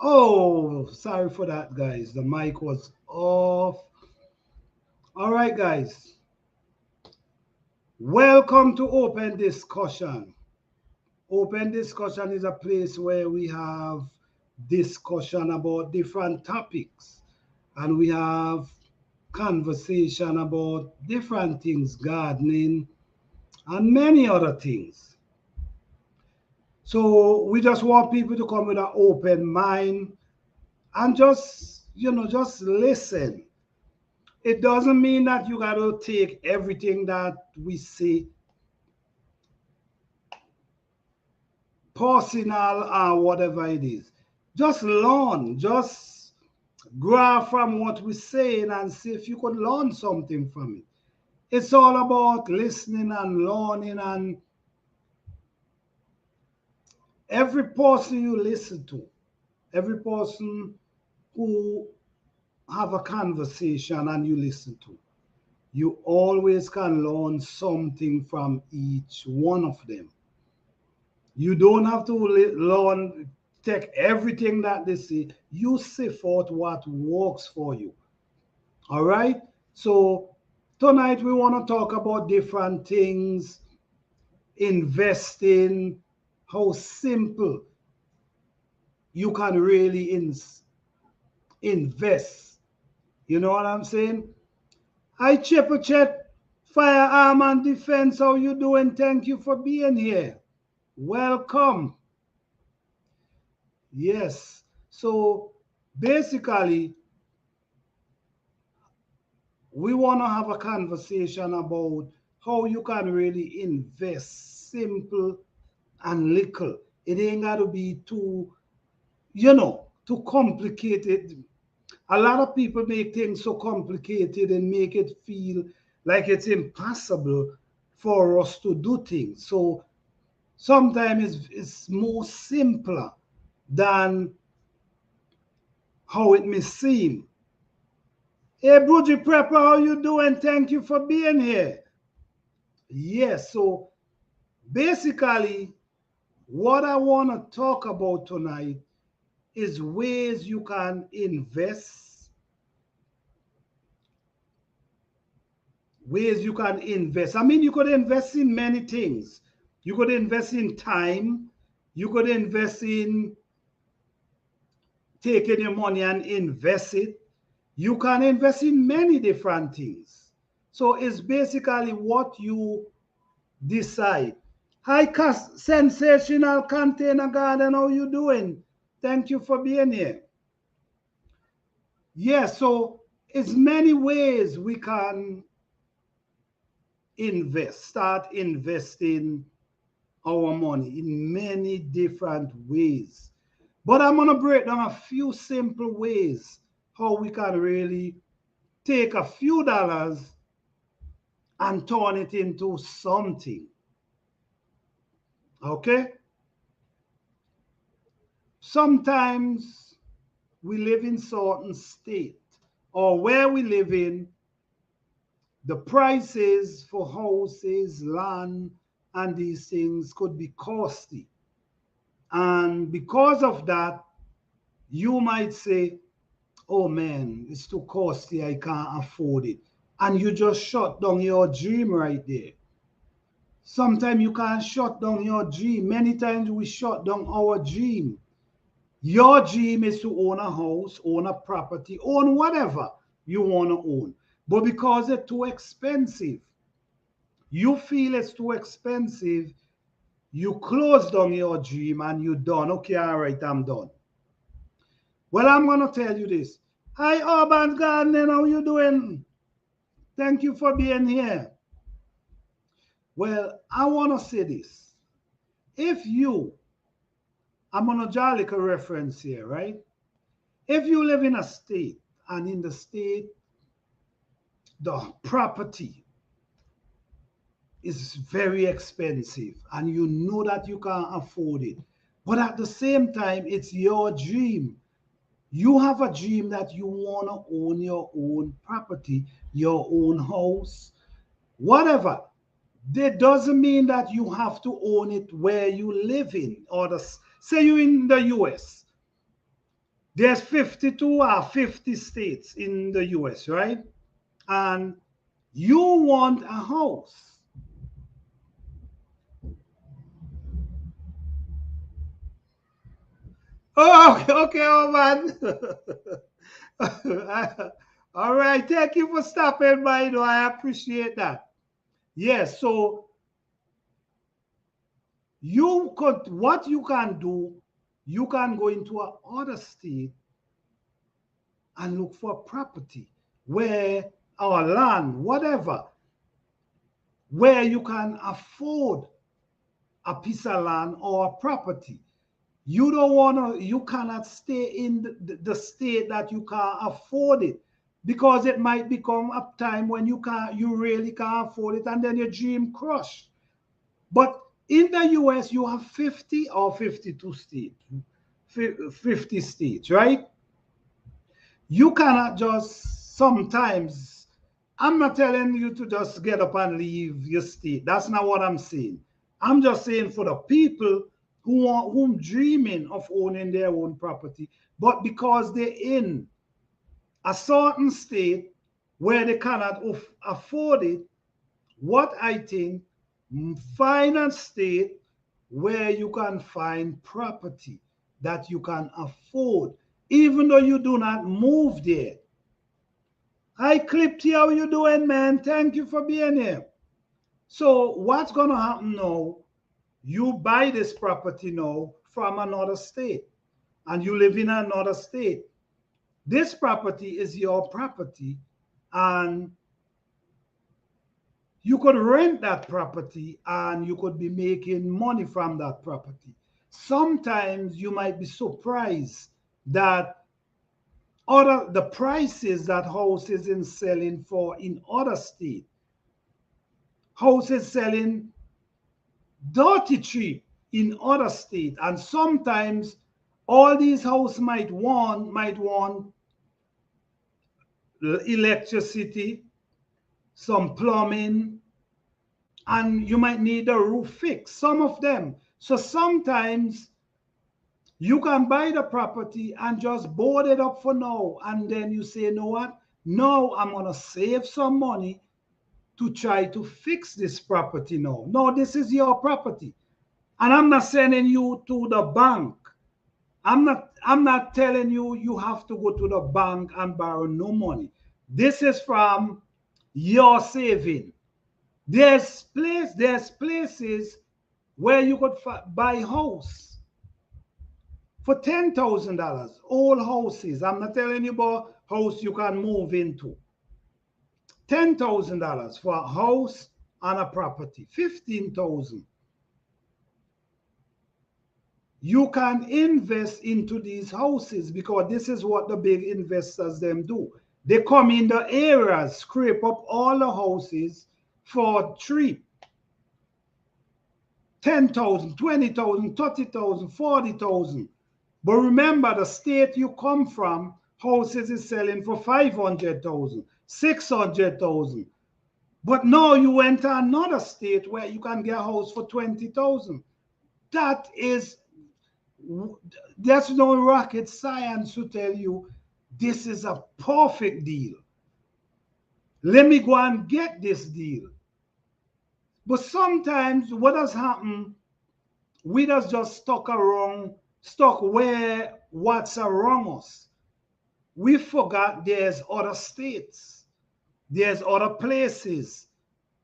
Oh, sorry for that, guys. The mic was off. All right, guys. Welcome to Open Discussion. Open Discussion is a place where we have discussion about different topics and we have conversation about different things, gardening and many other things. So we just want people to come with an open mind and just listen. It doesn't mean that you got to take everything that we say personal or whatever it is. Just learn, just grab from what we're saying and see if you could learn something from it. It's all about listening and learning, and every person you listen to, every person who have a conversation and you listen to, you always can learn something from each one of them. You don't have to learn, take everything that they say. You sift out what works for you. All right. So tonight we want to talk about different things, investing, how simple you can really invest. You know what I'm saying? Hi, Triple Chet, Firearm and Defense. How you doing? Thank you for being here. Welcome. Yes. So basically, we want to have a conversation about how you can really invest simple and little. It ain't got to be too complicated. A lot of people make things so complicated and make it feel like it's impossible for us to do things. So sometimes it's more simpler than how it may seem. Hey, Bridget Prepper, how you doing? Thank you for being here. Yes, so basically, what I want to talk about tonight is ways you can invest, ways you can invest. I mean, you could invest in many things. You could invest in time. You could invest in taking your money and invest it. You can invest in many different things. So it's basically what you decide. Hi, sensational container garden. How you doing? Thank you for being here. Yes, so it's many ways we can start investing our money in many different ways. But I'm gonna break down a few simple ways how we can really take a few dollars and turn it into something. Okay? Sometimes we live in certain state or where we live in, the prices for houses, land, and these things could be costly. And because of that, you might say, oh man, it's too costly, I can't afford it. And you just shut down your dream right there. Sometimes you can't shut down your dream. Many times we shut down our dream. Your dream is to own a house, own a property, own whatever you want to own. But because it's too expensive, you feel it's too expensive, you close down your dream and you done. Okay, all right, I'm done. Well, I'm gonna tell you this. Hi, Urban Gardening, how you doing? Thank you for being here. Well, I wanna say this. If you, I'm gonna draw like a reference here, right? If you live in a state and in the state the property is very expensive and you know that you can't afford it, but at the same time, it's your dream. You have a dream that you want to own your own property, your own house, whatever. That doesn't mean that you have to own it where you live in, or say you're in the US. There's 52 or 50 states in the US, right? And you want a house. Oh, okay, oh man. All right, thank you for stopping by. I appreciate that. Yes, so you could, what you can do, you can go into another state and look for property where, or land, whatever, where you can afford a piece of land or a property. You don't want to, you cannot stay in the state that you can't afford it, because it might become a time when you really can't afford it, and then your dream crush. But in the US, you have 50 or 52 states, 50 states, right? You cannot just sometimes, I'm not telling you to just get up and leave your state. That's not what I'm saying. I'm just saying for the people whom dreaming of owning their own property, but because they're in a certain state where they cannot afford it, what I think, find a state where you can find property that you can afford, even though you do not move there. Hi, Clipty, how you doing, man? Thank you for being here. So what's going to happen now? You buy this property now from another state, and you live in another state. This property is your property, and you could rent that property and you could be making money from that property. Sometimes you might be surprised that the prices that houses in selling for in other states, houses selling dirty cheap in other states, and sometimes all these houses might want electricity, some plumbing, and you might need a roof fix, some of them. So sometimes you can buy the property and just board it up for now, and then you say, you know what? Now I'm going to save some money to try to fix this property now. No, this is your property. And I'm not sending you to the bank. I'm not telling you you have to go to the bank and borrow no money. This is from your saving. There's places where you could buy house for $10,000. Old houses. I'm not telling you about house you can move into. $10,000 for a house and a property. 15,000. You can invest into these houses, because this is what the big investors them do. They come in the areas, scrape up all the houses for cheap. 10,000, 20,000, 30,000, 40,000. But remember, the state you come from, houses is selling for 500,000, 600,000. But now you went to another state where you can get a house for 20,000. There's no rocket science to tell you this is a perfect deal. Let me go and get this deal. But sometimes what has happened, we just stuck where what's around us. We forgot there's other states, there's other places,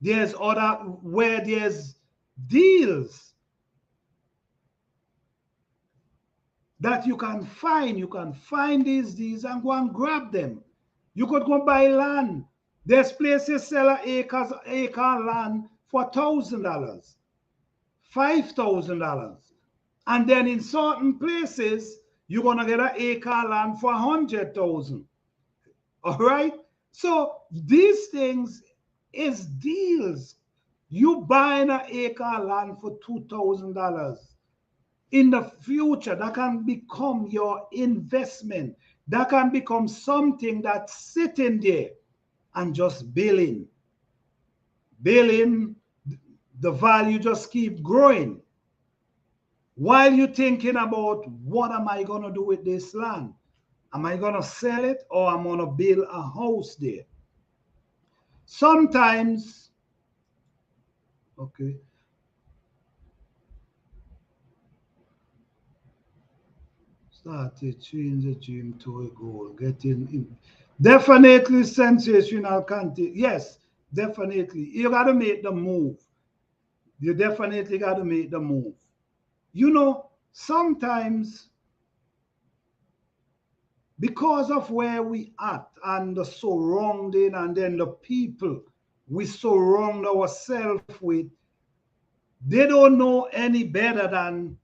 there's other where there's deals that you can find. You can find these deals and go and grab them. You could go buy land. There's places sell an acre land for $1,000, $5,000. And then in certain places, you're going to get an acre land for 100,000. All right? So these things is deals. You buying an acre land for $2,000. In the future, that can become your investment. That can become something that's sitting there and just building. Building, the value just keep growing. While you're thinking about what am I going to do with this land? Am I going to sell it or I'm going to build a house there? Sometimes, okay. Start to change the dream to a goal. Getting in. Definitely sensational content. Yes, definitely. You got to make the move. You definitely got to make the move. You know, sometimes because of where we at and the surrounding and then the people we surround ourselves with, they don't know any better than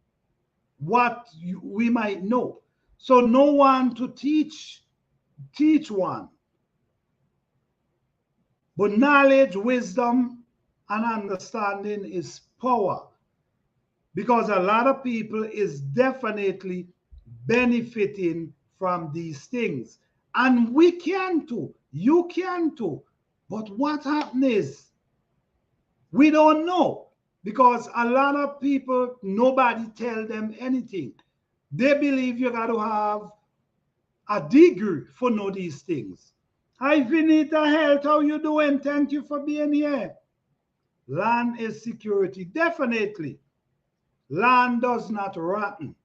what we might know. So no one to teach one. But knowledge, wisdom, and understanding is power. Because a lot of people is definitely benefiting from these things. And we can too. You can too. But what happens is we don't know. Because a lot of people, nobody tell them anything. They believe you got to have a degree for know these things. Hi, Vinita Health, how you doing? Thank you for being here. Land is security. Definitely. Land does not rotten.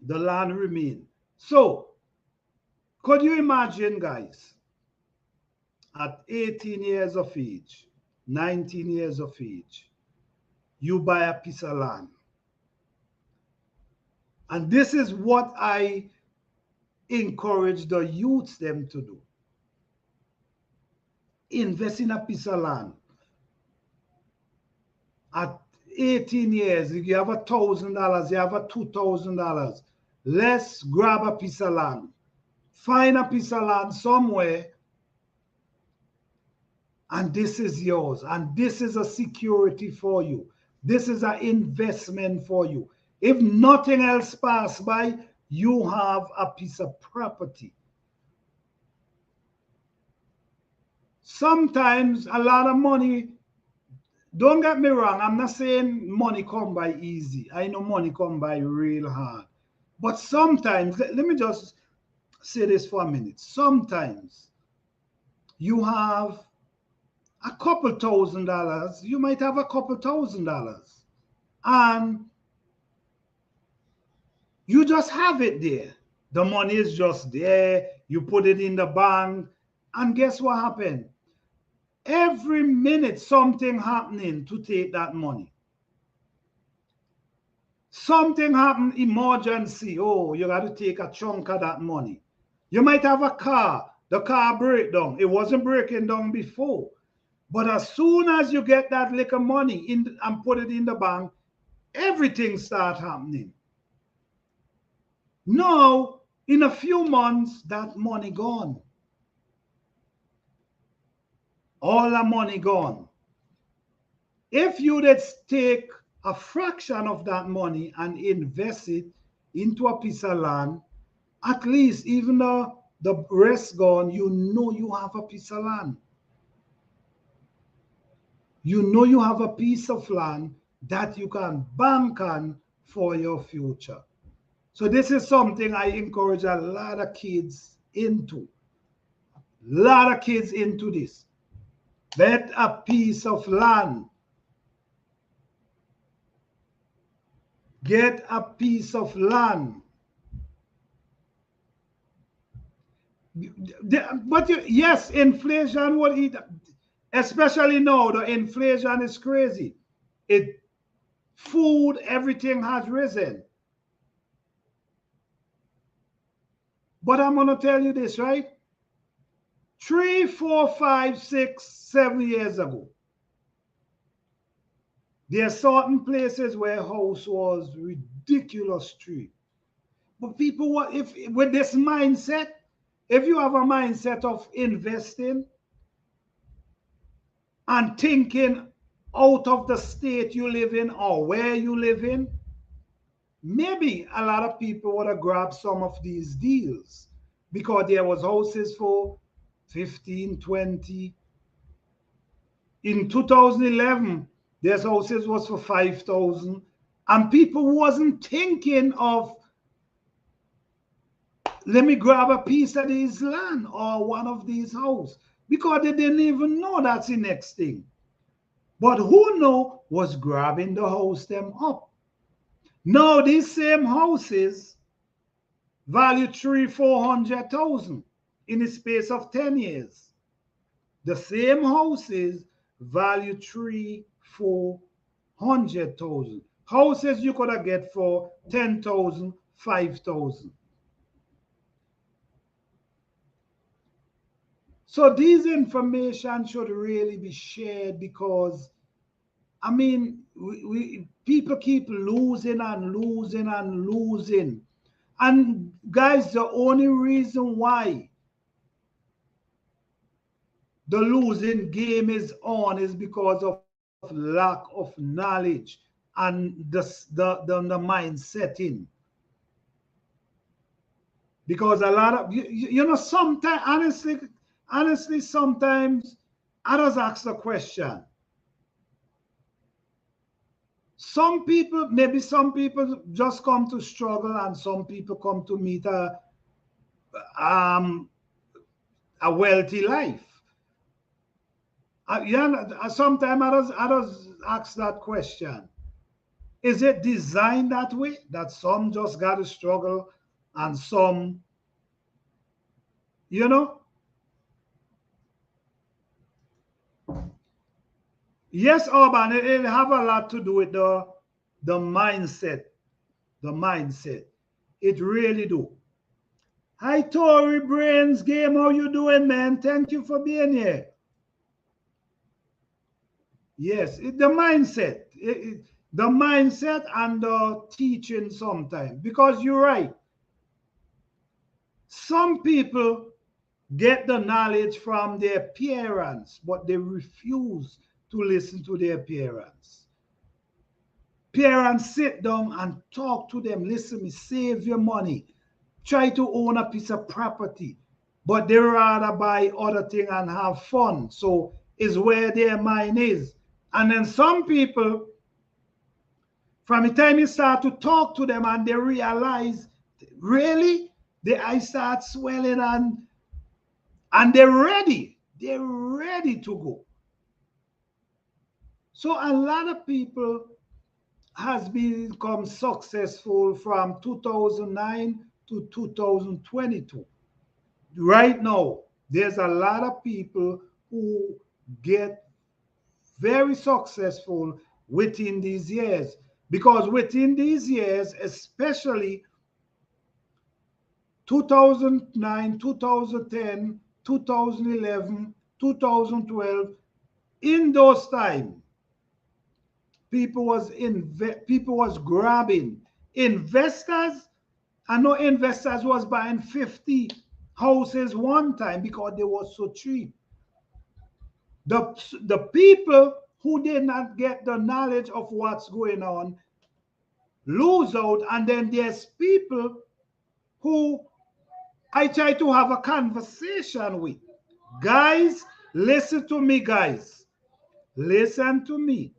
The land remain. So, could you imagine, guys, at 18 years of age, 19 years of age, you buy a piece of land. And this is what I encourage the youths them to do. Invest in a piece of land. At 18 years, if you have $1,000, you have $2,000. Let's grab a piece of land. Find a piece of land somewhere, and this is yours. And this is a security for you. This is an investment for you. If nothing else passes by, you have a piece of property. Sometimes a lot of money, don't get me wrong, I'm not saying money come by easy. I know money come by real hard. But sometimes, let me just say this for a minute. Sometimes you have a couple $1,000s, you might have a couple $1,000s, and you just have it there. The money is just there. You put it in the bank, and guess what happened? Every minute something happening to take that money. Something happened, emergency. Oh, you got to take a chunk of that money. You might have a car. The car break down. It wasn't breaking down before. But as soon as you get that little money in and put it in the bank, everything starts happening. Now, in a few months, that money gone. All the money gone. If you did take a fraction of that money and invest it into a piece of land, at least even though the rest gone, you know you have a piece of land. You know you have a piece of land that you can bank on for your future. So this is something I encourage a lot of kids into. A lot of kids into this. Get a piece of land. Get a piece of land. But yes, inflation will eat, especially now, the inflation is crazy. Food, everything has risen. But I'm going to tell you this, right? 3, 4, 5, 6, 7 years ago, there are certain places where house was ridiculous cheap. But people, if with this mindset, if you have a mindset of investing and thinking out of the state you live in or where you live in, maybe a lot of people would have grabbed some of these deals because there was houses for 15, 20. In 2011, there's houses was for 5,000, and people wasn't thinking of let me grab a piece of this land or one of these houses, because they didn't even know that's the next thing. But who know was grabbing the house them up. Now these same houses value 300,000-400,000 in the space of 10 years. The same houses value 300,000-400,000. Houses you could have get for 10,000, 5,000. So these information should really be shared, because I mean, people keep losing and losing and losing. And guys, the only reason why the losing game is on is because of lack of knowledge and the mindsetting. Because a lot of you know, sometimes honestly, sometimes I just ask the question. Maybe some people just come to struggle, and some people come to meet um, a wealthy life. Yeah, sometimes I just ask that question. Is it designed that way, that some just got to struggle and some, you know? Yes, Urban, it have a lot to do with the mindset. The mindset. It really do. Hi, Tory Brains Game. How you doing, man? Thank you for being here. Yes, the mindset. The mindset and the teaching sometimes. Because you're right. Some people get the knowledge from their parents, but they refuse to listen to their parents. Parents sit down and talk to them. Listen, me, save your money. Try to own a piece of property, but they rather buy other things and have fun. So is where their mind is. And then some people, from the time you start to talk to them and they realize, really, the eyes start swelling and they're ready. They're ready to go. So a lot of people has become successful from 2009 to 2022. Right now, there's a lot of people who get very successful within these years, because within these years, especially 2009, 2010, 2011, 2012, in those times, people was grabbing. Investors, I know investors was buying 50 houses one time because they were so cheap. The people who did not get the knowledge of what's going on lose out, and then there's people who I try to have a conversation with. Guys, listen to me, guys. Listen to me.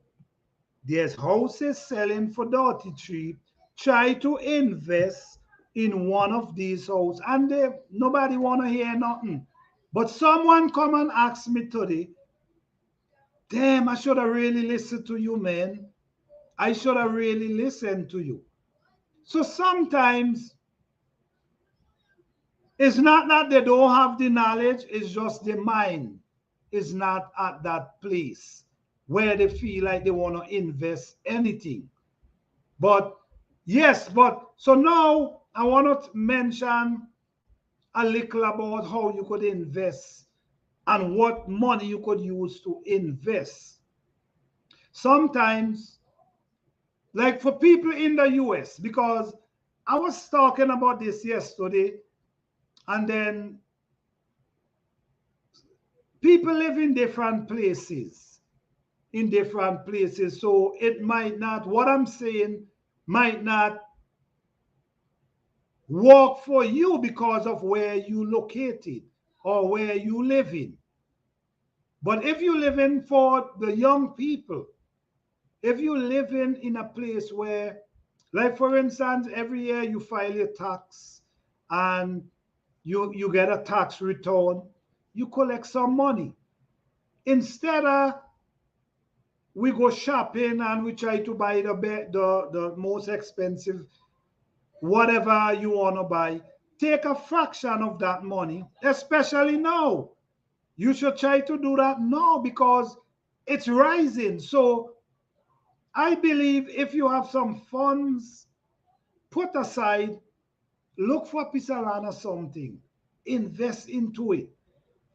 There's houses selling for dirty cheap. Try to invest in one of these houses, and nobody want to hear nothing. But someone come and ask me today, damn, I should have really listened to you, man. I should have really listened to you. So sometimes it's not that they don't have the knowledge, it's just the mind is not at that place where they feel like they want to invest anything. But yes, but so now I want to mention a little about how you could invest and what money you could use to invest. Sometimes, like for people in the US, because I was talking about this yesterday, and then people live in different places, So it might not, what I'm saying might not work for you because of where you located or where you live in. But if you live in, for the young people, if you live in a place where, like for instance, every year you file your tax and you get a tax return, you collect some money. Instead of we go shopping and we try to buy the most expensive whatever you want to buy, take a fraction of that money, especially now. You should try to do that now because it's rising. So I believe if you have some funds put aside, look for a piece of land or something, invest into it,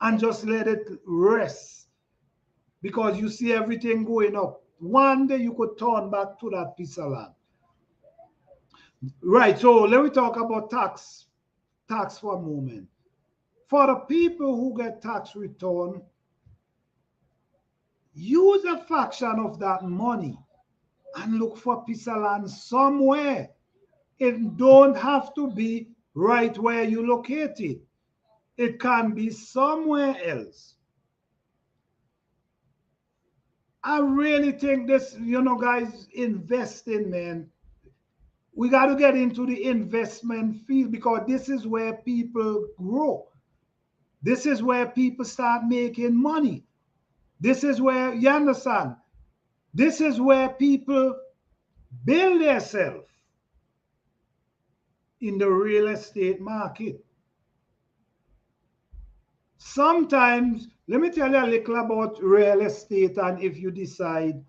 and just let it rest because you see everything going up. One day you could turn back to that piece of land. Right, so let me talk about tax for a moment. For the people who get tax return, use a fraction of that money and look for a piece of land somewhere. It don't have to be right where you locate it. It can be somewhere else. I really think this, guys, investing, man. We got to get into the investment field because this is where people grow. This is where people start making money. This is where, you understand? This is where people build themselves in the real estate market. Sometimes, let me tell you a little about real estate, and if you decide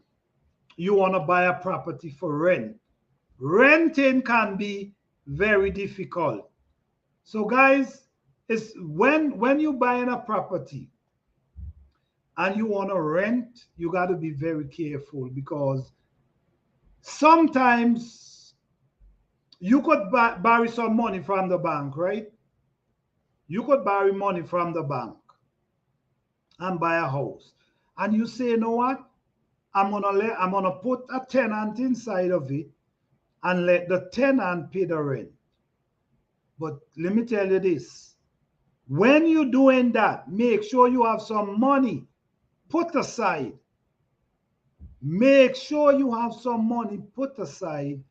you want to buy a property for rent, renting can be very difficult. So, guys, it's when you're buying a property and you want to rent, you got to be very careful because sometimes you could borrow some money from the bank, right? You could borrow money from the bank and buy a house. And you say, you know what? I'm gonna put a tenant inside of it and let the tenant pay the rent. But let me tell you this. When you're doing that, make sure you have some money put aside. Make sure you have some money put aside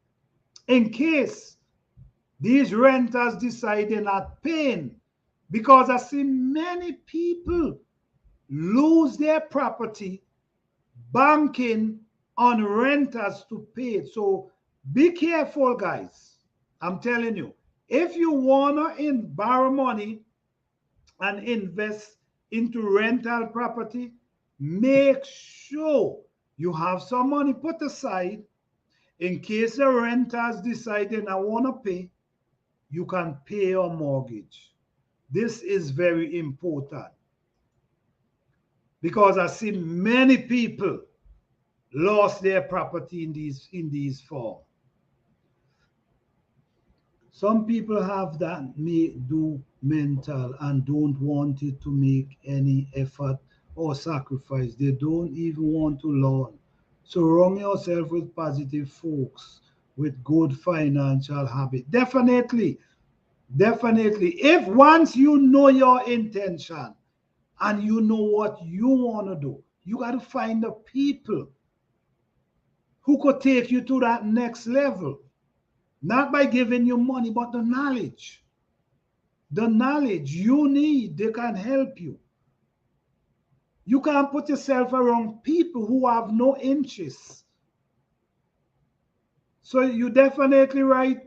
in case these renters decide they're not paying. Because I see many people lose their property banking on renters to pay it. So be careful, guys. I'm telling you, if you want to borrow money and invest into rental property, make sure you have some money put aside in case the renters decide they don't want to pay, you can pay your mortgage. This is very important because I see many people lost their property in these forms. Some people have that may do mental and don't want it to make any effort or sacrifice. They don't even want to learn. Surround yourself with positive folks with good financial habit. Definitely, definitely. If once you know your intention and you know what you want to do, you got to find the people who could take you to that next level. Not by giving you money, but the knowledge. The knowledge you need, they can help you. You can't put yourself around people who have no interest. So you definitely right.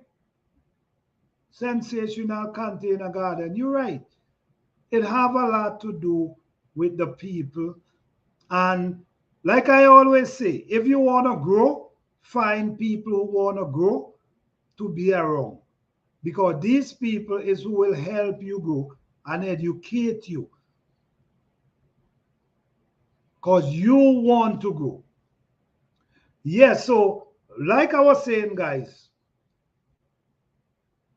Sensational container garden. You're right. It have a lot to do with the people. And like I always say, if you want to grow, find people who want to grow to be around. Because these people is who will help you grow and educate you. Because you want to grow. Yes, so like I was saying, guys,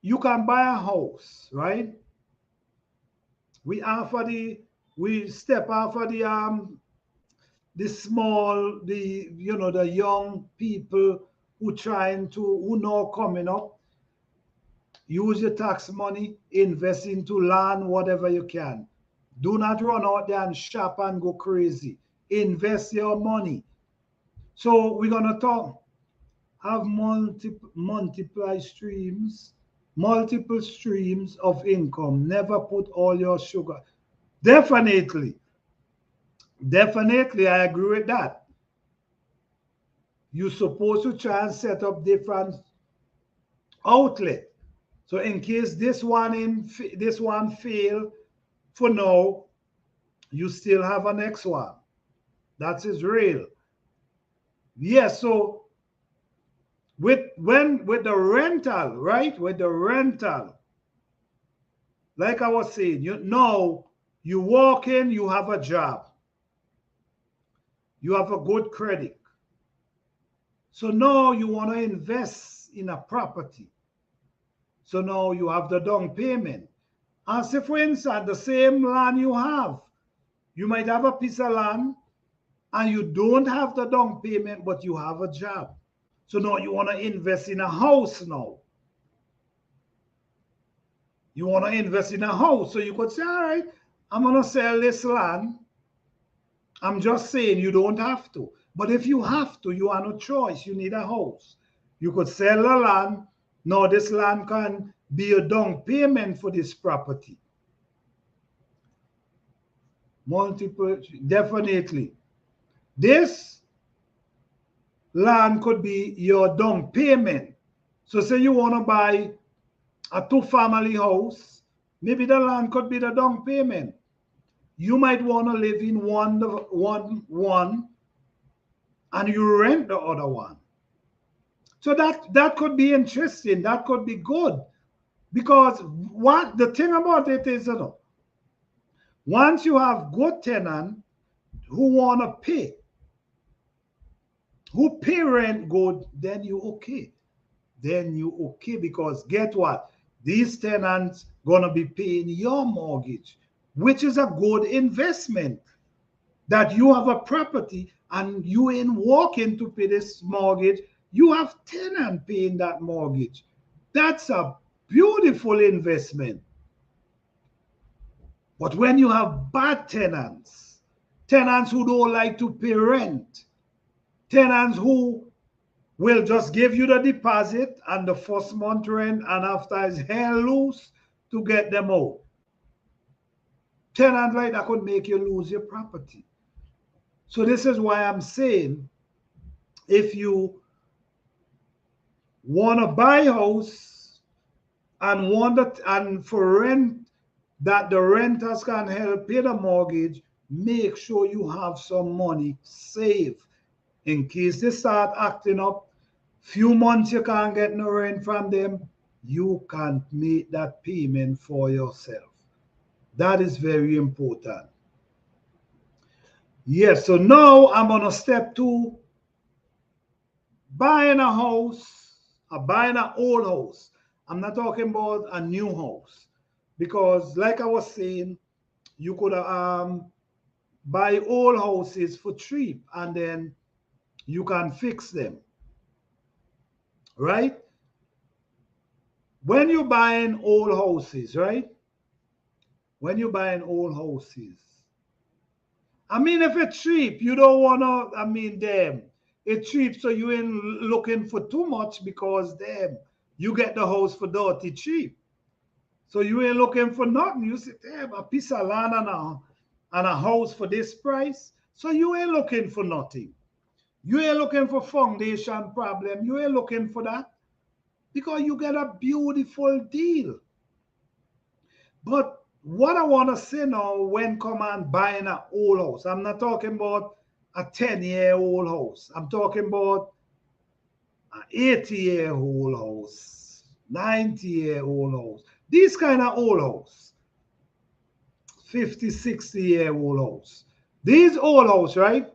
you can buy a house, right? We step off of the small, the young people who know coming up. Use your tax money, invest into land, whatever you can. Do not run out there and shop and go crazy. Invest your money. So we're gonna talk, have multiply streams multiple streams of income. Never put all your sugar. Definitely. Definitely, I agree with that. You're supposed to try and set up different outlet. So in case this one fail for now, you still have a next one. That is real. Yes, so with the rental, right? With the rental, like I was saying, you know, you walk in, you have a job, you have a good credit. So now you want to invest in a property. So now you have the down payment. And say, for instance, the same land you have, you might have a piece of land and you don't have the down payment, but you have a job. So now you want to invest in a house now. You want to invest in a house. So you could say, all right, I'm going to sell this land. I'm just saying you don't have to. But if you have to, you have no choice. You need a house. You could sell the land. Now this land can be a down payment for this property. Multiple, definitely. This land could be your down payment. So say you want to buy a 2-family house, maybe the land could be the down payment. You might want to live in one and you rent the other one. So that could be interesting. That could be good. Because what the thing about it is, you know, once you have good tenant who want to pay, who pay rent good, then you okay. Then you okay, because get what? These tenants gonna be paying your mortgage, which is a good investment. That you have a property and you ain't walking to pay this mortgage, you have tenant paying that mortgage. That's a beautiful investment. But when you have bad tenants, tenants who don't like to pay rent, tenants who will just give you the deposit and the first month rent, and after it's hell loose to get them out. Tenant like that could make you lose your property. So this is why I'm saying, if you want to buy a house and and for rent, that the renters can help pay the mortgage, make sure you have some money saved in case they start acting up. Few months you can't get no rent from them, you can make that payment for yourself. That is very important. Yes, so now I'm on a step 2, buying a house, or buying an old house. I'm not talking about a new house, because like I was saying, you could buy old houses for cheap and then you can fix them, right? When you're buying old houses, right? When you're buying old houses, I mean, if it's cheap, you don't want to, I mean, damn, it's cheap, so you ain't looking for too much, because damn, you get the house for dirty cheap. So you ain't looking for nothing. You say, damn, a piece of land and a house for this price. So you ain't looking for nothing. You ain't looking for foundation problem. You ain't looking for that, because you get a beautiful deal. But what I want to say now, when come and buying an old house, I'm not talking about a 10-year-old house. I'm talking about an 80-year-old house, 90-year-old house. These kind of old house, 50, 60-year-old house. These old house, right?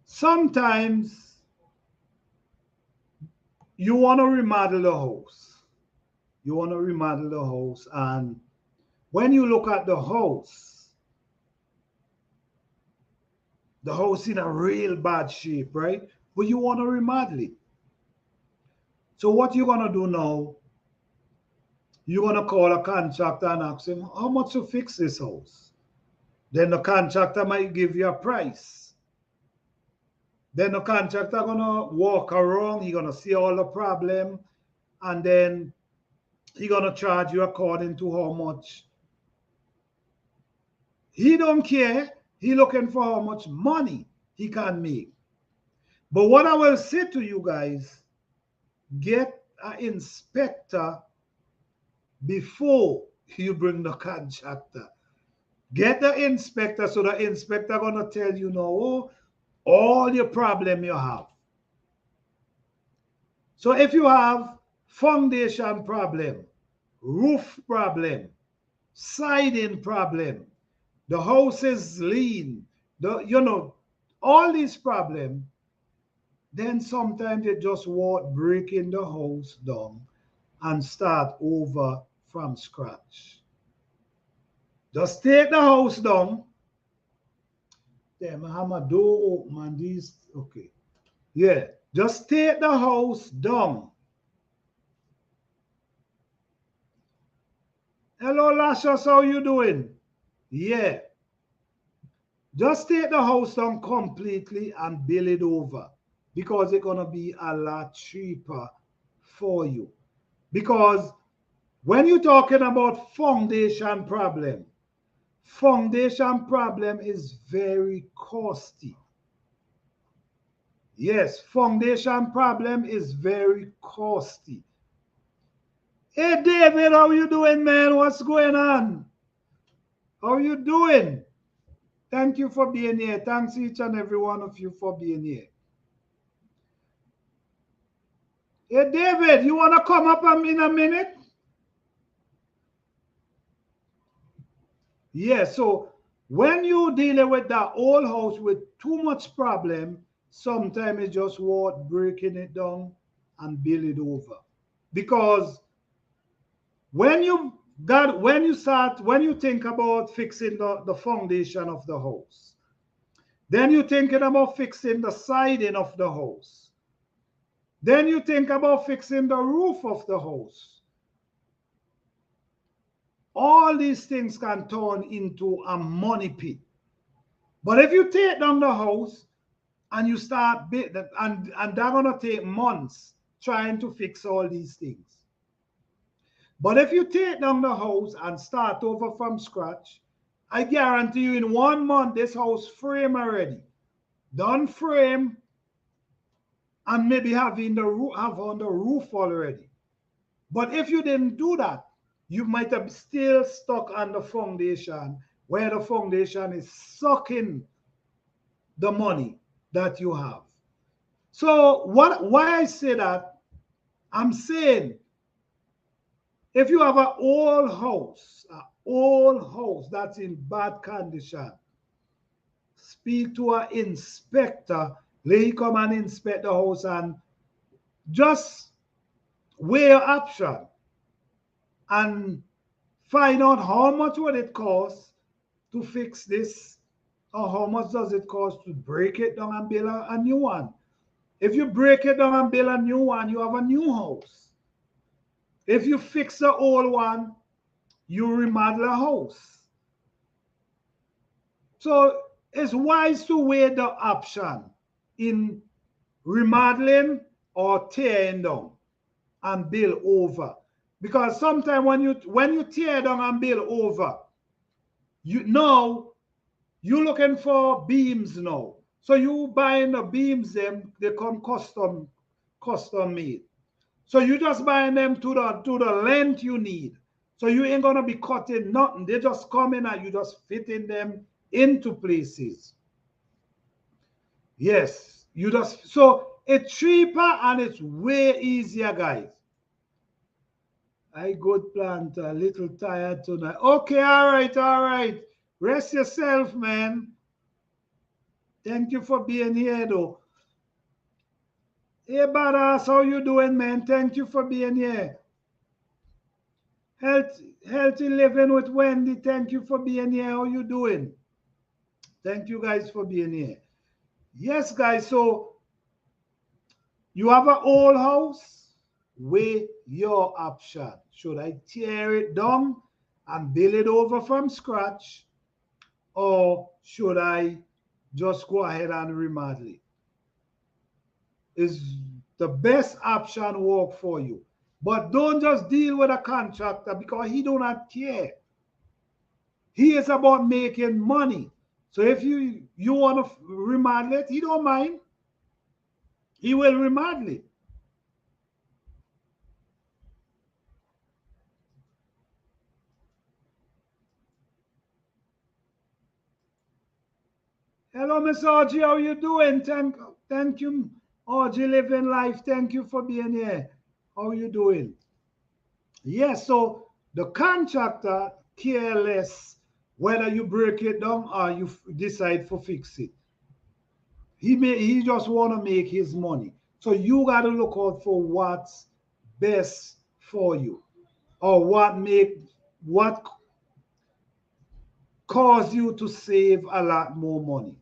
Sometimes you want to remodel the house. You want to remodel the house, and when you look at the house in a real bad shape, right? But you want to remodel it. So what you're gonna do now, you're gonna call a contractor and ask him how much to fix this house. Then the contractor might give you a price. Then the contractor gonna walk around, he gonna see all the problem, and then he gonna charge you according to how much. He don't care. He looking for how much money he can make. But what I will say to you guys, get an inspector before you bring the contractor. Get the inspector, so the inspector gonna tell you now all your problem you have. So if you have foundation problem, roof problem, siding problem, the house is lean, all these problems, then sometimes you just want breaking the house down and start over from scratch. Just take the house down. Damn, I have my door open and these, okay. Yeah, just take the house down. Hello, Lashos, how you doing? Yeah. Just take the house down completely and build it over, because it's going to be a lot cheaper for you. Because when you're talking about foundation problem is very costly. Yes, foundation problem is very costly. Hey, David, how you doing, man? What's going on? How you doing? Thank you for being here. Thanks each and every one of you for being here. Hey, David, you want to come up in a minute? Yeah, so when you dealing with that old house with too much problem, sometimes it's just worth breaking it down and build it over. Because when you think about fixing the foundation of the house, then you're thinking about fixing the siding of the house. Then you think about fixing the roof of the house. All these things can turn into a money pit. But if you take down the house and you start and that's gonna take months trying to fix all these things. But if you take down the house and start over from scratch, I guarantee you in 1 month this house frame already. Done frame and maybe having on the roof already. But if you didn't do that, you might have still stuck on the foundation, where the foundation is sucking the money that you have. So why I say that, I'm saying if you have an old house that's in bad condition, speak to an inspector. Let him come and inspect the house and just weigh your option and find out how much would it cost to fix this, or how much does it cost to break it down and build a new one. If you break it down and build a new one, you have a new house. If you fix the old one, you remodel a house. So it's wise to weigh the option in remodeling or tearing down and build over. Because sometimes when you tear down and build over, you're looking for beams now. So you buying the beams, they come custom made. So you just buying them to the length you need. So you ain't gonna be cutting nothing. They just come in and you just fitting them into places. Yes, so it's cheaper and it's way easier, guys. I good plant, a little tired tonight. Okay, all right. Rest yourself, man. Thank you for being here, though. Hey, badass, how you doing, man? Thank you for being here. Healthy living with Wendy. Thank you for being here. How you doing? Thank you guys for being here. Yes, guys. So you have an old house. Weigh your option. Should I tear it down and build it over from scratch, or should I just go ahead and remodel it? is the best option work for you. But don't just deal with a contractor because he do not care. He is about making money. So if you want to remodel it, he don't mind. He will remodel it. Hello, Miss Audrey. How you doing? Thank you, Audrey Living Life. Thank you for being here. How you doing? Yes, so the contractor care less whether you break it down or you decide to fix it. He just want to make his money. So you got to look out for what's best for you, or what cause you to save a lot more money.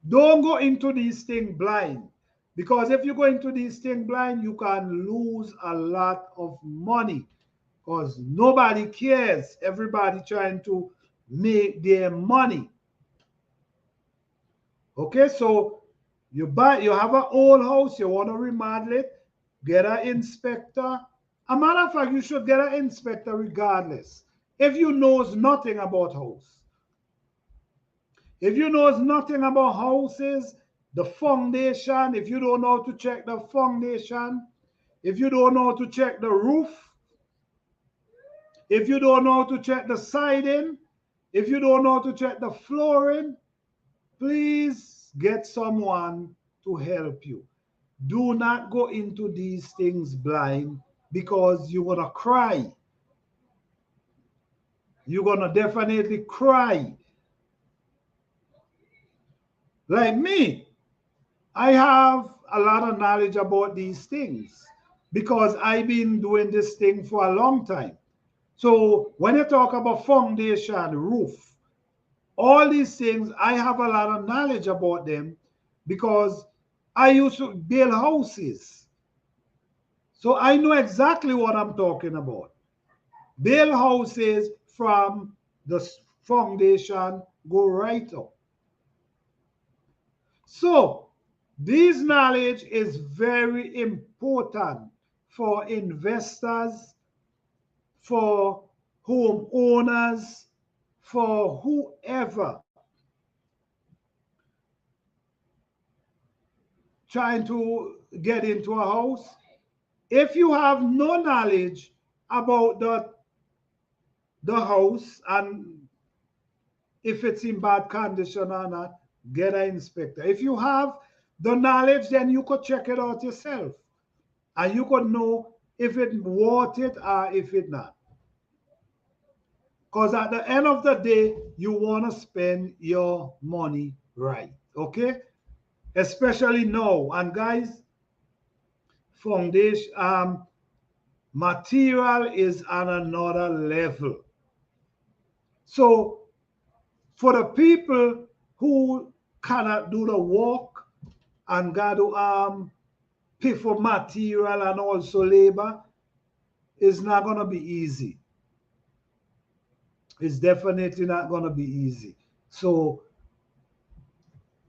Don't go into these things blind, because if you go into these things blind, you can lose a lot of money because nobody cares. Everybody trying to make their money. Okay, so you have an old house, you want to remodel it, get an inspector. A matter of fact, you should get an inspector regardless. If you knows nothing about house, if you knows nothing about houses, the foundation, if you don't know how to check the foundation, if you don't know how to check the roof, if you don't know how to check the siding, if you don't know how to check the flooring, please get someone to help you. Do not go into these things blind because you're going to cry. You're going to definitely cry. Like me, I have a lot of knowledge about these things because I've been doing this thing for a long time. So when you talk about foundation, roof, all these things, I have a lot of knowledge about them because I used to build houses. So I know exactly what I'm talking about. Build houses from the foundation, go right up. So this knowledge is very important for investors, for homeowners, for whoever trying to get into a house. If you have no knowledge about the house and if it's in bad condition or not, get an inspector. If you have the knowledge, then you could check it out yourself and you could know if it worth it or if it not. Because at the end of the day, you want to spend your money right. Okay? Especially now. And guys, foundation material is on another level. So for the people who cannot do the work and got to pay for material and also labor, it's not going to be easy. It's definitely not going to be easy. So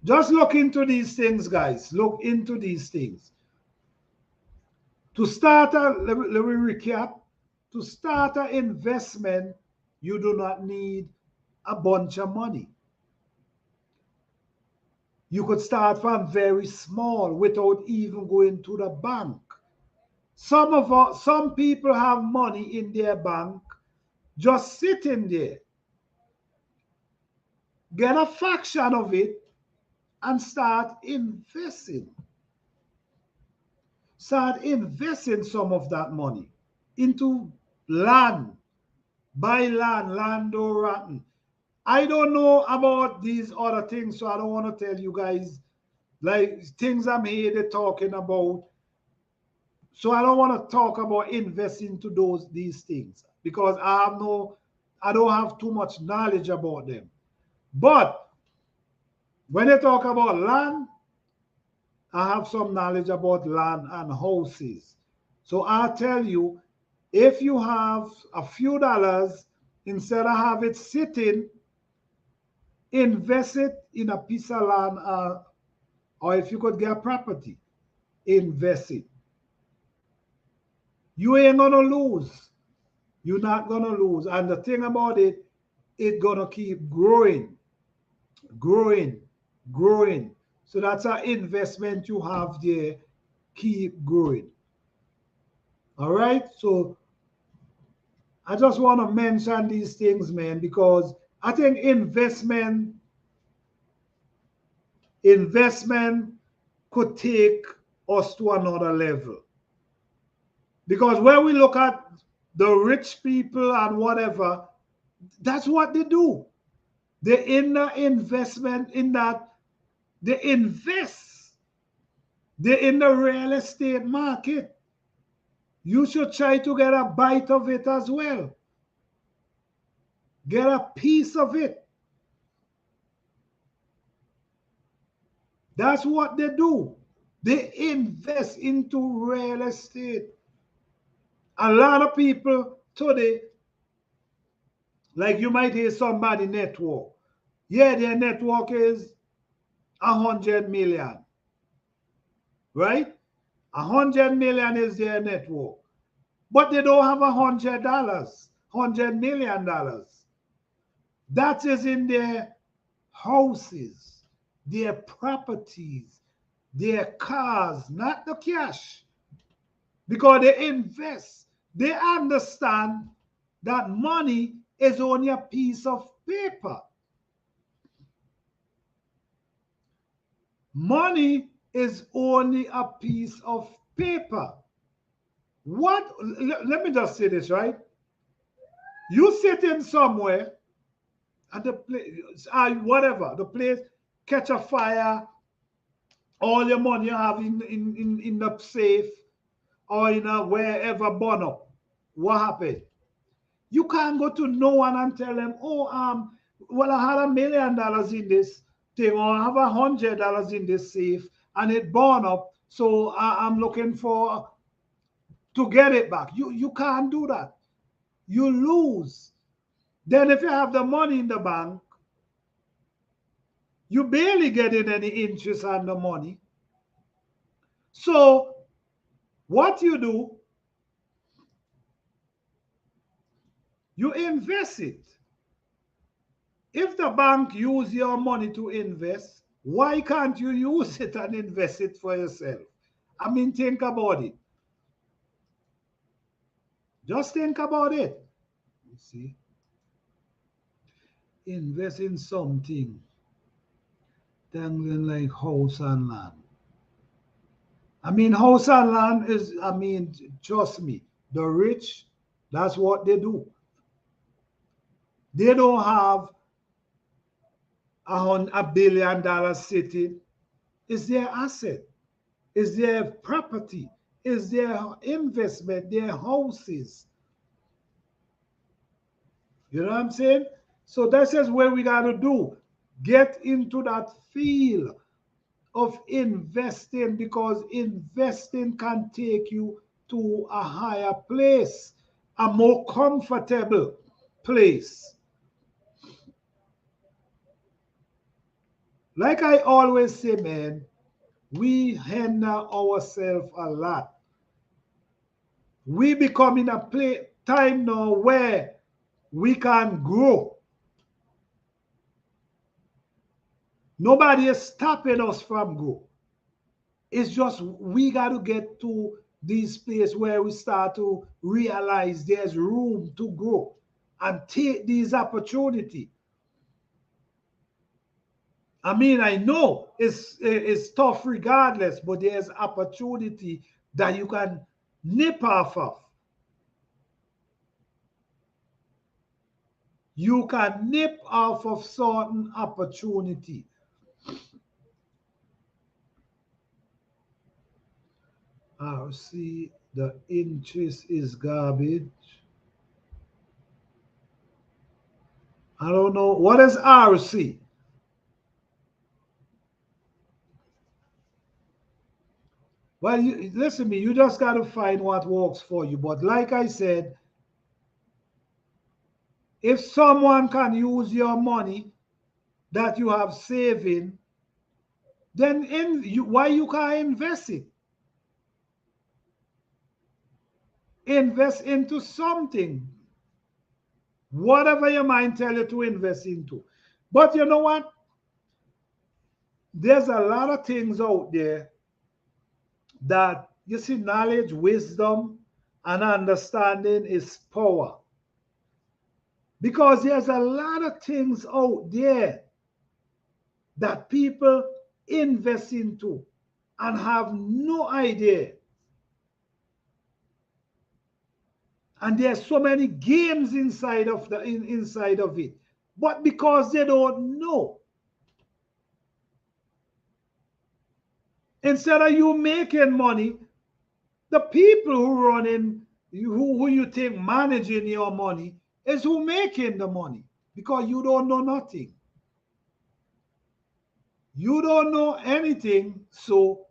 just look into these things, guys. Look into these things. To start let me recap. To start an investment, you do not need a bunch of money. You could start from very small without even going to the bank. Some people have money in their bank just sitting there. Get a fraction of it and start investing. Start investing some of that money into land. Buy land, land or rotten. I don't know about these other things, so I don't want to tell you guys like things I'm here talking about. So I don't want to talk about investing to these things because I don't have too much knowledge about them. But when they talk about land, I have some knowledge about land and houses. So I'll tell you, if you have a few dollars, instead of have it sitting, invest it in a piece of land, or if you could get a property, invest it. You ain't gonna lose. You're not gonna lose. And the thing about it, it's gonna keep growing, growing, growing. So that's an investment you have there. Keep growing. All right. So I just want to mention these things, man, because I think investment could take us to another level. Because when we look at the rich people and whatever, that's what they do. They in the investment in that they invest. They're in the real estate market. You should try to get a bite of it as well. Get a piece of it. That's what they do. They invest into real estate. A lot of people today, like you might hear somebody network. Yeah, their network is 100 million, right? 100 million is their network. But they don't have $100, $100 million. That is in their houses, their properties, their cars, not the cash. Because they invest. They understand that money is only a piece of paper. Money is only a piece of paper. What? Let me just say this, right? You sitting somewhere and the place, whatever, the place catch a fire, all your money you have in the safe or in a wherever burn up. What happened? You can't go to no one and tell them, oh, well, I had $1 million in this thing, or I have $100 in this safe, and it burned up, so I'm looking for to get it back. You can't do that. You lose. Then if you have the money in the bank, you barely getting any interest on the money. So what you do, you invest it. If the bank use your money to invest, why can't you use it and invest it for yourself? I mean, think about it. Just think about it. You see, invest in something dangling like house and land. I mean, house and land is, I mean, trust me, the rich, that's what they do. They don't have $1 billion sitting. It's their asset, it's their property, it's their investment, their houses. You know what I'm saying? So that's just where we got to do. Get into that field of investing, because investing can take you to a higher place, a more comfortable place. Like I always say, man, we hinder ourselves a lot. We become in a time now where we can grow. Nobody is stopping us from grow. It's just we got to get to this place where we start to realize there's room to grow and take these opportunity. I mean, I know it's tough regardless, but there's opportunity that you can nip off of. You can nip off of certain opportunity. See, the interest is garbage. I don't know. What is RC? Well, listen to me, you just got to find what works for you. But like I said, if someone can use your money that you have saving, then why you can't invest it? Invest into something. Whatever your mind tell you to invest into. But you know what? There's a lot of things out there that you see, knowledge, wisdom, and understanding is power. Because there's a lot of things out there that people invest into and have no idea. And there's so many games inside of inside of it. But because they don't know, instead of you making money, the people who running, who you think managing your money is who making the money, because you don't know nothing. You don't know anything. So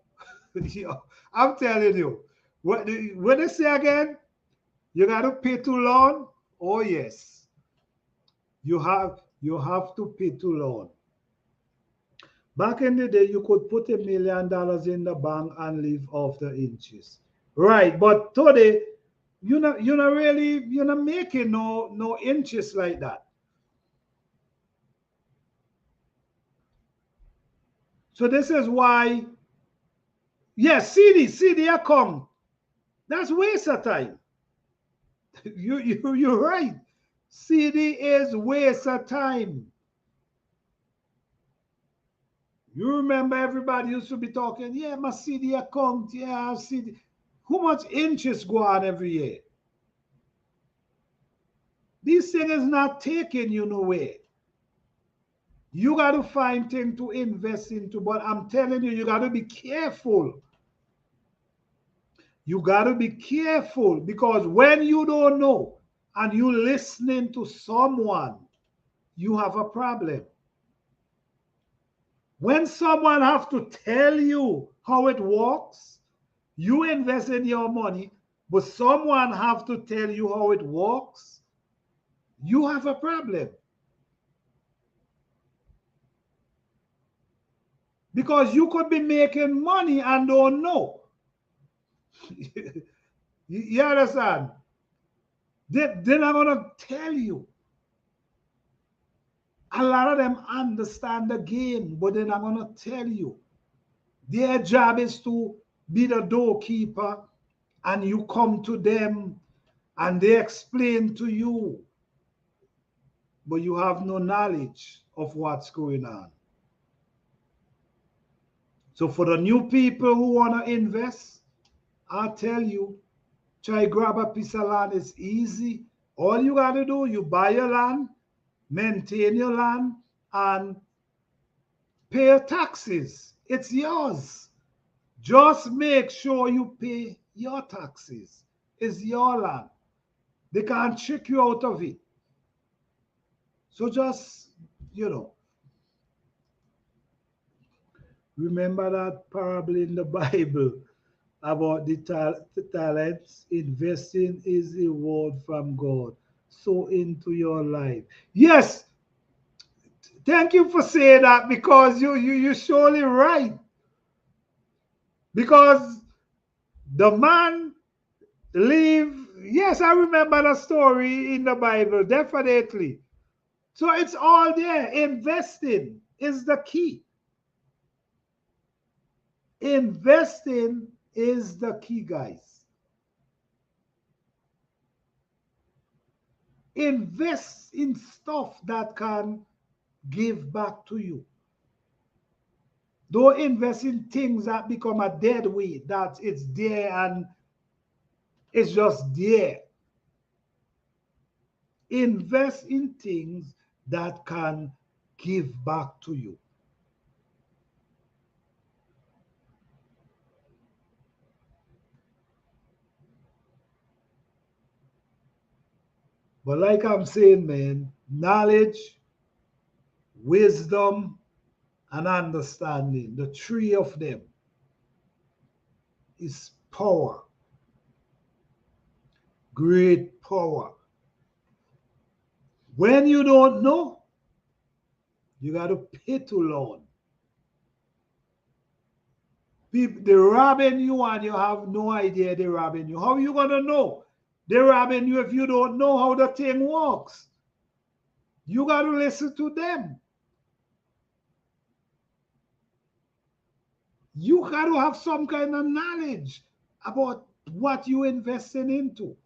I'm telling you, when they say again, you got to pay to learn. Oh yes, you have to pay to learn. Back in the day, you could put $1 million in the bank and live off the interest. Right, but today, you're not making no interest like that. So this is why, yes, CD account. That's waste of time. You're right. CD is waste of time. You remember everybody used to be talking, yeah, my CD account, yeah, CD. How much interest go on every year? This thing is not taking you nowhere. You got to find things to invest into, but I'm telling you, you got to be careful. You got to be careful, because when you don't know and you listening to someone, you have a problem. When someone have to tell you how it works, you invest in your money, but someone have to tell you how it works, you have a problem. Because you could be making money and don't know. You understand? They're not going to tell you. A lot of them understand the game, but they're not going to tell you. Their job is to be the doorkeeper, and you come to them and they explain to you, but you have no knowledge of what's going on. So for the new people who want to invest, I tell you, try grab a piece of land. It's easy. All you got to do, you buy your land, maintain your land, and pay your taxes. It's yours. Just make sure you pay your taxes. It's your land. They can't trick you out of it. So just, you know, remember that parable in the Bible about the talents. Investing is a word from God. So into your life. Yes, thank you for saying that, because you're surely right. Because the man leave. Yes, I remember the story in the Bible, definitely. So it's all there. Investing is the key. Investing is the key, guys. Invest in stuff that can give back to you. Don't invest in things that become a dead weight, that it's there and it's just there. Invest in things that can give back to you. But like I'm saying, man, knowledge, wisdom, and understanding, the three of them, is power. Great power. When you don't know, you got to pay to learn. People, they're robbing you and you have no idea they're robbing you. How are you going to know? They're robbing you if you don't know how the thing works. You got to listen to them. You got to have some kind of knowledge about what you're investing into.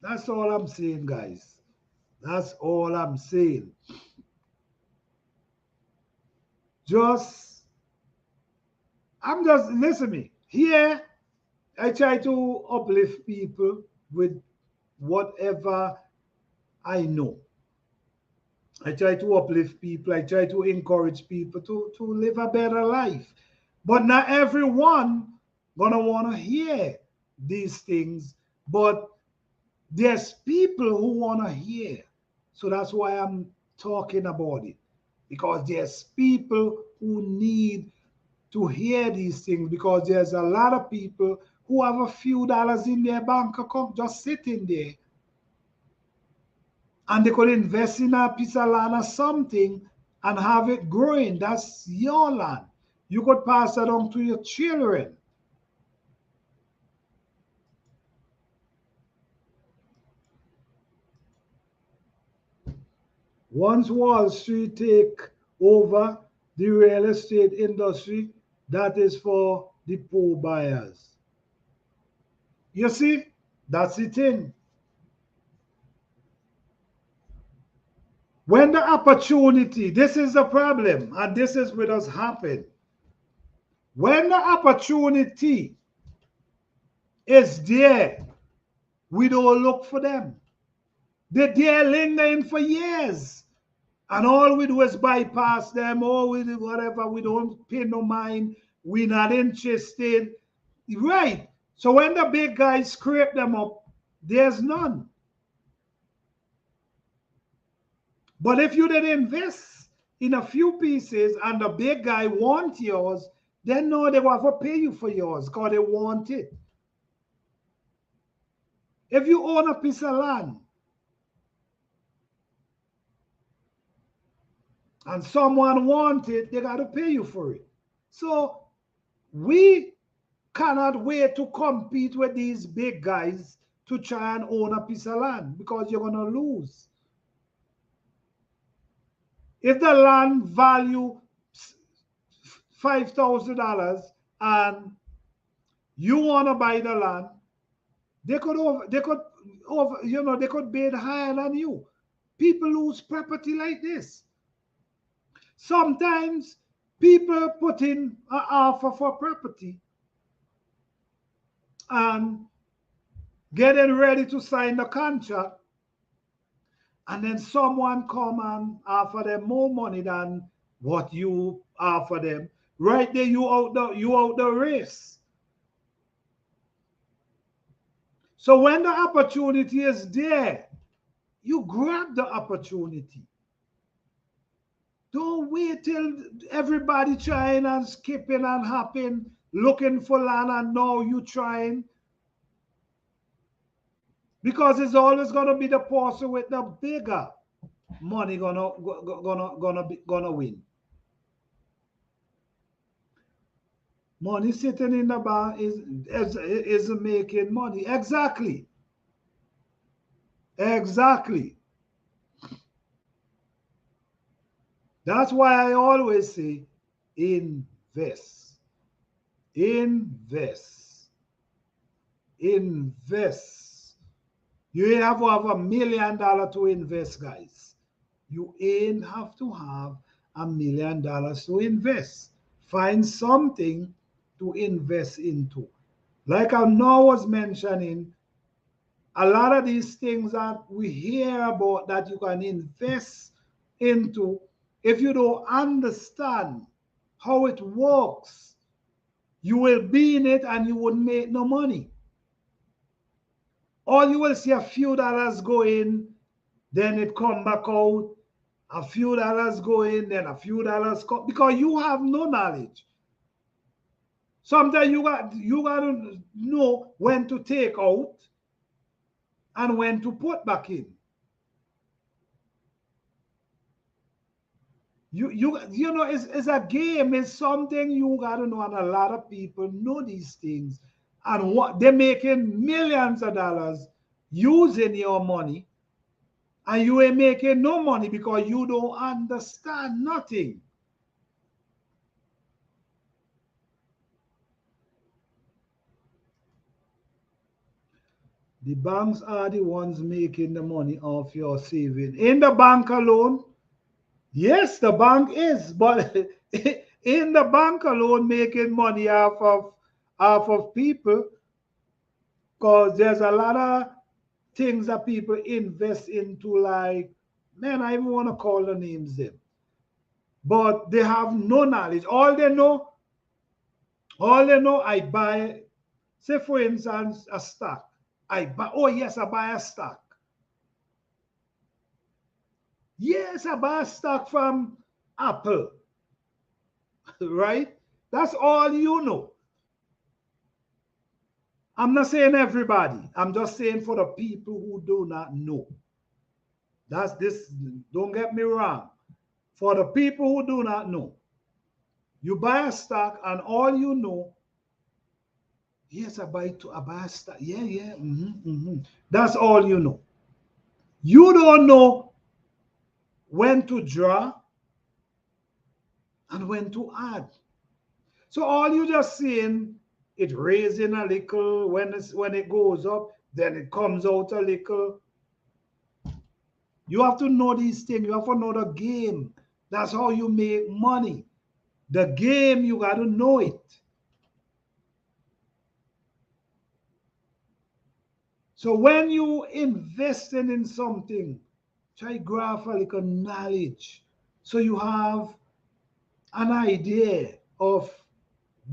That's all I'm saying, guys. That's all I'm saying. Listen to me. Here, I try to uplift people with whatever I know. I try to uplift people. I try to encourage people to live a better life. But not everyone gonna want to hear these things. But there's people who want to hear. So that's why I'm talking about it. Because there's people who need to hear these things, because there's a lot of people who have a few dollars in their bank account just sitting there, and they could invest in a piece of land or something and have it growing. That's your land. You could pass that on to your children. Once Wall Street take over the real estate industry, that is for the poor buyers. You see, that's the thing. When the opportunity, this is the problem, and this is what has happened. When the opportunity is there, we don't look for them. They're there lingering for years. And all we do is bypass them, or we do whatever. We don't pay no mind. We're not interested. Right. So when the big guys scrape them up, there's none. But if you did invest in a few pieces and the big guy want yours, then no, they will have to pay you for yours because they want it. If you own a piece of land and someone wants it, they got to pay you for it. So we cannot wait to compete with these big guys to try and own a piece of land, because you're going to lose. If the land value $5,000 and you want to buy the land, they could bid higher than you. People lose property like this. Sometimes people put in an offer for property and getting ready to sign the contract, and then someone come and offer them more money than what you offer them. Right there, you out the race. So when the opportunity is there, you grab the opportunity. Don't wait till everybody trying and skipping and hopping, looking for land, and now you trying. Because it's always gonna be the person with the bigger money gonna win. Money sitting in the bank is making money. Exactly. Exactly. That's why I always say invest. Invest. Invest. You ain't have to have $1 million to invest, guys. You ain't have to have $1 million to invest. Find something to invest into. Like I now was mentioning, a lot of these things that we hear about that you can invest into, if you don't understand how it works, you will be in it and you would make no money. Or you will see a few dollars go in, then it come back out, a few dollars go in, then a few dollars come, because you have no knowledge. Sometimes you got to know when to take out and when to put back in. You know, it's a game. It's something you gotta know, and a lot of people know these things, and what they're making millions of dollars using your money, and you ain't making no money because you don't understand nothing. The banks are the ones making the money off your saving. In the bank alone, yes, the bank is, but in the bank alone making money off of people, because there's a lot of things that people invest into, like, man, I even want to call the names them, but they have no knowledge. All they know, I buy, say for instance, a stock. I buy, oh yes, I buy a stock. Yes, I buy a stock from Apple, right? That's all you know. I'm not saying everybody. I'm just saying for the people who do not know. That's this. Don't get me wrong. For the people who do not know, you buy a stock and all you know, yes, I buy a stock. Yeah, yeah. That's all you know. You don't know when to draw and when to add. So all you just seeing it raising a little when it goes up, then it comes out a little. You have to know these things. You have to know the game. That's how you make money. The game, you got to know it. So when you investing in something, try graph a little knowledge so you have an idea of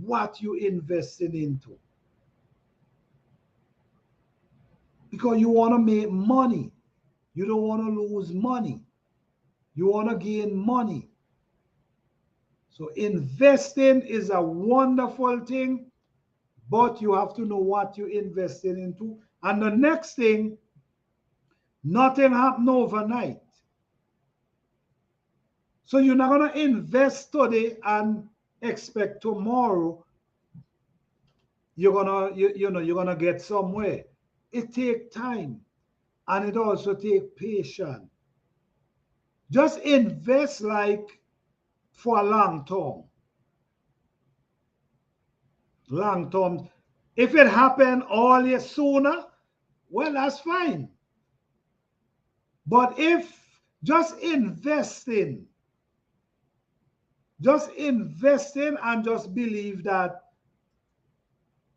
what you investing into, because you want to make money. You don't want to lose money. You want to gain money. So investing is a wonderful thing, but you have to know what you're investing into. And the next thing, nothing happen overnight. So you're not going to invest today and expect tomorrow you're gonna get somewhere. It take time, and it also take patience. Just invest like for a long term. Long term. If it happen all year sooner, well, that's fine. But if just investing and just believe that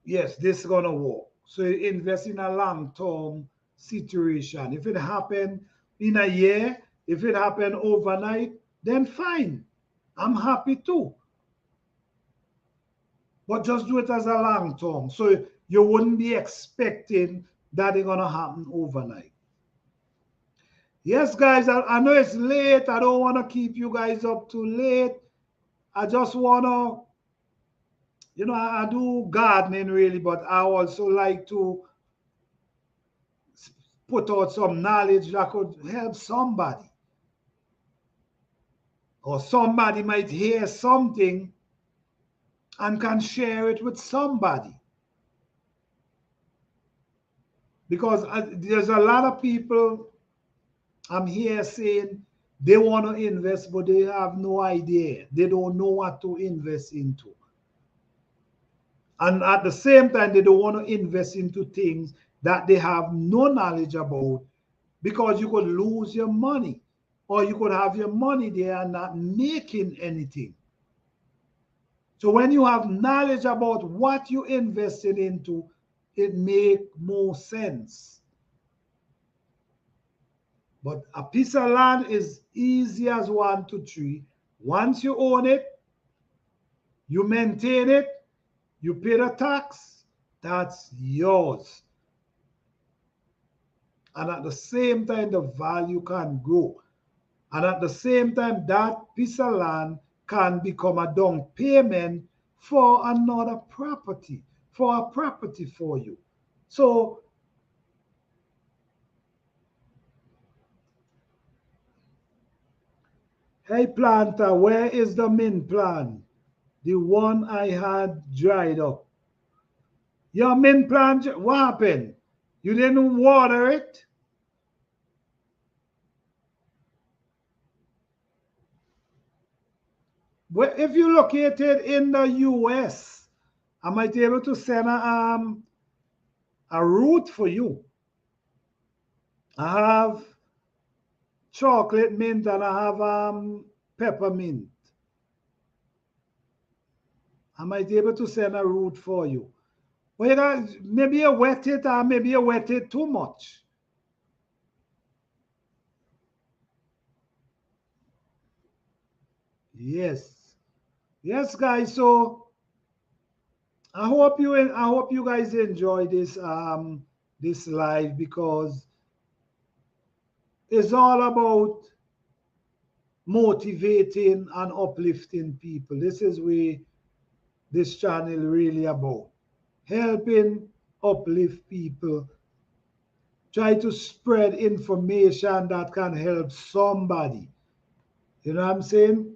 yes, this is gonna work. So you invest in a long term situation. If it happen in a year, if it happen overnight, then fine. I'm happy too. But just do it as a long term. So you wouldn't be expecting that it's gonna happen overnight. Yes, guys, I know it's late. I don't want to keep you guys up too late. I just wanna, I do gardening really, but I also like to put out some knowledge that could help somebody. Or somebody might hear something and can share it with somebody. Because there's a lot of people I'm here saying they want to invest, but they have no idea. They don't know what to invest into. And at the same time, they don't want to invest into things that they have no knowledge about, because you could lose your money, or you could have your money there and not making anything. So when you have knowledge about what you invested into, it make more sense. But a piece of land is easy as 1 2 3. Once you own it, you maintain it, you pay the tax, that's yours. And at the same time, the value can grow. And at the same time, that piece of land can become a down payment for another property, for a property for you. So Hey planter, where is the mint plant? The one I had dried up. Your mint plant, what happened? You didn't water it? Well, if you located in the US, I might be able to send a route for you. I have chocolate mint and I have peppermint. I might be able to send a route for you. Well, you got, maybe you wet it or maybe you wet it too much. Yes. Yes, guys. So I hope you guys enjoy this live because it's all about motivating and uplifting people. This is where this channel really about helping uplift people, try to spread information that can help somebody. You know what I'm saying?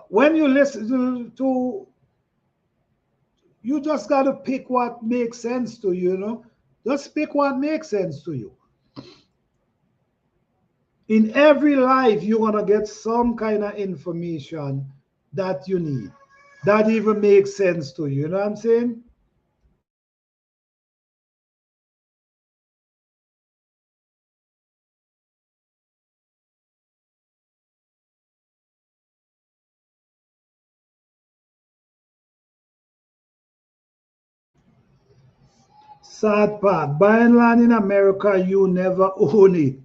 When you listen to you just got to pick what makes sense to you, you know? Just pick what makes sense to you. In every life, you're going to get some kind of information that you need, that even makes sense to you. You know what I'm saying? Sad part, buying land in America, you never own it.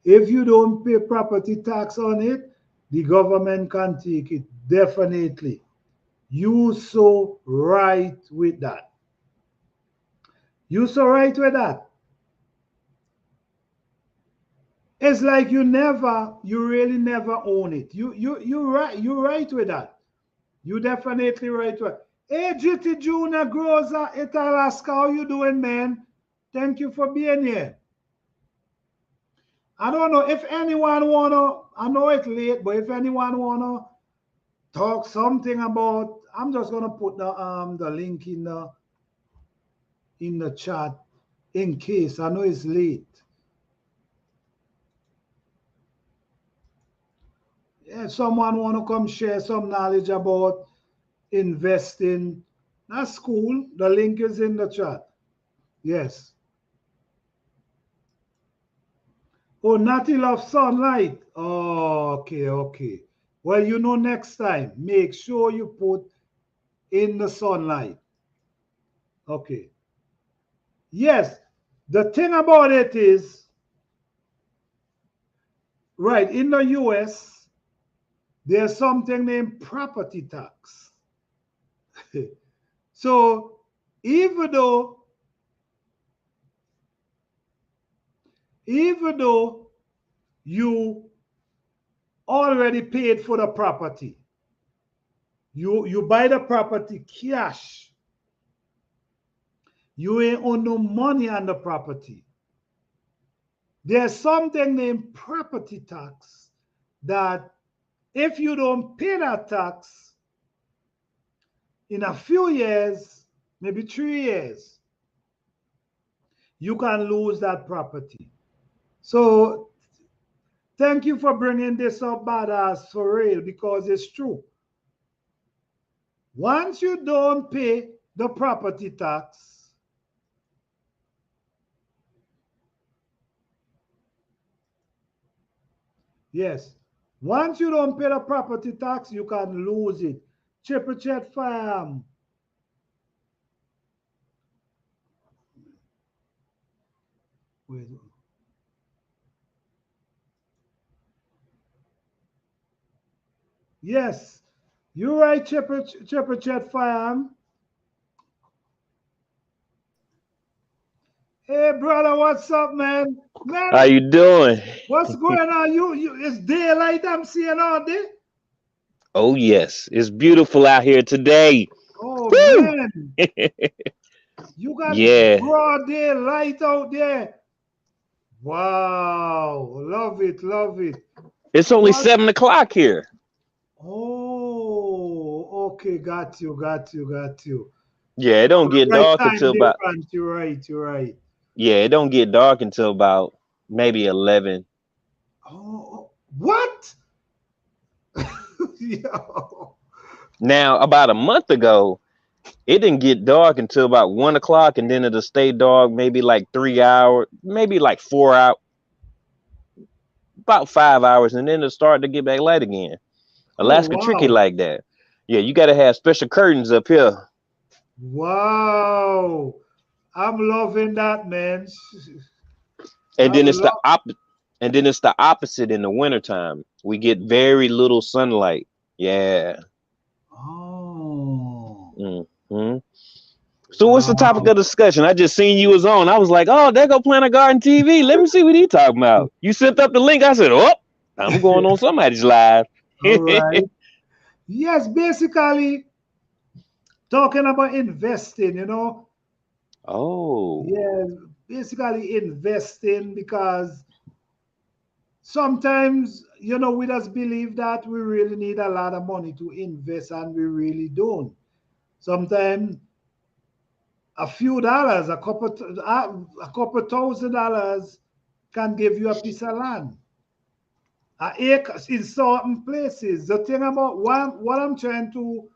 If you don't pay property tax on it, the government can take it. Definitely. You so right with that. You so right with that. It's like you really never own it. You right with that. You definitely right with it. Hey, GT Junior Groza, at Alaska, how you doing, man? Thank you for being here. I don't know if anyone wanna. I know it's late, but if anyone wanna talk something about, I'm just gonna put the link in the chat in case. I know it's late. If someone wanna come share some knowledge about investing, that's cool. The link is in the chat. Yes. Oh, Natty loves sunlight. Oh, okay, okay. Well, you know, next time, make sure you put in the sunlight. Okay. Yes. The thing about it is, right, in the US, there's something named property tax. So even though, even though you already paid for the property, you buy the property cash, you ain't own no money on the property. There's something named property tax that if you don't pay that tax in a few years, maybe 3 years, you can lose that property. So thank you for bringing this up, badass, for real, because it's true. Once you don't pay the property tax, yes, once you don't pay the property tax, you can lose it. Triple Chat Farm. Wait. Yes, you're right, Triple Chat Farm. Hey, brother, what's up, man? How Man, you doing? what's going on? It's daylight I'm seeing all day. Oh yes, it's beautiful out here today. Oh, Woo! man, you got Yeah, broad daylight out there. Wow. Love it. Love it. It's only What? 7 o'clock here. Oh, okay. Got you. Got you. Got you. Yeah, it Oh, don't get right dark time until about difference. You're right. You're right. yeah, it don't get dark until about maybe 11. Oh, what? Yo. Now, about a month ago, it didn't get dark until about 1 o'clock, and then it'll stay dark maybe like 3 hours, maybe like 4 hours, about 5 hours, and then it'll start to get back light again. Oh, Alaska tricky wow. like that. Yeah, you got to have special curtains up here, Wow. I'm loving that, man. and I'm then it's the love. op, and then it's the opposite in the wintertime. We get very little sunlight. Yeah. Oh, Hmm. So what's the topic wow. of discussion? I just seen you was on. I was like, oh, there go Planet Garden TV. Let me see what he talking about. You sent up the link. I said, oh, I'm going on somebody's live. All right. Yes, basically talking about investing, Oh, Yeah, basically investing because sometimes, we just believe that we really need a lot of money to invest and we really don't. Sometimes a few dollars, a couple $1,000 can give you a piece of land. A acre in certain places. The thing about what I'm trying to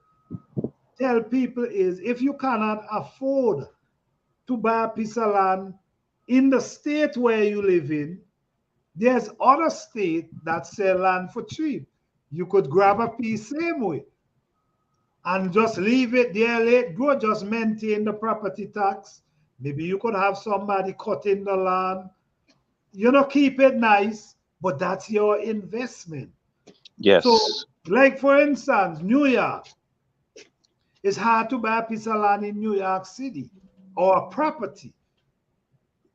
tell people is if you cannot afford to buy a piece of land in the state where you live in, there's other state that sell land for cheap. You could grab a piece same way and just leave it there, let go, just maintain the property tax. Maybe you could have somebody cutting the land, keep it nice, but that's your investment. So, yes. like for instance, New York, it's hard to buy a piece of land in New York City or a property,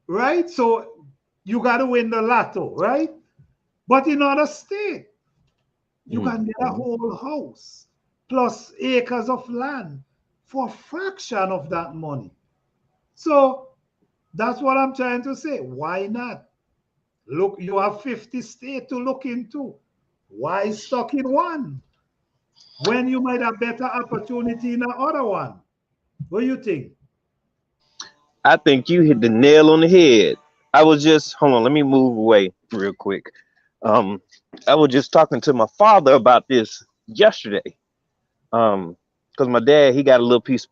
right? So you got to win the lotto, right? But in other state, you can get a Mhm. whole house plus acres of land for a fraction of that money. So that's what I'm trying to say. Why not? Look, you have 50 states to look into. Why stuck in one when you might have better opportunity in the other one? What do you think? I think you hit the nail on the head. I was just hold on. Let me move away real quick. Um, I was just talking to my father about this yesterday. Because my dad he got a little piece of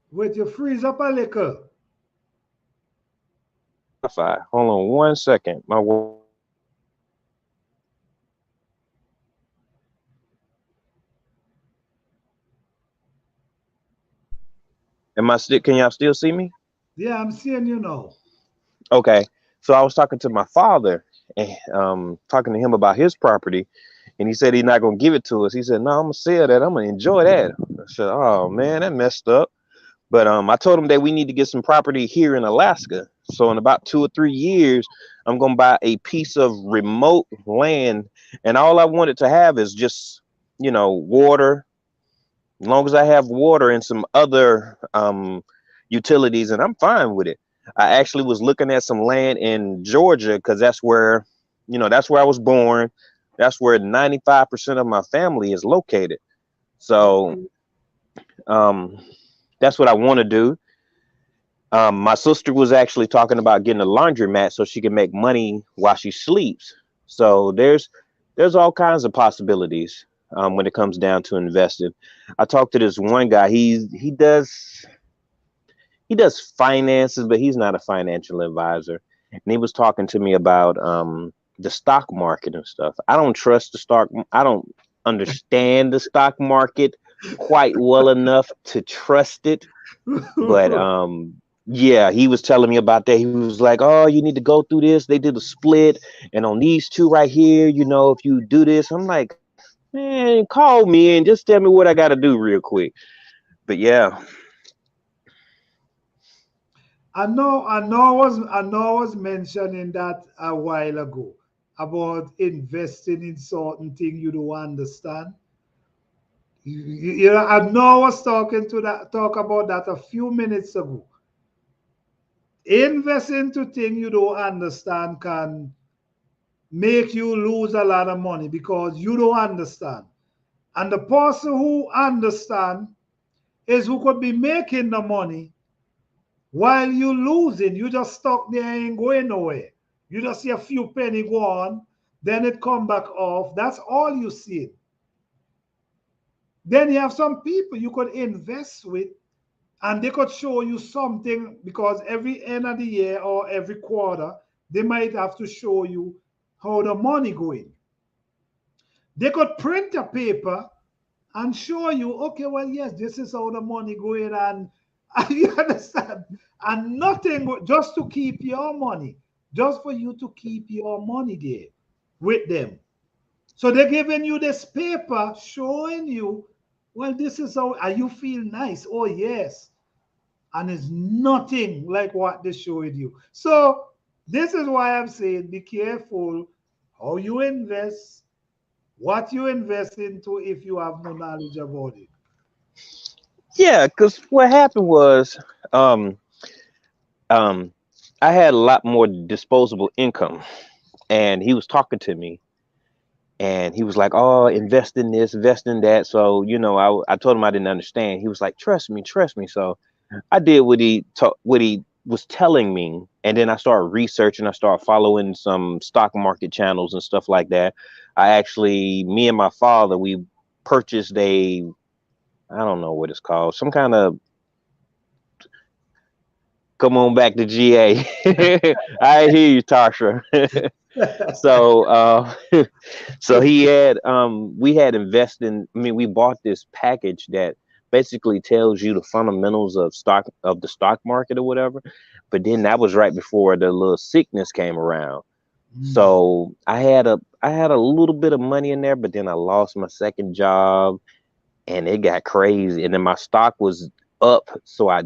Wait, you freeze up a little. Wi-Fi. Hold on 1 second. Am I still? Can y'all still see me? Yeah, I'm seeing you now. Okay. So I was talking to my father and talking to him about his property, and he said he's not gonna give it to us. He said, "No, I'm gonna sell that. I'm gonna enjoy that." I said, "Oh man, that messed up." But I told him that we need to get some property here in Alaska. So in about 2 or 3 years, I'm gonna buy a piece of remote land, and all I wanted to have is just water. As long as I have water and some other utilities, and I'm fine with it. I actually was looking at some land in Georgia because that's where I was born. That's where 95% of my family is located. So Okay. um, that's what I want to do. My sister was actually talking about getting a laundromat so she can make money while she sleeps. So there's all kinds of possibilities when it comes down to investing. I talked to this one guy. He does finances, but he's not a financial advisor. And he was talking to me about the stock market and stuff. I don't trust the stock. I don't understand the stock market quite well enough to trust it. But yeah, he was telling me about that. He was like, "Oh, you need to go through this. They did a split, and on these two right here, if you do this." I'm like, "Man, call me and just tell me what I got to do real quick." But yeah, I know I was mentioning that a while ago about investing in certain thing you don't understand. You know, I know I was talk about that a few minutes ago. Invest into things you don't understand can make you lose a lot of money because you don't understand. And the person who understand is who could be making the money while you losing. You just stuck there, ain't going nowhere. You just see a few penny go on, then it come back off. That's all you see. Then you have some people you could invest with, and they could show you something because every end of the year or every quarter, they might have to show you how the money going. They could print a paper and show you, okay, well, yes, this is how the money going, and you understand, and nothing just to keep your money, just for you to keep your money there with them. So they're giving you this paper showing you, well, this is how, and you feel nice. Oh, yes. And it's nothing like what they showed you. So this is why I'm saying be careful how you invest, what you invest into if you have no knowledge about it. Yeah, because what happened was, um, um, I had a lot more disposable income, and he was talking to me, and he was like, "Oh, invest in this, invest in that." So I told him I didn't understand. He was like, trust me." So I did what he was telling me, and then I started researching. I started following some stock market channels and stuff like that. Me and my father, we purchased I don't know what it's called, some kind of, come on back to GA. I hear you, Tasha. So so he had we had invested I mean, we bought this package that basically tells you the fundamentals of the stock market or whatever. But then that was right before the little sickness came around. Mm. So I had a little bit of money in there, but then I lost my second job, and it got crazy. And then my stock was up, so I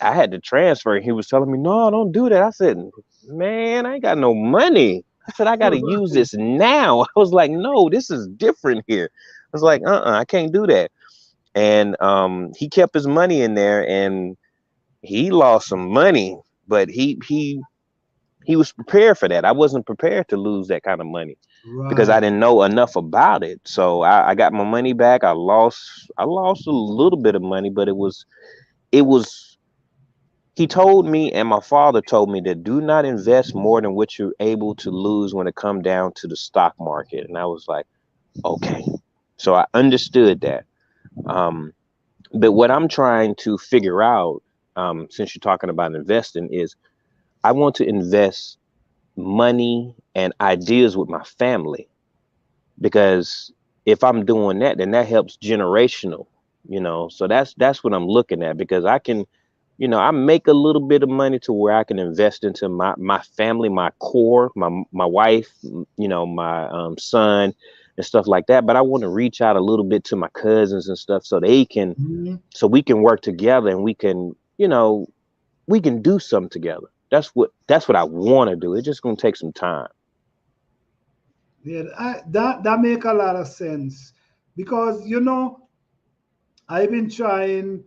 had to transfer. He was telling me, "No, don't do that." I said, "Man, I ain't got no money." I said, "I got to use this now." I was like, "No, this is different here." I was like, I can't do that." And he kept his money in there, and he lost some money, but he was prepared for that. I wasn't prepared to lose that kind of money because I Right. didn't know enough about it. So I got my money back. I lost a little bit of money, but it was he told me, and my father told me, that do not invest more than what you're able to lose when it come down to the stock market. And I was like, okay. So I understood that. Um, but what I'm trying to figure out, since you're talking about investing, is I want to invest money and ideas with my family, because if I'm doing that, then that helps generational, so that's what I'm looking at, because I can, I make a little bit of money to where I can invest into my family, my core, my wife, my son and stuff like that. But I want to reach out a little bit to my cousins and stuff, Mhm. so we can work together, and we can do something together. That's what I want to do. It's just gonna take some time. Yeah, that make a lot of sense because I've been trying.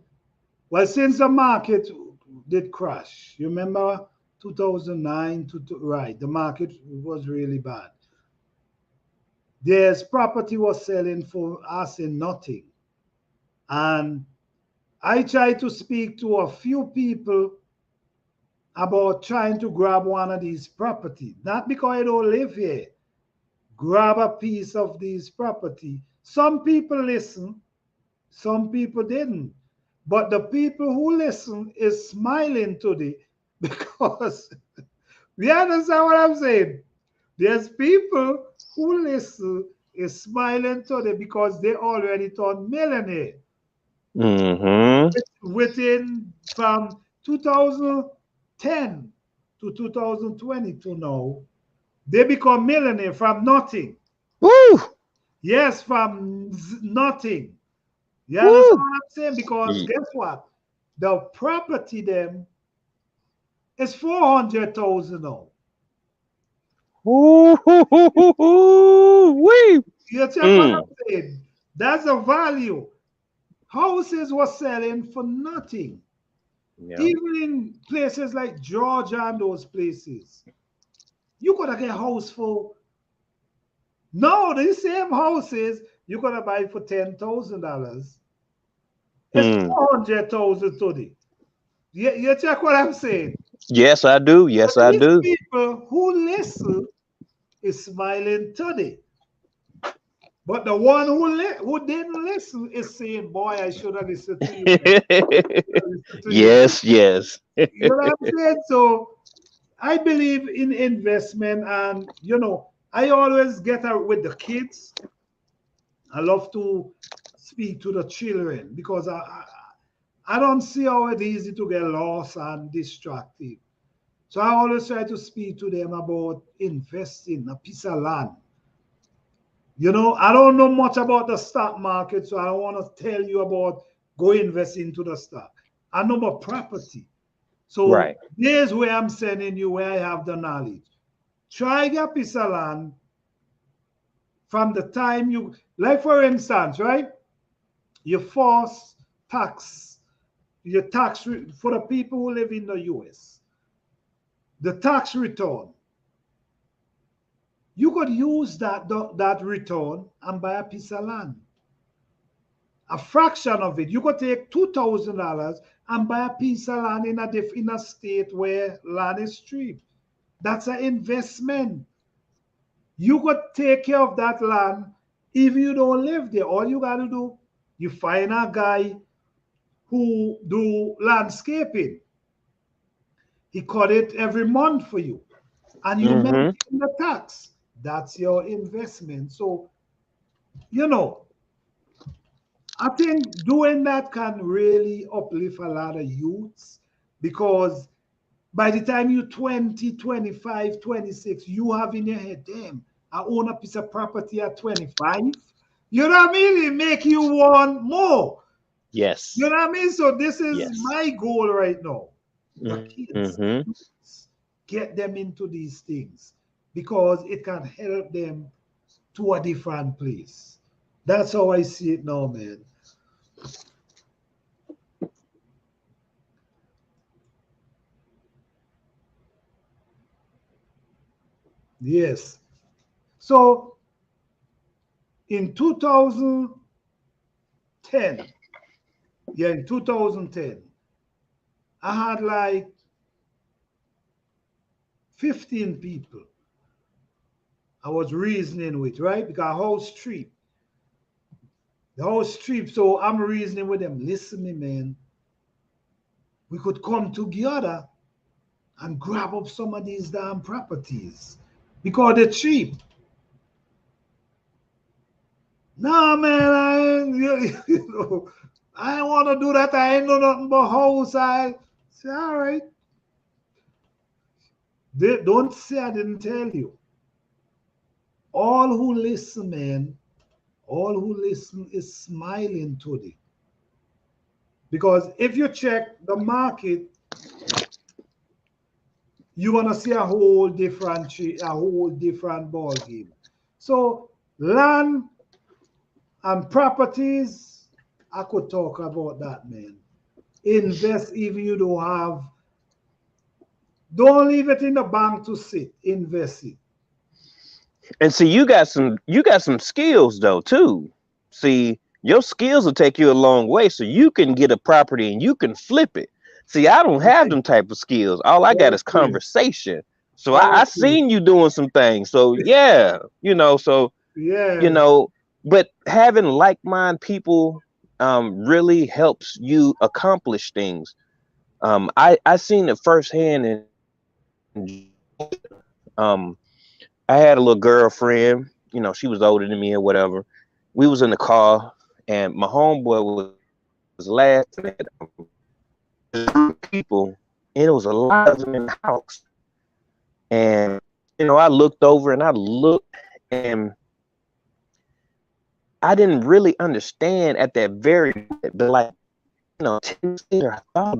Well, since the market did crash, you remember 2009 right? The market was really bad. There's property was selling for us in nothing, and I tried to speak to a few people about trying to grab one of these property, not because I don't live here. Grab a piece of these property. Some people listen, some people didn't. But the people who listen is smiling today because we understand what I'm saying. There's people who listen is smiling today because they already turned millionaire Mm-hmm. within from 2010 to 2020 to now. They become millionaire from nothing. Woo! Yes, from nothing. You understand Woo! what I'm saying? Because Ye- guess what? The property them is 400,000 now. Woo! Woo! Wee! You check what Mm. I'm saying? That's the value. houses were selling for nothing. Yeah. Even in places like Georgia and those places, you could get a house for no, these same houses you could buy for $10,000. It's Hmm. 400,000 today. You check what I'm saying? Yes, I do. But Yes, I these do. people who listen is smiling today. But the one who didn't listen is saying, boy, I should have listened to you, man. Listen to you. Yes, yes. You know what I'm saying? So I believe in investment, and I always get out with the kids. I love to speak to the children because I don't see how it's easy to get lost and distracted. So I always try to speak to them about investing a piece of land. I don't know much about the stock market, so I don't want to tell you about go invest into the stock. I know about property. So Right. there's where I'm sending you, where I have the knowledge. Try get a piece of land from the time you, like for instance, right? Your force tax, your for the people who live in the US, the tax return. You could use that return and buy a piece of land. A fraction of it. You could take $2,000 and buy a piece of land in a state where land is cheap. That's an investment. You could take care of that land if you don't live there. All you got to do, you find a guy who do landscaping. He cut it every month for you, and you Mm-hmm. maintain the tax. That's your investment. So, you know, I think doing that can really uplift a lot of youths because by the time you're 20, 25, 26, you have in your head, damn, I own a piece of property at 25. You know what I mean? It make you want more. Yes. You know what I mean? So this is Yes. my goal right now. The kids, the Mm-hmm. youths, get them into these things because it can help them to a different place. That's how I see it now, man. Yes. So in 2010, yeah, in 2010, I had like 15 people I was reasoning with, right? Because the whole street. So I'm reasoning with them. Listen, me, man, we could come together and grab up some of these damn properties because they're cheap. Nah, man, I ain't want to do that. I ain't know nothing but house. I say, all right. Don't say I didn't tell you. All who listen, man, all who listen is smiling today. Because if you check the market, you're gonna see a whole different ball game. So land and properties, I could talk about that, man. Invest if you don't have, don't leave it in the bank to sit. Invest it. And see, you got some skills though too. See, your skills will take you a long way, so you can get a property and you can flip it. See, I don't have Right. them type of skills. All I got is Okay. conversation. So I Okay. seen you doing some things. So yeah, so you Yeah. know, but having like-minded people really helps you accomplish things. I seen it firsthand in um I had a little girlfriend, she was older than me or whatever. We was in the car and my homeboy was laughing at people, and it was a lot of them in the house. And I looked over and I looked, and I didn't really understand at that very moment, but like 10 minutes later, I thought,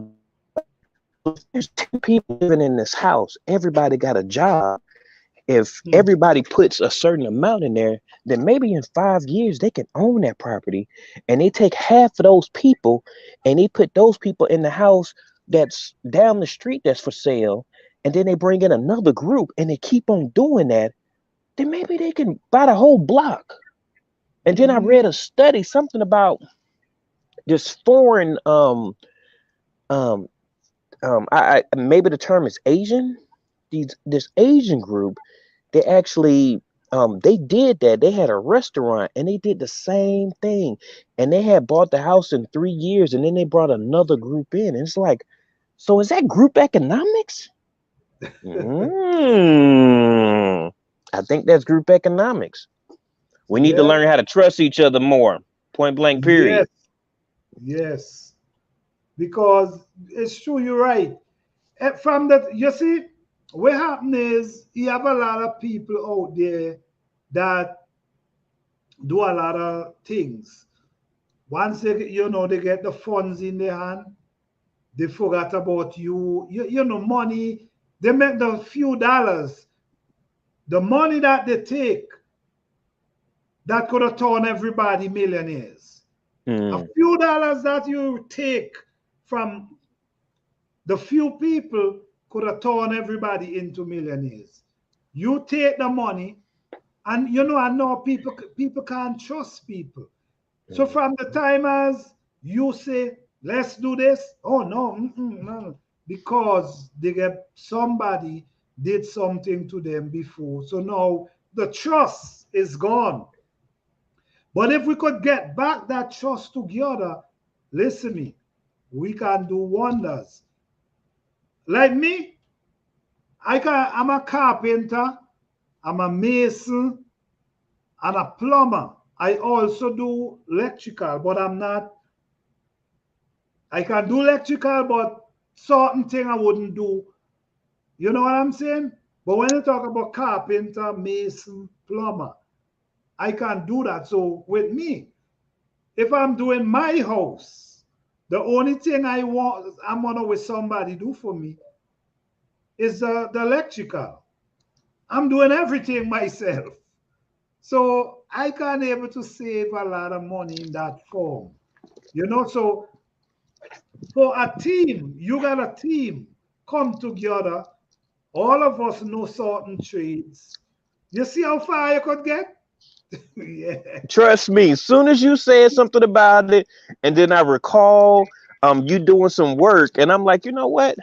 there's 2 people living in this house. Everybody got a job. If everybody puts a certain amount in there, then maybe in 5 years they can own that property, and they take half of those people and they put those people in the house that's down the street that's for sale, and then they bring in another group and they keep on doing that, then maybe they can buy the whole block. And then I read a study, something about this foreign I maybe the term is Asian. This Asian group, they actually they did that. They had a restaurant and they did the same thing. And they had bought the house in 3 years, and then they brought another group in. And it's like, so is that group economics? I think that's group economics. We need to learn how to trust each other more. Point blank, period. Yes. Because it's true, you're right. From that, you see, what happened is you have a lot of people out there that do a lot of things. Once they, they get the funds in their hand, they forgot about you. Money, they make the few dollars. The money that they take, that could have turned everybody millionaires. A few dollars that you take from the few people could have turned everybody into millionaires. You take the money, and I know people can't trust people. So from the time as you say, let's do this, oh no, no, because somebody did something to them before. So now the trust is gone. But if we could get back that trust together, listen to me, we can do wonders. Like me, I'm a carpenter, I'm a mason, and a plumber. I also do electrical, but I can do electrical, but certain thing I wouldn't do. You know what I'm saying? But when you talk about carpenter, mason, plumber, I can do that. So with me, if I'm doing my house, the only thing I'm gonna with somebody do for me is the electrical. I'm doing everything myself. So I can able to save a lot of money in that form. So for a team, you got a team, come together. All of us know certain trades. You see how far you could get? Yeah. Trust me, as soon as you said something about it, and then I recall you doing some work, and I'm like, you know what?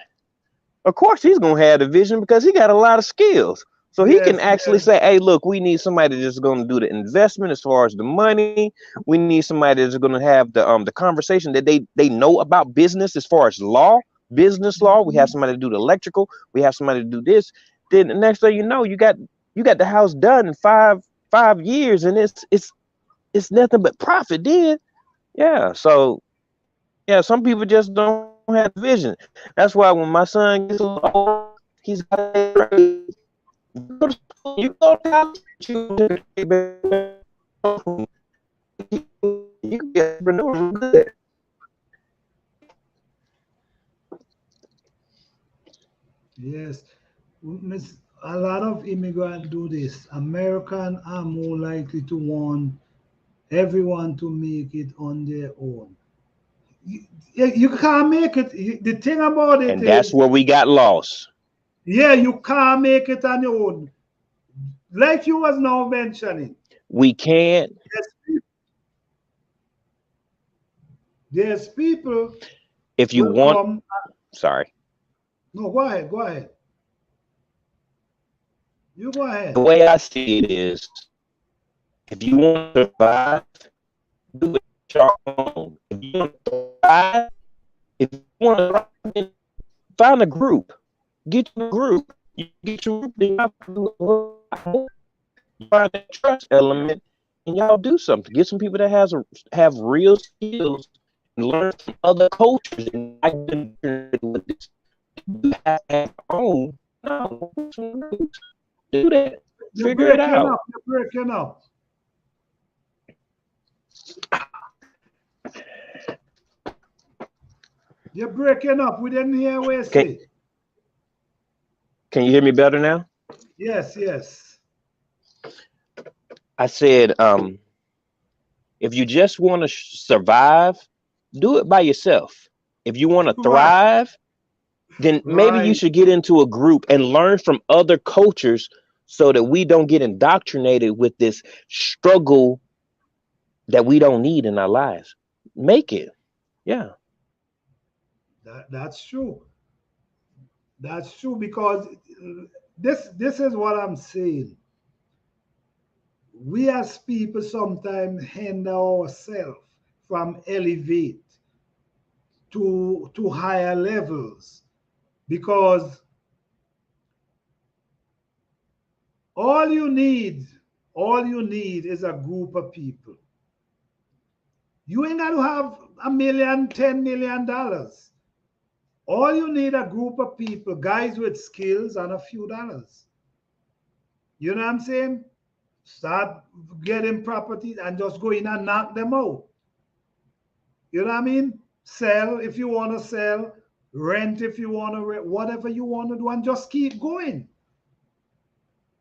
Of course he's gonna have the vision because he got a lot of skills. So he can actually say, hey, look, we need somebody that's gonna do the investment as far as the money. We need somebody that's gonna have the conversation that they know about business as far as law, business law. We have somebody to do the electrical, we have somebody to do this. Then the next thing you know, you got the house done in 5 years, and it's nothing but profit then. Yeah. So yeah, some people just don't have vision. That's why when my son gets old, he's got to go to school. You go to college, you can get entrepreneurs good. Yes. A lot of immigrants do this. Americans are more likely to want everyone to make it on their own. You can't make it. The thing about it And that's is, where we got lost. yeah, you can't make it on your own. Like you was now mentioning. We can't. There's people. If you want, sorry. No, go ahead. Go ahead. You go ahead. The way I see it is, if you want to survive, do it your own. If you want to survive, if you want to find a group, get your group. You get your group, then you find that trust element, and y'all do something. Get some people that have real skills and learn from other cultures. And I can with this. You have to own. No, do that. Figure it out. You're breaking up. You're breaking up. We didn't hear what you say. Can you hear me better now? Yes, yes. I said, if you just want to survive, do it by yourself. If you want to Right, thrive, then maybe you right. should get into a group and learn from other cultures so that we don't get indoctrinated with this struggle that we don't need in our lives. Make it. Yeah. That's true. That's true because this is what I'm saying. We as people sometimes hinder ourselves from elevate to higher levels because all you need all you need is a group of people. You ain't got to have a million, $10 million. All you need a group of people, guys with skills and a few dollars. You know what I'm saying? Start getting properties and just go in and knock them out. You know what I mean? Sell if you want to sell, rent if you want to rent, whatever you want to do, and just keep going.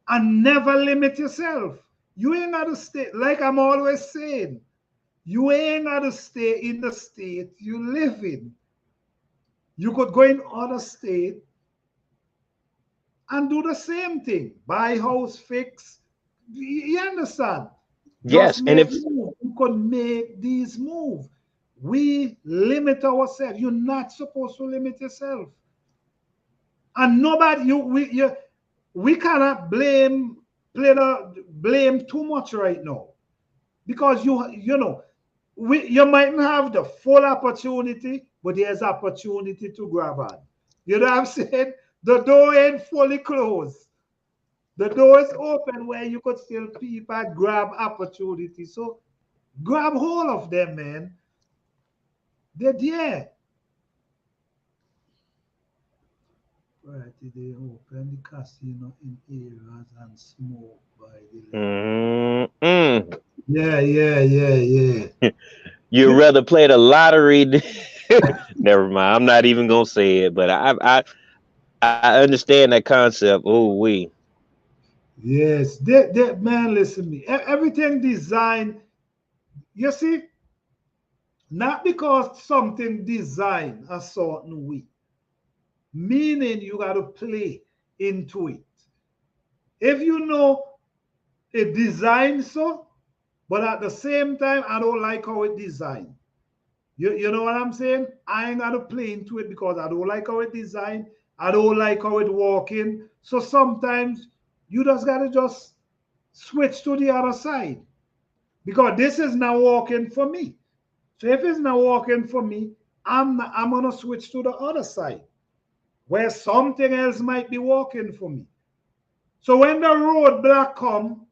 And never limit yourself. You ain't got to stay, like I'm always saying, you ain't got to stay in the state you live in. You could go in other state and do the same thing. Buy house, fix. You understand? Just Yes. And make if move. You could make these move. We limit ourselves. You're not supposed to limit yourself. And nobody, we cannot blame too much right now because you mightn't have the full opportunity, but there's opportunity to grab on. You know what I'm saying? The door ain't fully closed. The door is open where you could still peep and grab opportunity. So grab hold of them, man. They're there. Right, they open the casino in areas and smoke by the lake. mm, Yeah, yeah, yeah, yeah. you'd You, rather play the lottery, never mind. I'm not even gonna say it, but I understand that concept. Oh, we. yes, man, listen to me. Everything designed, you see, not because something designed a certain way, meaning you got to play into it. If you know it designed so, but at the same time, I don't like how it designed. You know what I'm saying? I ain't got to play into it because I don't like how it designed. I don't like how it walking. So sometimes you just got to just switch to the other side because this is not working for me. So if it's not working for me, I'm gonna switch to the other side where something else might be working for me. So when the roadblock come,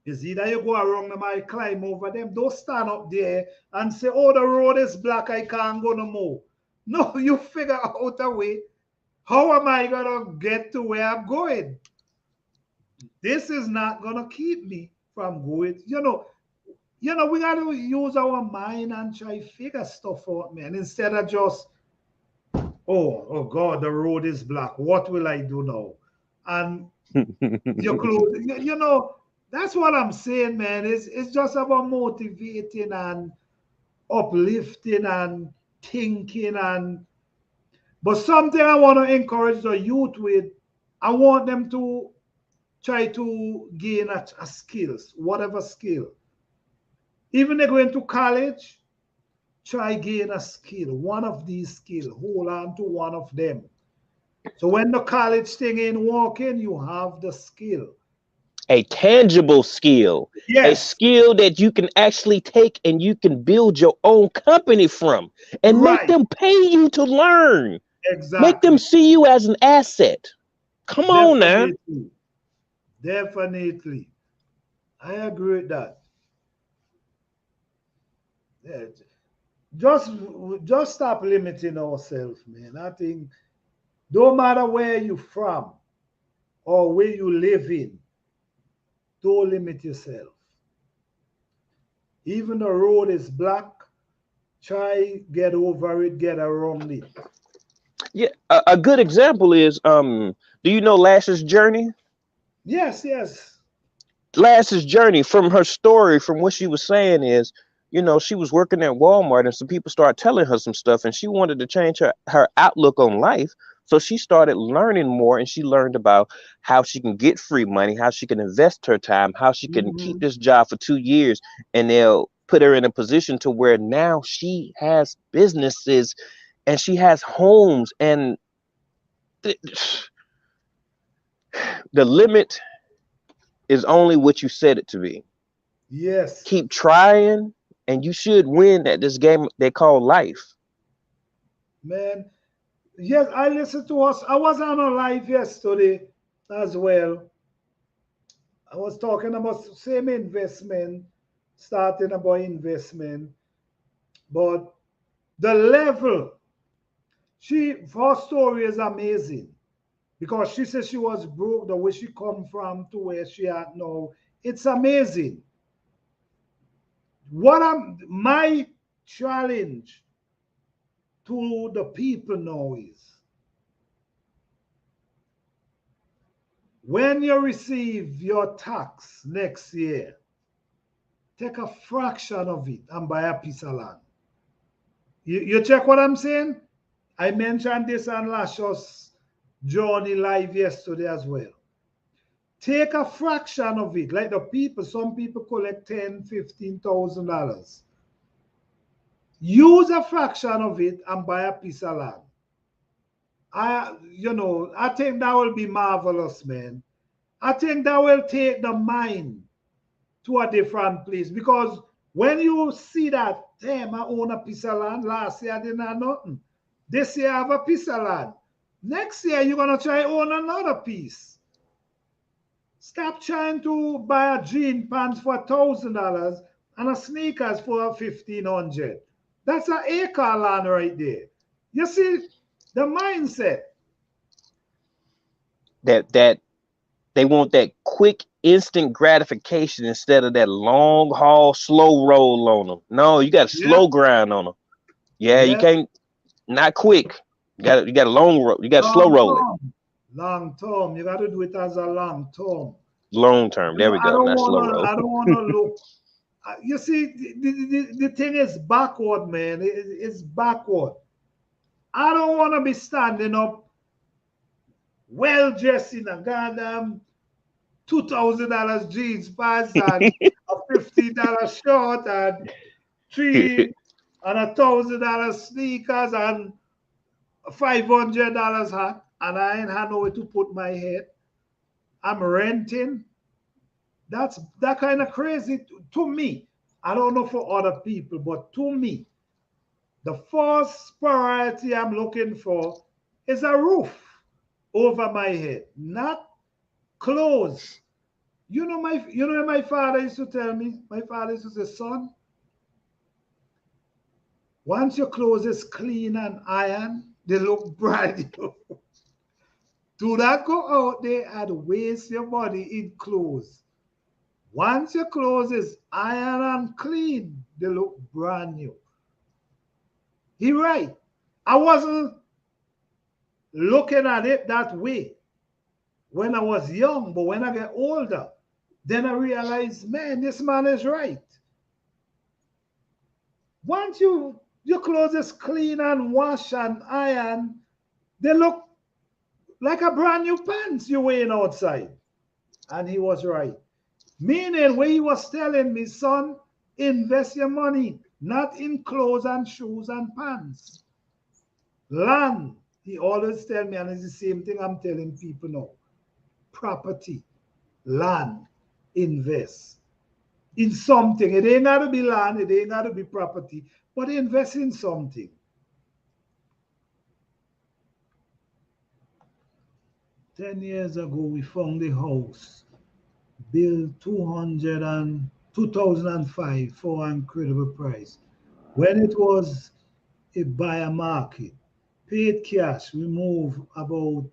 is either you go around them or climb over them. Don't stand up there and say, oh, the road is black, I can't go no more. No, you figure out a way. How am I gonna get to where I'm going? This is not gonna keep me from going. We gotta use our mind and try figure stuff out, man, instead of just, oh God, the road is black. What will I do now? And your clothes, that's what I'm saying, man. It's just about motivating and uplifting and thinking and but something I want to encourage the youth with, I want them to try to gain a skills, whatever skill. Even they go into college, try gain a skill, one of these skills, hold on to one of them. So when the college thing ain't working, you have the skill. A tangible skill, a Yes, skill that you can actually take and you can build your own company from and make right, them pay you to learn. Make them exactly. see you as an asset. Come on now. Definitely, definitely. I agree with that. Yeah, just just stop limiting ourselves, man. I think no matter where you from or where you live in, don't limit yourself. Even the road is black, try get over it, get around it. Yeah, a good example is do you know Lash's journey? Yes, yes. Lash's journey, from her story, from what she was saying is, she was working at Walmart and some people started telling her some stuff and she wanted to change her outlook on life. So she started learning more and she learned about how she can get free money, how she can invest her time, how she can keep Mhm. this job for 2 years, and they'll put her in a position to where now she has businesses and she has homes, and th- the limit is only what you set it to be. Yes, Keep trying, and you should win at this game they call life. man. Yes, I listened to us. I was on a live yesterday as well. I was talking about same investment, starting about investment, but the level. Her story is amazing because she says she was broke, the way she come from to where she at now. It's amazing. What I'm my challenge to the people now is when you receive your tax next year, take a fraction of it and buy a piece of land. You check what I'm saying? I mentioned this on Lashos Journey Live yesterday as well. Take a fraction of it, like some people collect 10, $15,000. Use a fraction of it and buy a piece of land. I think that will be marvelous, man. I think that will take the mind to a different place because when you see that, damn, I own a piece of land. Last year I didn't have nothing. This year I have a piece of land. Next year you're gonna try own another piece. Stop trying to buy a jean pants for $1,000 and a sneakers for 1,500. That's an acre land right there. You see the mindset. That they want that quick instant gratification instead of that long haul slow roll on them. No, you got to Yep, slow grind on them. Yeah, you yep. can't, not quick. You got a long roll. You got to slow Long roll it. term. Long term. You got to do it as a long term. Long term. There we I go. don't Not slow wanna. roll. I don't wanna look. You see, the thing is backward, man. It's backward. I don't want to be standing up, well dressed in a goddamn $2,000 jeans pants and a $50 short and three and $1,000 sneakers and $500 hat, and I ain't had nowhere to put my head. I'm renting. That's that kind of crazy to me. I don't know for other people, but to me, the first priority I'm looking for is a roof over my head, not clothes. My father used to tell me, my father used to say, son, once your clothes is clean and iron, they look bright. Do not go out there and waste your money in clothes. Once your clothes is iron and clean, they look brand new. He right. I wasn't looking at it that way when I was young, but when I get older, then I realize, man, this man is right. Once your clothes is clean and wash and iron, they look like a brand new pants you wearing outside. And he was right. Meaning, when he was telling me, son, invest your money, not in clothes and shoes and pants. Land, he always tell me, and it's the same thing I'm telling people now. Property, land, invest in something. It ain't got to be land, it ain't got to be property, but invest in something. 10 years ago, we found a house built 2005 for an incredible price. When it was a buyer market, paid cash, we moved about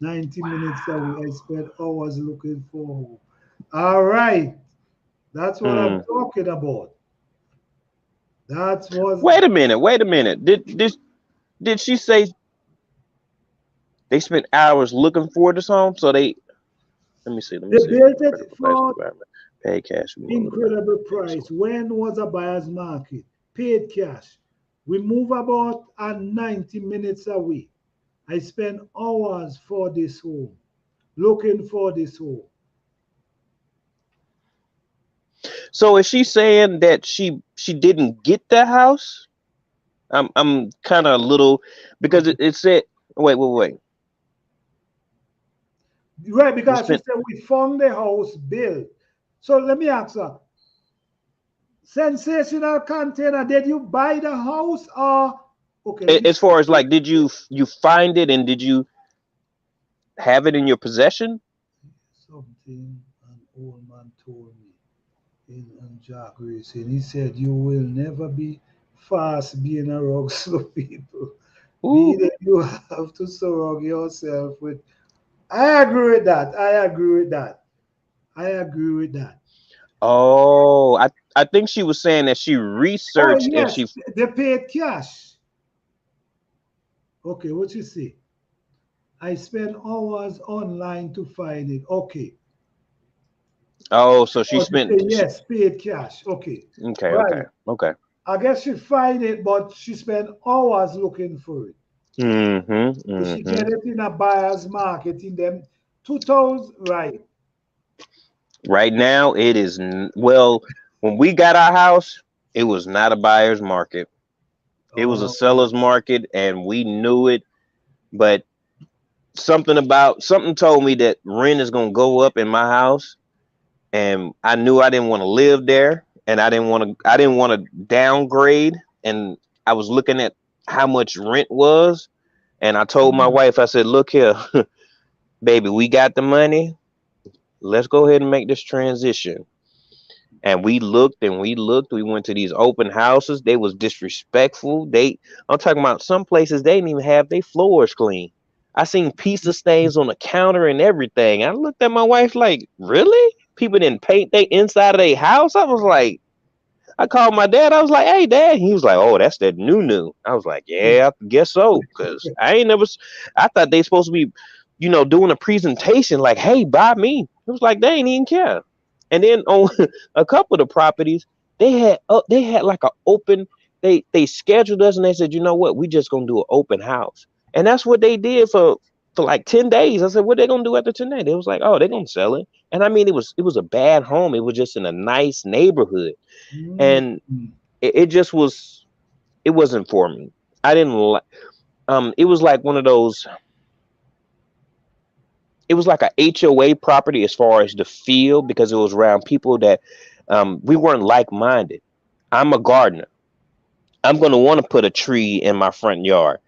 90 minutes away. I spent hours looking for. All right, that's what I'm Hmm. talking about. That was Wait a minute. Wait a minute. Did she say? They spent hours looking for this home. So they let me see. Let me They see. built it Critical price for environment. Pay cash. incredible price. When was a buyer's market? Paid cash. We move about 90 minutes away. I spent hours for this home, looking for this home. So is she saying that she didn't get the house? I'm kind of a little because Okay. it said wait. Right, We because she spent said we found the house built. So let me ask her, sensational container, did you buy the house or okay, let me as see. far as like did you find it and did you have it in your possession? Something an old man told me in Jack Racing. He said, you will never be fast being around slow people. Ooh. Meaning you have to surround yourself with. I agree with that. I agree with that. I agree with that. Oh, I think she was saying that she Oh, researched and yes, they paid cash. Okay, what you say? I spent hours online to find it. Okay. oh, so she Oh, they spent say yes, paid cash. Okay. okay. Right. Okay. I guess she find it, but she spent hours looking for it. Mm-hmm. If she Mm-hmm. get it in a buyer's market in them 2000, right? Right now it is well, when we got our house, it was not a buyer's market. It was a Oh, seller's market and we knew it, but something told me that rent is gonna go up in my house and I knew I didn't want to live there and I didn't want to downgrade and I was looking at how much rent was and I told my mm, wife, I said, look here, baby, we got the money. Let's go ahead and make this transition. And we looked and we looked. We went to these open houses. They was disrespectful. I'm talking about some places they didn't even have their floors clean. I seen pizza stains on the counter and everything. I looked at my wife like, really? People didn't paint their inside of their house. I was like, I called my dad. I was like, hey, dad. He was like, oh, that's that new. I was like, yeah, I guess so. Cause I ain't never. I thought they supposed to be, doing a presentation like, hey, buy me. It was like they ain't even care. And then on a couple of the properties, they had like a open. They scheduled us and they said, you know what, we just gonna do an open house, and that's what they did for like 10 days. I said, what they gonna do after 10 days? They was like, oh, they gonna sell it. And I mean, it was a bad home. It was just in a nice neighborhood, mm, and it just was. It wasn't for me. I didn't like. It was like one of those. It was like a HOA property as far as the feel because it was around people that we weren't like minded. I'm a gardener. I'm going to want to put a tree in my front yard.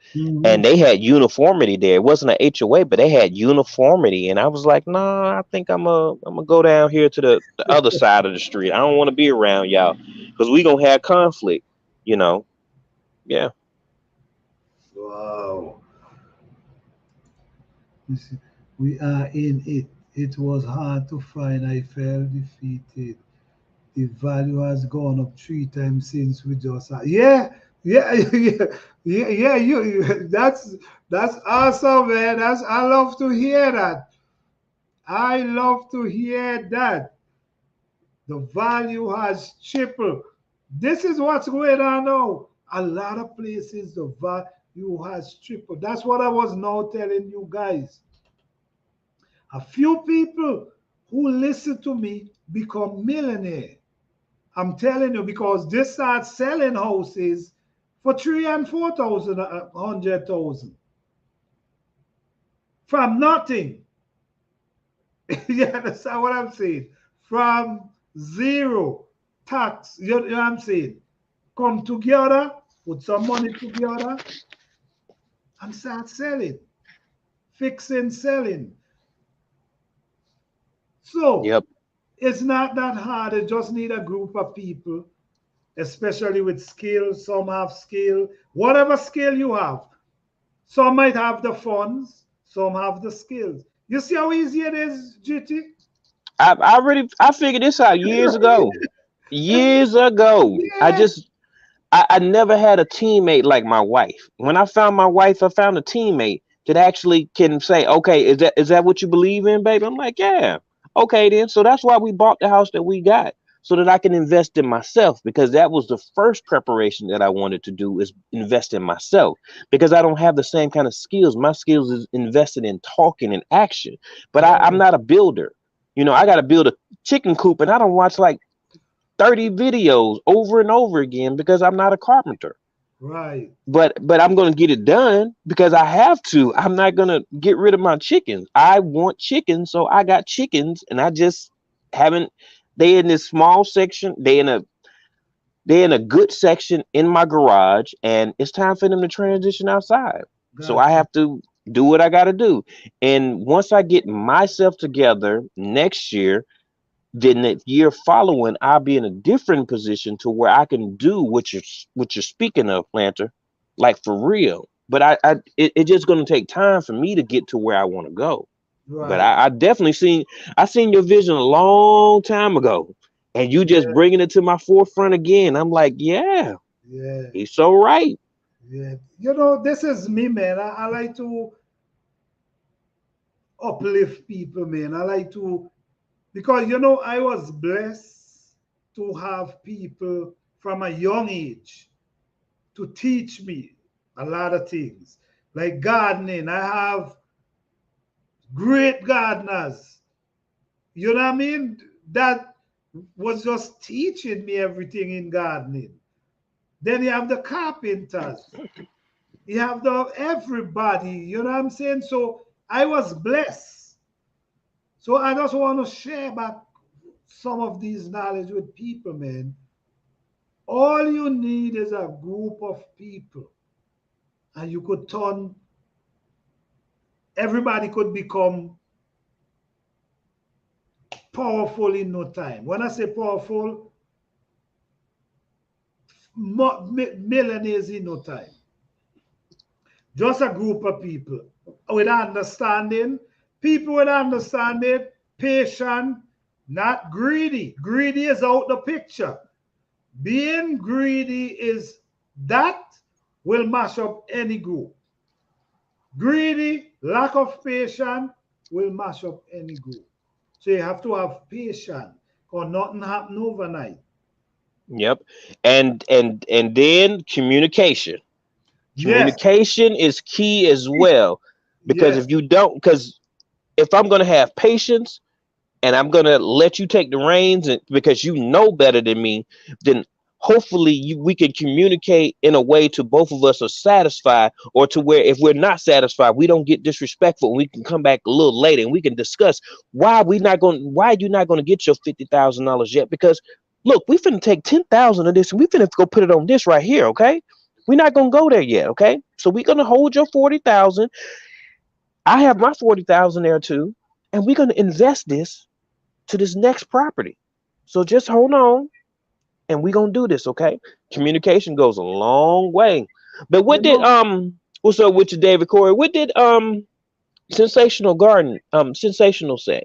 And mhm. they had uniformity there. It wasn't an HOA, but they had uniformity. And I was like, nah, I think I'm gonna go down here to the other side of the street. I don't want to be around y'all because we gonna have conflict, you know. Yeah. Wow. You see, we are in it. It was hard to find. I felt defeated. The value has gone up 3 times since we just yeah, yeah, yeah, yeah. That's awesome, man. That's I love to hear that. I love to hear that. The value has tripled. This is what's going on now. A lot of places the value has tripled. That's what I was now telling you guys. A few people who listen to me become millionaire. I'm telling you because they start selling houses for 3 and 4 thousand, 100,000 from nothing. You understand what I'm saying? From zero tax. You know what I'm saying? Come together, put some money together, and start selling, fixing, selling. So Yep. it's not that hard. You just need a group of people, especially with skill. Some have skill, whatever skill you have. Some might have the funds, some have the skills. You see how easy it is, GT? I figured this out years ago. Years ago. Yeah. I never had a teammate like my wife. When I found my wife, I found a teammate. that actually can say, okay, is that what you believe in, baby? I'm like, yeah. Okay, then. So that's why we bought the house that we got, so that I can invest in myself, because that was the first preparation that I wanted to do, is invest in myself, because I don't have the same kind of skills. My skills is invested in talking and action, but I'm Right, not a builder. I got to build a chicken coop, and I don't watch like 30 videos over and over again because I'm not a carpenter. right, But I'm gonna get it done because I have to. I'm not gonna get rid of my chickens. I want chickens, so I got chickens, and I just haven't. They in this small section. They in a good section in my garage, and it's time for them to transition outside. So I got you. have to do what I got to do. And once I get myself together next year, then the year following, I'll be in a different position to where I can do what you're speaking of, planter, like for real. But it's just gonna take time for me to get to where I want to go. But Right. I definitely seen your vision a long time ago, and you just Yeah, bringing it to my forefront again. I'm like, yeah, yeah, he's so right. yeah. This is me, man. I like to uplift people, man. I like to, because I was blessed to have people from a young age to teach me a lot of things, like gardening. I have great gardeners. You know what I mean? That was just teaching me everything in gardening. Then you have the carpenters. You have the everybody. You know what I'm saying? So I was blessed. So I just want to share back some of these knowledge with people, man. All you need is a group of people, and you could turn. Everybody could become powerful in no time. When I say powerful, millionaires in no time. Just a group of people with understanding, people with understanding, patient, not greedy. Greedy is out the picture. Being greedy is that will mash up any group. Greedy, lack of patience will mash up any group. So you have to have patience, because nothing happen overnight. Yep. And then communication. Yes, Communication is key as well, because yes, if you don't, because if I'm gonna have patience and I'm gonna let you take the reins, and because you know better than me, then hopefully we can communicate in a way to both of us are satisfied, or to where if we're not satisfied, we don't get disrespectful, and we can come back a little later and we can discuss why you not gonna get your $50,000 yet. Because look, we finna take 10,000 of this and we finna go put it on this right here, okay? We're not gonna go there yet, okay? So we're gonna hold your 40,000. I have my 40,000 there too, and we're gonna invest this to this next property. So just hold on, and we're gonna do this, okay? Communication goes a long way. But you what did know. what's up with you, David Corey? What did Sensational say?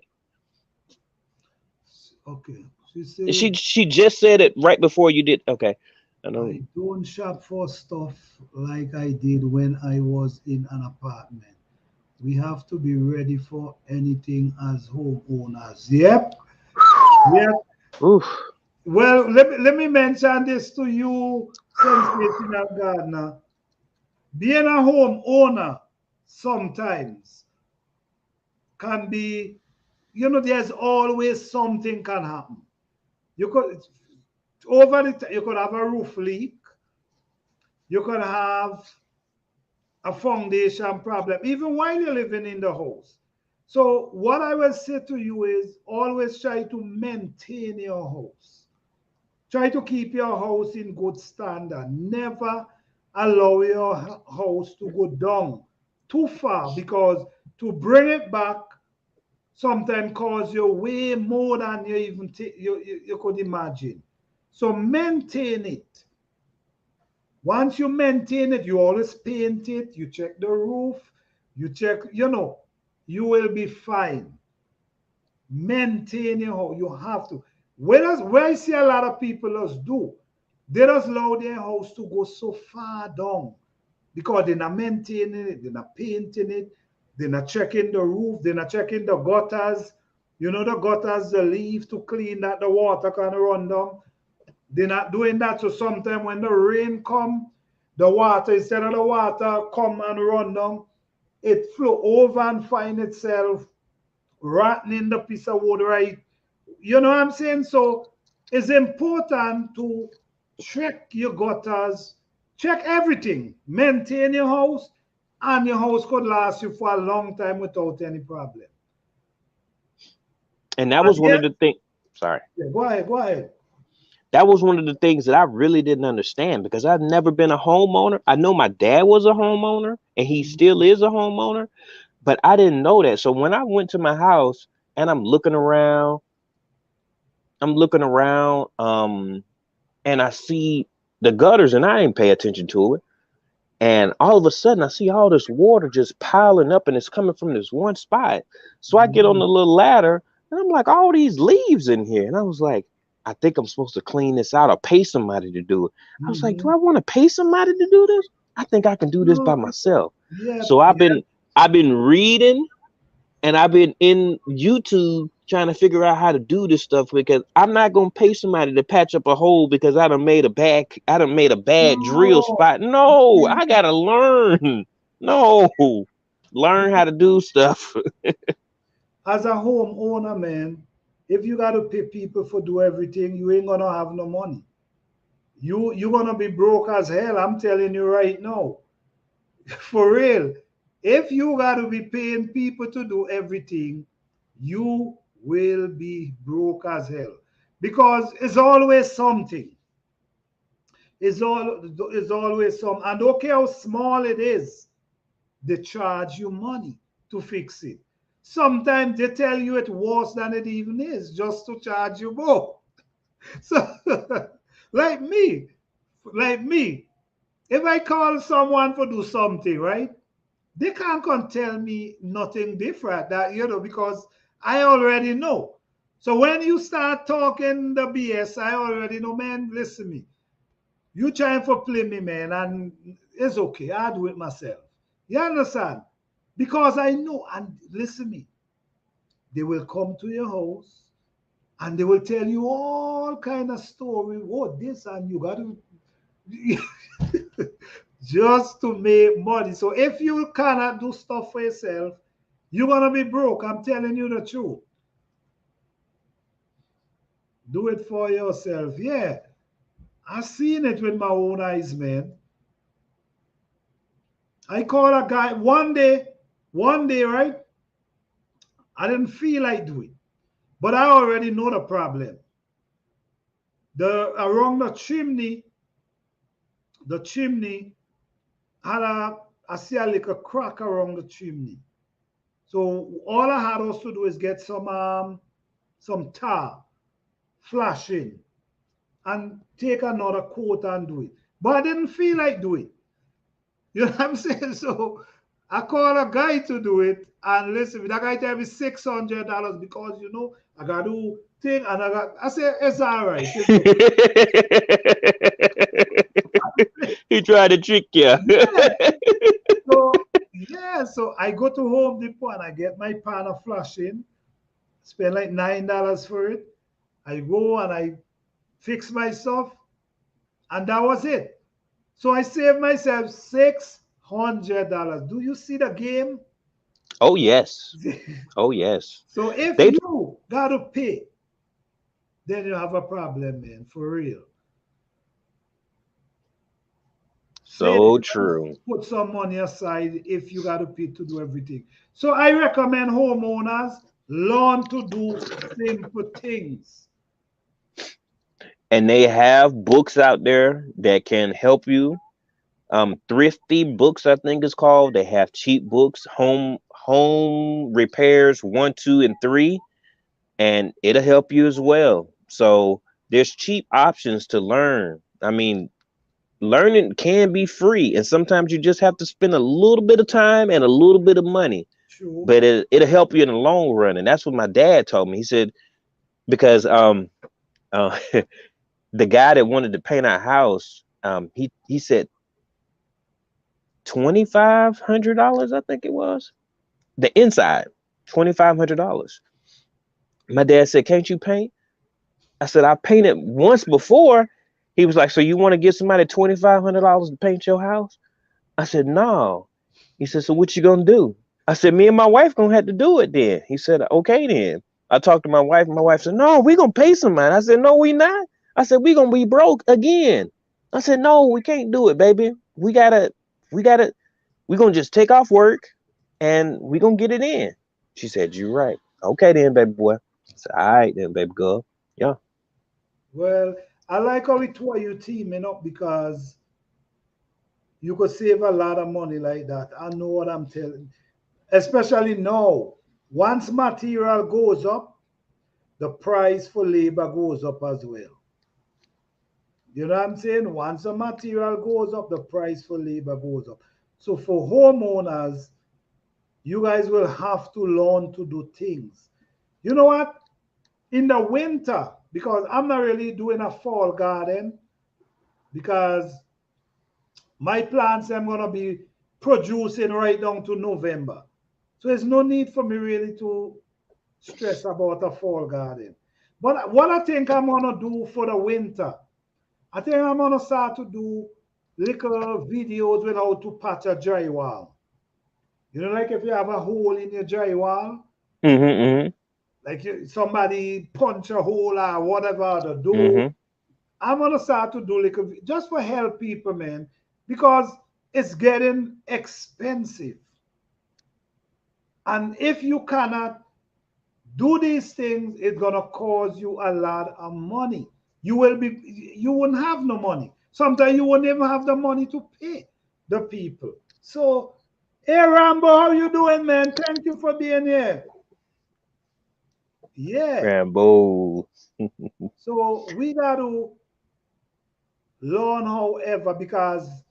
Okay, she said, She just said it right before you did. Okay. I know. I don't shop for stuff like I did when I was in an apartment. We have to be ready for anything as homeowners. Yep, yep. Oof. Well, let me mention this to you, Sensational Gardener. Being a homeowner sometimes can be, there's always something can happen. You could you could have a roof leak. You could have a foundation problem, even while you're living in the house. So, what I will say to you is always try to maintain your house. Try to keep your house in good standard. Never allow your house to go down too far, because to bring it back sometimes cause you way more than you even you could imagine. So maintain it. Once you maintain it, you always paint it, you check the roof, you check, you will be fine. Maintain your home. You have to. Where I see a lot of people just do, they just allow their house to go so far down. because they're not maintaining it, they're not painting it, they're not checking the roof, they're not checking the gutters. You know the gutters, the leaf to clean that the water can run down. They're not doing that. So sometimes when the rain come, the water, instead of the water come and run down, it flow over and find itself rotting in the piece of wood, right? You know what I'm saying? So it's important to check your gutters, check everything, maintain your house, and your house could last you for a long time without any problem. And that And was one of yes, the things. Sorry. yeah, go ahead, go ahead. That was one of the things that I really didn't understand because I've never been a homeowner. I know my dad was a homeowner and he Mhm. still is a homeowner, but I didn't know that. So when I went to my house and I'm looking around, and I see the gutters and I ain't pay attention to it. And all of a sudden I see all this water just piling up and it's coming from this one spot. So I get on Mhm. the little ladder and I'm like, all these leaves in here. And I was like, I think I'm supposed to clean this out or pay somebody to do it. I was like, do Mhm. I want to pay somebody to do this? I think I can do this by No, myself. yeah, So yeah. I've been reading and I've been in YouTube trying to figure out how to do this stuff because I'm not gonna pay somebody to patch up a hole because I done made a bad drill No. spot. No, I gotta learn. No, learn how to do stuff. As a homeowner, man, if you got to pay people for do everything, you ain't gonna have no money. You gonna be broke as hell. I'm telling you right now, for real. If you got to be paying people to do everything, you will be broke as hell because it's always something. It's always some. And don't care how small it is, they charge you money to fix it. Sometimes they tell you it's worse than it even is just to charge you more. So, like me, like me, if I call someone for do something, right? They can't come tell me nothing different that because I already know. So when you start talking the BS, I already know, man. Listen me, you trying for play me, man, and it's okay. I do it myself. You understand? Because I know, and listen me, they will come to your house and they will tell you all kind of story. Oh, this and you got to just to make money. So if you cannot do stuff for yourself, you're gonna be broke. I'm telling you the truth. Do it for yourself. Yeah, I've seen it with my own eyes, man. I called a guy one day, right? I didn't feel like doing, but I already know the problem. The around the chimney had I see a little crack around the chimney. So all I had was to do is get some tar, flash in, and take another coat and do it. But I didn't feel like doing it. You know what I'm saying? So I called a guy to do it, and listen, that guy tell me $600 because I got to thing, and I said it's all right. It's okay. He tried to trick you. Yeah. So yeah, so I go to Home Depot and I get my pan of flashing, spend like $9 for it. I go and I fix my stuff, and that was it. So I saved myself $600. Do you see the game? Oh yes. Oh yes. So if They you gotta pay, then you have a problem, man, for real. Save so yourself, true. put some money aside if you gotta pay to do everything. So I recommend homeowners learn to do simple things. And they have books out there that can help you. Thrifty books, I think it's called. They have cheap books, home repairs 1, 2, and 3, and it'll help you as well. So there's cheap options to learn. I mean, learning can be free, and sometimes you just have to spend a little bit of time and a little bit of money, True. but it'll help you in the long run. And that's what my dad told me. He said because uh, the guy that wanted to paint our house, he said $2,500, I think it was. The inside, $2,500. My dad said, "Can't you paint?" I said, "I painted once before." He was like, "So you want to give somebody $2,500 to paint your house?" I said, "No." He said, "So what you gonna do?" I said, "Me and my wife gonna have to do it then." He said, "Okay then." I talked to my wife, and my wife said, "No, we gonna pay somebody." I said, "No, we not." I said, "We gonna be broke again." I said, "No, we can't do it, baby. We gotta, we gonna just take off work and we gonna get it in." She said, "You're right." Okay then, baby boy. I said, "All right then, baby girl." Yeah. Well, I like how it were you teaming up because you could save a lot of money like that. I know what I'm telling. Especially now, once material goes up, the price for labor goes up as well. You know what I'm saying? Once the material goes up, the price for labor goes up. So for homeowners, you guys will have to learn to do things. You know what? In the winter, because I'm not really doing a fall garden, because my plants I'm gonna be producing right down to November. So there's no need for me really to stress about a fall garden. But what I think I'm gonna do for the winter, I think I'm gonna start to do little videos with how to patch a drywall. You know, like if you have a hole in your drywall, Mm-hmm. like somebody punch a hole or whatever to do. Mm-hmm. I'm gonna start to do little just for help people, man, because it's getting expensive. And if you cannot do these things, it's gonna cost you a lot of money. You won't have no money. Sometimes you won't even have the money to pay the people. So, hey Rambo, how you doing, man? Thank you for being here. Yeah. Rambo. So we got to learn, however, because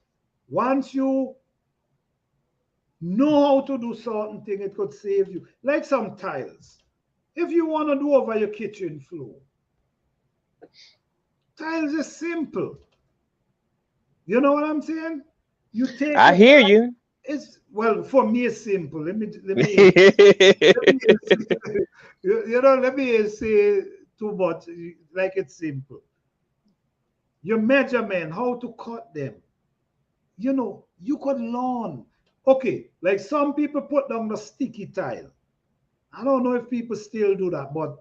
once you know how to do certain thing, it could save you. Like some tiles. If you want to do over your kitchen floor, tiles is simple. You know what I'm saying? You take I a hear you. it's well for me it's simple. Let me you know let me say too much like it's simple. Your measurement, how to cut them. You know, you could learn. Okay, like some people put down the sticky tile. I don't know if people still do that, but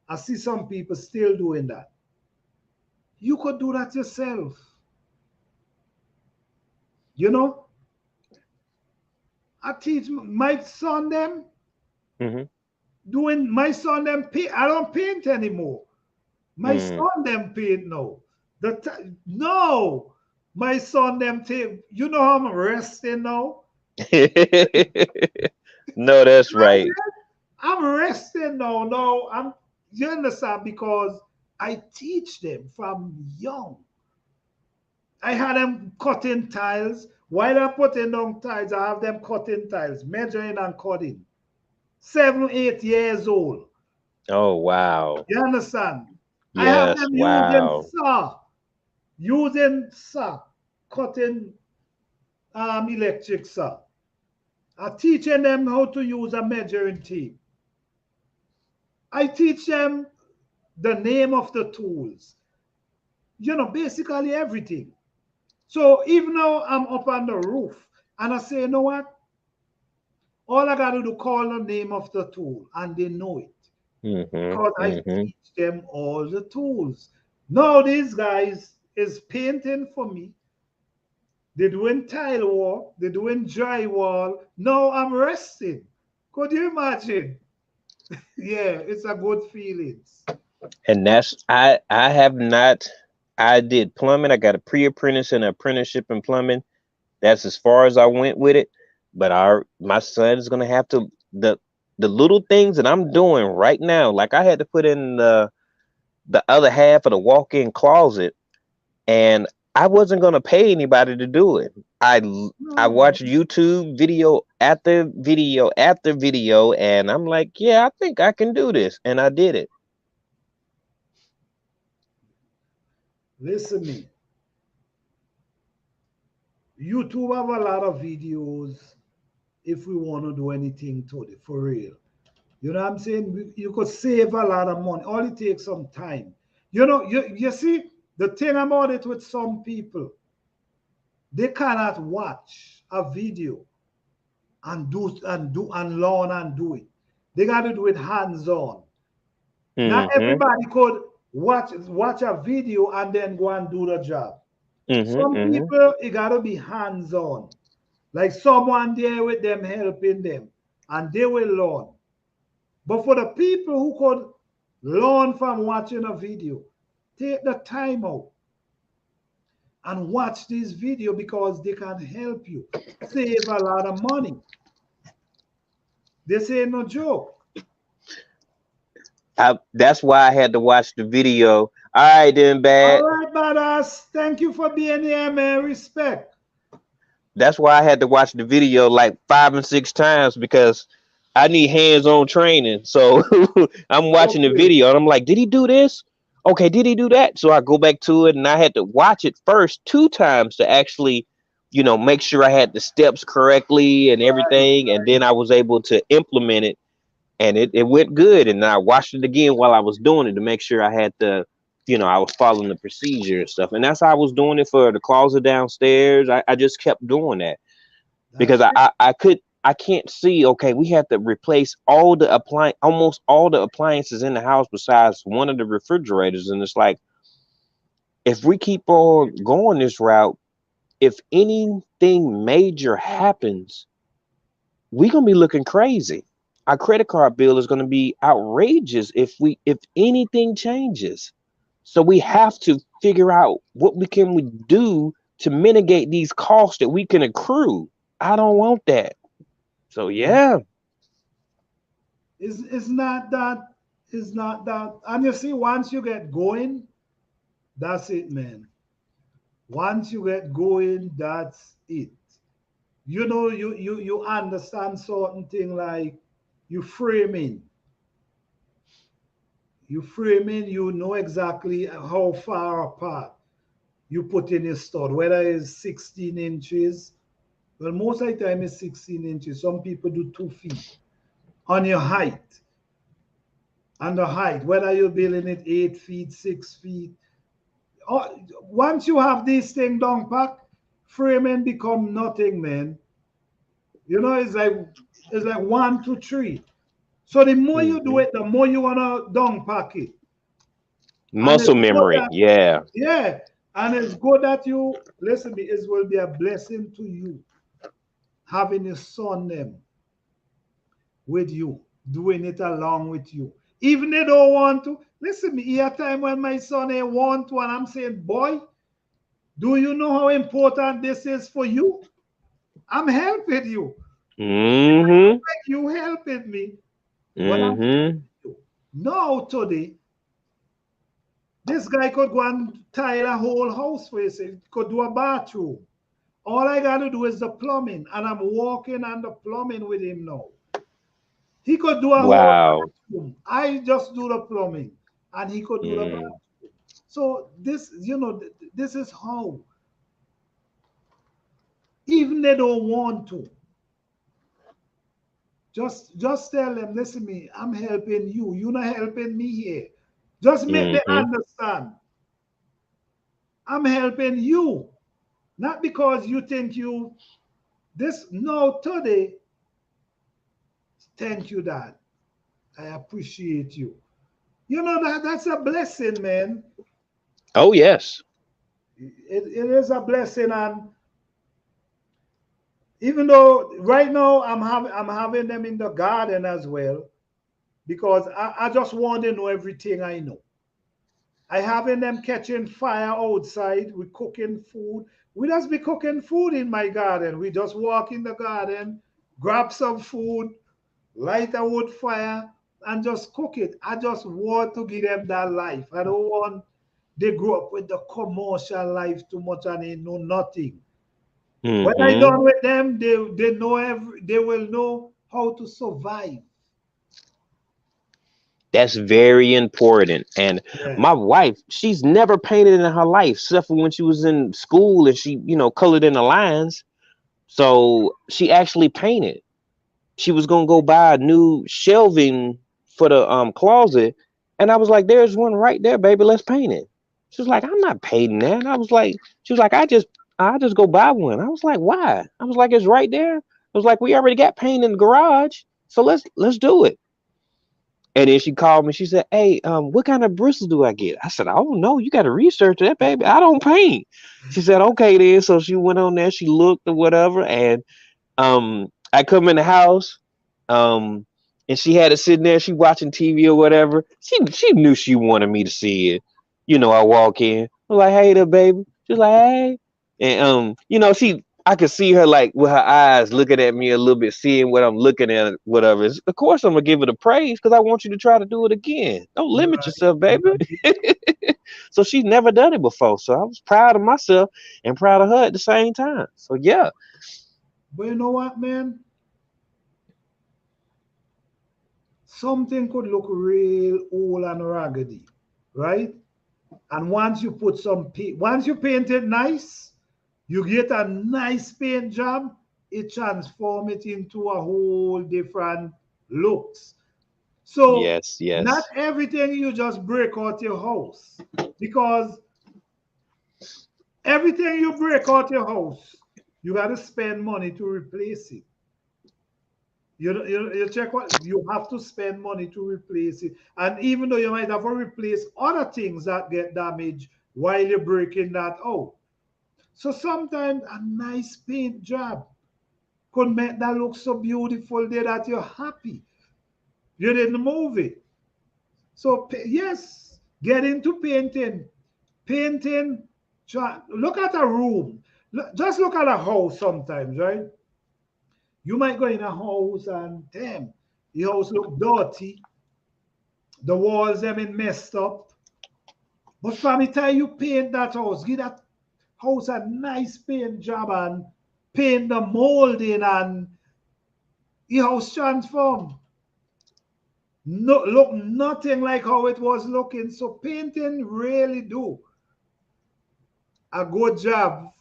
I see some people still doing that. You could do that yourself. You know, I teach my son them Hmm. doing my son them paint. I don't paint anymore. My Mm. son them paint now. No, my son them take. You know how I'm resting now. No, that's right. I'm resting now. No, I'm. You understand? Because I teach them from young. I had them cutting tiles. While I'm putting down tiles, I have them cutting tiles, measuring and cutting. 7, 8 years old. Oh wow. You understand? I have Yes, them wow. using saw, cutting electric saw. I'm teaching them how to use a measuring tape. I teach them the name of the tools. You know, basically everything. So even though I'm up on the roof and I say, you know what? All I got to do call the name of the tool and they know it Hmm. because I Hmm. teach them all the tools. Now these guys is painting for me. They're doing tile work. They're doing drywall. Now I'm resting. Could you imagine? Yeah, it's a good feeling. And that's I have not. I did plumbing. I got a pre-apprentice and an apprenticeship in plumbing. That's as far as I went with it. But our my son is gonna have to the little things that I'm doing right now. Like I had to put in the other half of the walk-in closet, and I wasn't gonna pay anybody to do it. I No, watched YouTube video after video after video, and I'm like, yeah, I think I can do this, and I did it. listen me. YouTube have a lot of videos if we want to do anything to it, for real. You know what I'm saying? You could save a lot of money. All it takes some time. You know, you see, the thing about it with some people, they cannot watch a video and learn and do it. They got to do it hands-on. Not Mm-hmm. everybody could watch a video and then go and do the job. Mm-hmm. Some Mm-hmm. people, it got to be hands-on. Like someone there with them helping them, and they will learn. But for the people who could learn from watching a video, take the time out and watch this video because they can help you save a lot of money. This ain't no joke. That's why I had to watch the video. All right, then, All bad. right, badass. Thank you for being here, man. Respect. That's why I had to watch the video like 5 and 6 times because I need hands-on training. So I'm watching the Okay. video and I'm like, did he do this? Okay, did he do that? So I go back to it and I had to watch it first 2 times to actually, make sure I had the steps correctly and Right, everything. And then right. I was able to implement it and it went good. And I watched it again while I was doing it to make sure I had I was following the procedure and stuff. And that's how I was doing it for the closet downstairs. I just kept doing that because That's it. I can't see, okay, we have to replace almost all the appliances in the house besides one of the refrigerators. And it's like, if we keep on going this route, if anything major happens, we're gonna be looking crazy. Our credit card bill is gonna be outrageous if anything changes. So we have to figure out what we do to mitigate these costs that we can accrue. I don't want that. So yeah. It's not that. It's not that. And you see, once you get going, that's it, man. Once you get going, that's it. You know, you understand certain thing like you framing. You framing, you know exactly how far apart you put in your stud, whether it's 16 inches. Well, most of the time it's 16 inches. Some people do 2 feet on your height. On the height, whether you're building it 8 feet, 6 feet. Once you have this thing down pack, framing become nothing, man. You know, it's like 1 to 3. So the more you do Mhm. it, the more you wanna down pack it. And it's Muscle good memory. that Yeah. yeah, and it's good that you listen to me, it will be a blessing to you having a son them with you, doing it along with you. Even they don't want to. Listen to me, here a time when my son ain't want to, and I'm saying, boy, do you know how important this is for you? I'm helping you. Mm-hmm. Like you helping me, but I'm Mm-hmm. helping you. Now today, this guy could go and tile a whole house for you. Could do a bathroom. All I got to do is the plumbing, and I'm walking on the plumbing with him now. He could do a whole Wow. bathroom. I just do the plumbing, and he could do the Mm. bathroom. So this, this is how. Even they don't want to. Just tell them, listen me, I'm helping you. You're not helping me here. Just make them Mm-hmm. understand. I'm helping you. Not because you think you this no today. Thank you, Dad. I appreciate you. You know that's a blessing, man. Oh yes. It is a blessing, and even though right now I'm having them in the garden as well because I just want to know everything I know. I having them catching fire outside. We cooking food. We just be cooking food in my garden. We just walk in the garden, grab some food, light a wood fire, and just cook it. I just want to give them that life. I don't want they grow up with the commercial life too much and they know nothing. When I Mm-hmm. done with them, they will know how to survive. That's very important. And Yeah. my wife, she's never painted in her life, except for when she was in school and she, colored in the lines. So she actually painted. She was gonna go buy a new shelving for the closet, and I was like, "There's one right there, baby. Let's paint it." She was like, "I'm not painting that." And I was like, "She was like, I just go buy one." I was like, "Why?" I was like, "It's right there." I was like, "We already got paint in the garage, so let's do it." And then she called me. She said, "Hey, what kind of bristles do I get?" I said, "I don't know. You got to research that, baby. I don't paint." She said, "Okay, then." So she went on there. She looked or whatever, and I come in the house, um, and she had it sitting there. She watching TV or whatever. She knew she wanted me to see it. I walk in. I'm like, "Hey there, baby." She's like, "Hey," and I could see her like with her eyes looking at me a little bit, seeing what I'm looking at, whatever. Of course, I'm gonna give it a praise because I want you to try to do it again. Don't limit Right. yourself, baby. So she's never done it before. So I was proud of myself and proud of her at the same time. So yeah. But you know what, man? Something could look real old and raggedy, right? And once you paint it nice, you get a nice paint job, it transform it into a whole different looks. So Yes, not yes. everything you just break out your house, because everything you break out your house, you got to spend money to replace it. You check what you have to spend money to replace it. And even though you might have to replace other things that get damaged while you're breaking that out. So sometimes a nice paint job could make that look so beautiful there that you're happy. You didn't move it. So yes, get into painting. Painting, look at a room. Just look at a house sometimes, right? You might go in a house and damn, the house look dirty. The walls them in messed up. But from the time you paint that house, give that house a nice paint job and paint the molding and the house transformed. No, look nothing like how it was looking. So painting really do a good job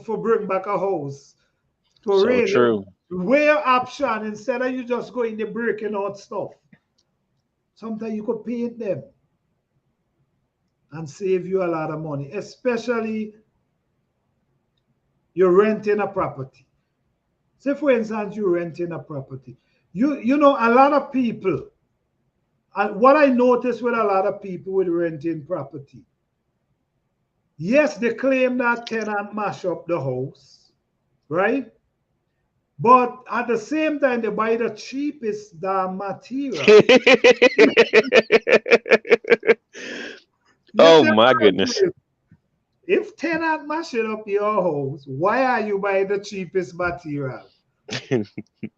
for bring back a house. For So really true. weigh your option instead of you just going the breaking out stuff. Sometimes you could paint them and save you a lot of money, especially you're renting a property. Say, for instance, you're renting a property. You know, a lot of people, and what I notice with a lot of people with renting property, yes, they claim that tenant mash up the house, right? But at the same time, they buy the cheapest damn material. You Oh say, my goodness. if tenant mashing up your house, why are you buying the cheapest material?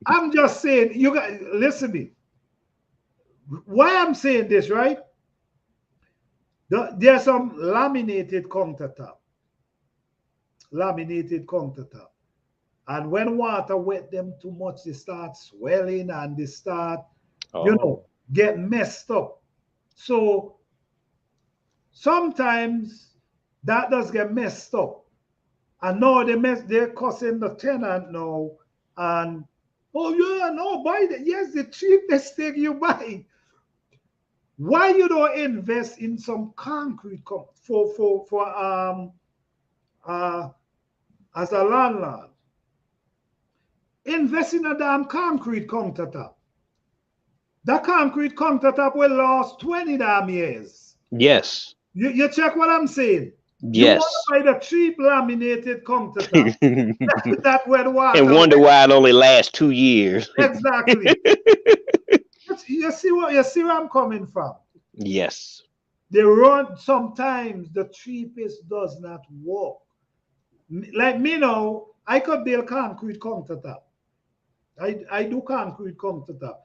I'm just saying, you got listen to me. Why I'm saying this, right? There's some laminated countertop. And when water wet them too much, they start swelling and they start, Oh. get messed up. So sometimes that does get messed up. And now they're cussing the tenant now. And oh yeah, no, buy the yes, the cheapest thing you buy. Why you don't invest in some concrete uh as a landlord? Invest in a damn concrete countertop. That concrete countertop will last 20 damn years. Yes. You check what I'm saying. You want Yes. to buy the cheap laminated countertop And that where water wonder wet. why it only lasts 2 years. Exactly. You see where I'm coming from. Yes. They run sometimes the cheapest does not work. Like me now, I could build concrete countertop. I do concrete countertop.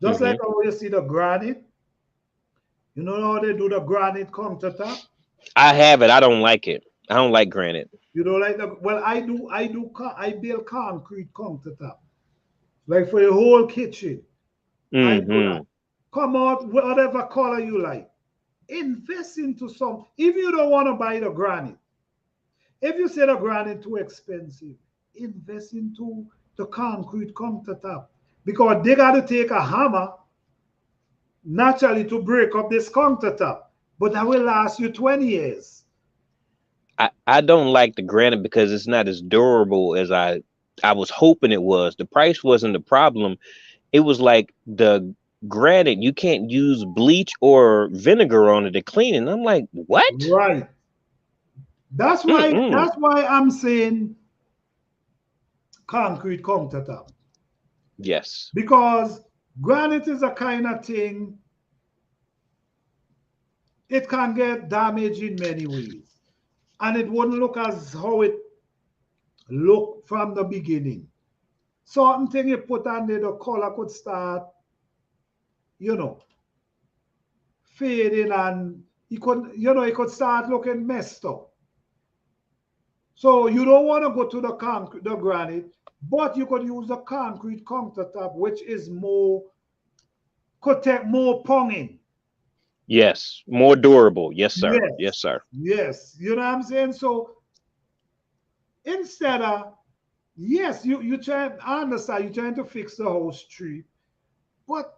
Just Hmm. like how you see the granite. You know how they do the granite countertop? I have it. I don't like it. I don't like granite. You know, like the well, I build concrete countertop. Like for the whole kitchen. I do that. Hmm. come out whatever color you like. Invest into some. If you don't want to buy the granite, if you say the granite too expensive, invest into the concrete countertop because they got to take a hammer naturally to break up this countertop, but that will last you 20 years. I don't like the granite because it's not as durable as I was hoping it was. The price wasn't the problem. It was like the granite, you can't use bleach or vinegar on it to clean it. And I'm like, what? Right. That's why Mm-mm. I'm saying concrete countertop. Yes. Because granite is a kind of thing, it can get damaged in many ways. And it wouldn't look as how it looked from the beginning. Certain thing you put on there, the color could start, you know, fading and it could start looking messed up. So you don't want to go to the granite, but you could use the concrete countertop, which is could take more ponging. Yes. More durable. Yes, sir. Yes, Yes, sir. yes. You know what I'm saying? So instead of, yes, you try, I understand you're trying to fix the whole street, but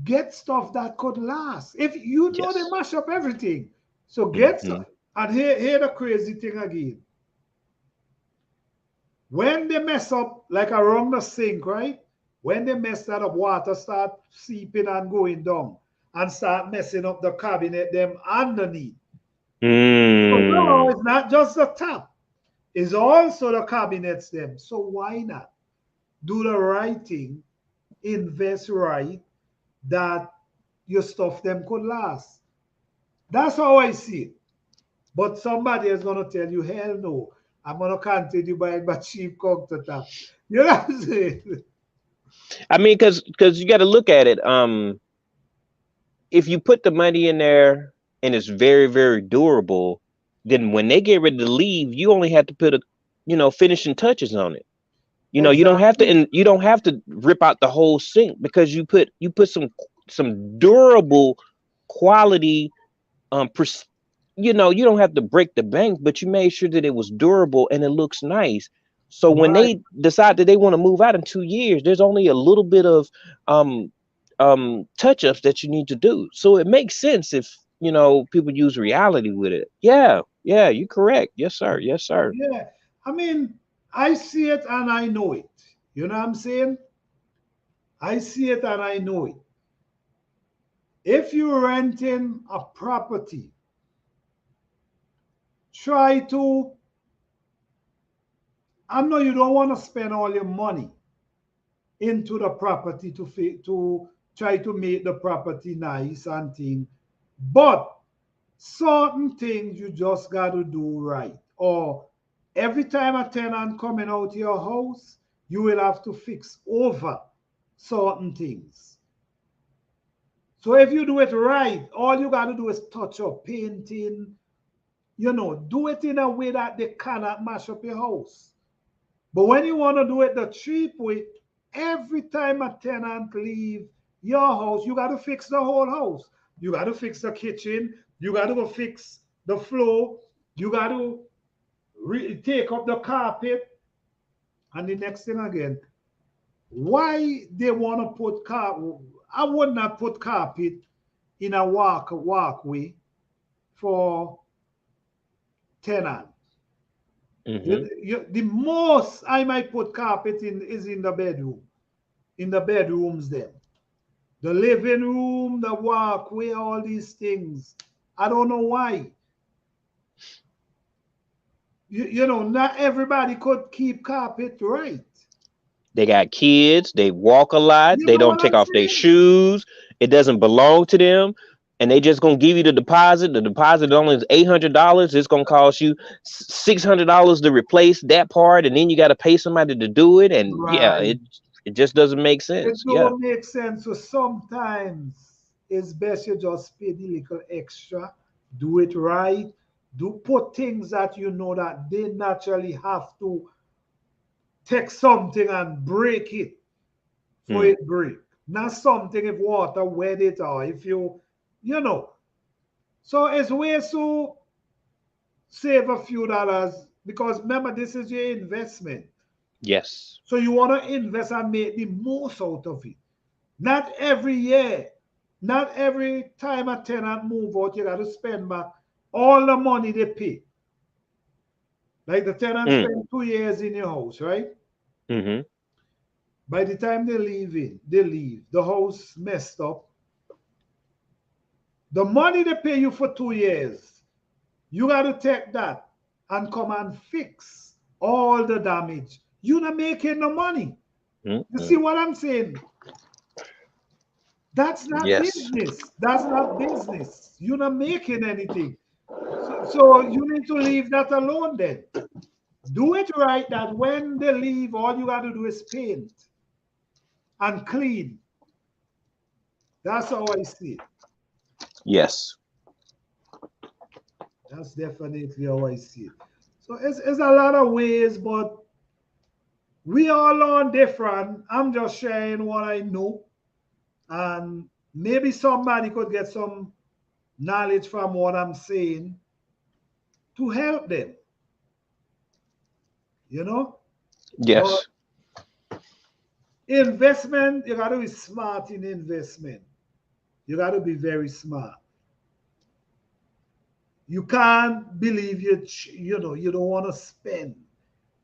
get stuff that could last. If you know they Yes. mash up everything. So get Hmm. stuff. And here the crazy thing again. When they mess up, like around the sink, right? When they mess that up, water start seeping and going down and start messing up the cabinet them underneath. So now Mm. it's not just the top, it's also the cabinets them. So why not do the right thing, invest right, that your stuff them could last? That's how I see it. But somebody is gonna tell you, hell no, I'm gonna continue buying my cheap countertop. You know what I'm saying? I mean, because you got to look at it. If you put the money in there and it's very, very durable, then when they get ready to leave, you only have to put finishing touches on it. You don't have to, Exactly. and you don't have to rip out the whole sink because you put some durable quality. Pers- you don't have to break the bank, but you made sure that it was durable and it looks nice. So when Right. they decide that they want to move out in 2 years, there's only a little bit of um touch ups that you need to do. So it makes sense if people use reality with it. Yeah, yeah, you're correct. Yes, sir. Yes, sir. Yeah. I mean, I see it and I know it. You know what I'm saying? I see it and I know it. If you're renting a property, try to, I know you don't want to spend all your money into the property to try to make the property nice and thing, but certain things you just got to do right. Or every time a tenant coming out your house, you will have to fix over certain things. So if you do it right, all you got to do is touch up painting, do it in a way that they cannot mash up your house. But when you want to do it the cheap way, every time a tenant leave your house, you got to fix the whole house. You got to fix the kitchen. You got to go fix the floor. You got to take up the carpet. And the next thing again, why they want to put carpet? I would not put carpet in a walkway for tenant. Hmm. The most I might put carpet in is in the bedroom, in the bedrooms there. The living room, the walkway, all these things. I don't know why. Not everybody could keep carpet right. They got kids. They walk a lot. You They know don't what take I'm off their saying? shoes. It doesn't belong to them, and they just gonna give you the deposit. The deposit only is $800. It's gonna cost you $600 to replace that part, and then you got to pay somebody to do it. And yeah, Right. it just doesn't make It sense. Yeah. don't make sense. So sometimes it's best you just pay the little extra, do it right, do put things that you know that they naturally have to take something and break it for Hmm. it break. not something if water wet it or if you know. So it's ways to save a few dollars because remember, this is your investment. Yes. So you want to invest and make the most out of it. Not every year, not every time a tenant move out, you got to spend back all the money they pay. Like the tenant Mm. spend 2 years in your house, right? Mm-hmm. By the time they leave, the house messed up. The money they pay you for 2 years, you got to take that and come and fix all the damage. You're not making no money. You Mm-hmm. see what I'm saying? That's not Yes. business. That's not business. You're not making anything. So you need to leave that alone then. Do it right that when they leave, all you got to do is paint and clean. That's how I see it. Yes. That's definitely how I see it. So it's a lot of ways, but we all learn different. I'm just sharing what I know. And maybe somebody could get some knowledge from what I'm saying to help them, you know? But Yes. investment, you got to be smart in investment. You got to be very smart. You can't believe you know, you don't want to spend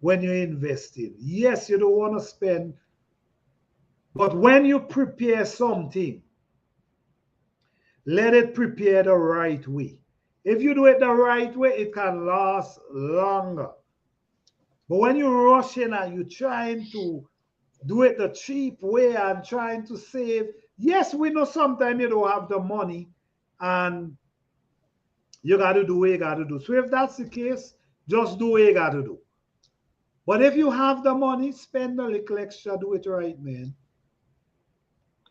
when you're investing. Yes, you don't want to spend, but when you prepare something, let it prepare the right way. If you do it the right way, it can last longer. But when you're rushing and you're trying to do it the cheap way and trying to save, yes, we know sometimes you don't have the money and you got to do what you got to do. So if that's the case, just do what you got to do. But if you have the money, spend a little extra, do it right, man.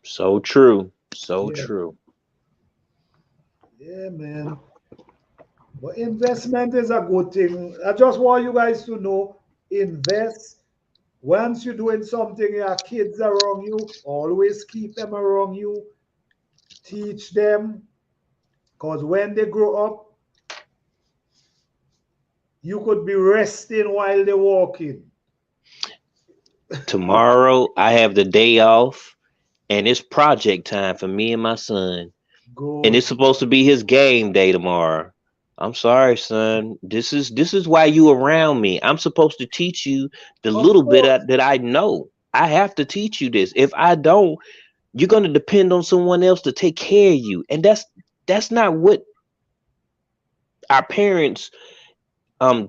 So true. So Yeah, true. yeah, man. But investment is a good thing. I just want you guys to know, invest. Once you're doing something, your kids around you, always keep them around you, teach them, because when they grow up, you could be resting while they're walking. Tomorrow I have the day off and it's project time for me and my son. And it's Good. supposed to be his game day tomorrow. I'm sorry, son. This is why you around me. I'm supposed to teach you the Of little bit course. that I know. I have to teach you this. If I don't, you're gonna depend on someone else to take care of you, and that's not what our parents um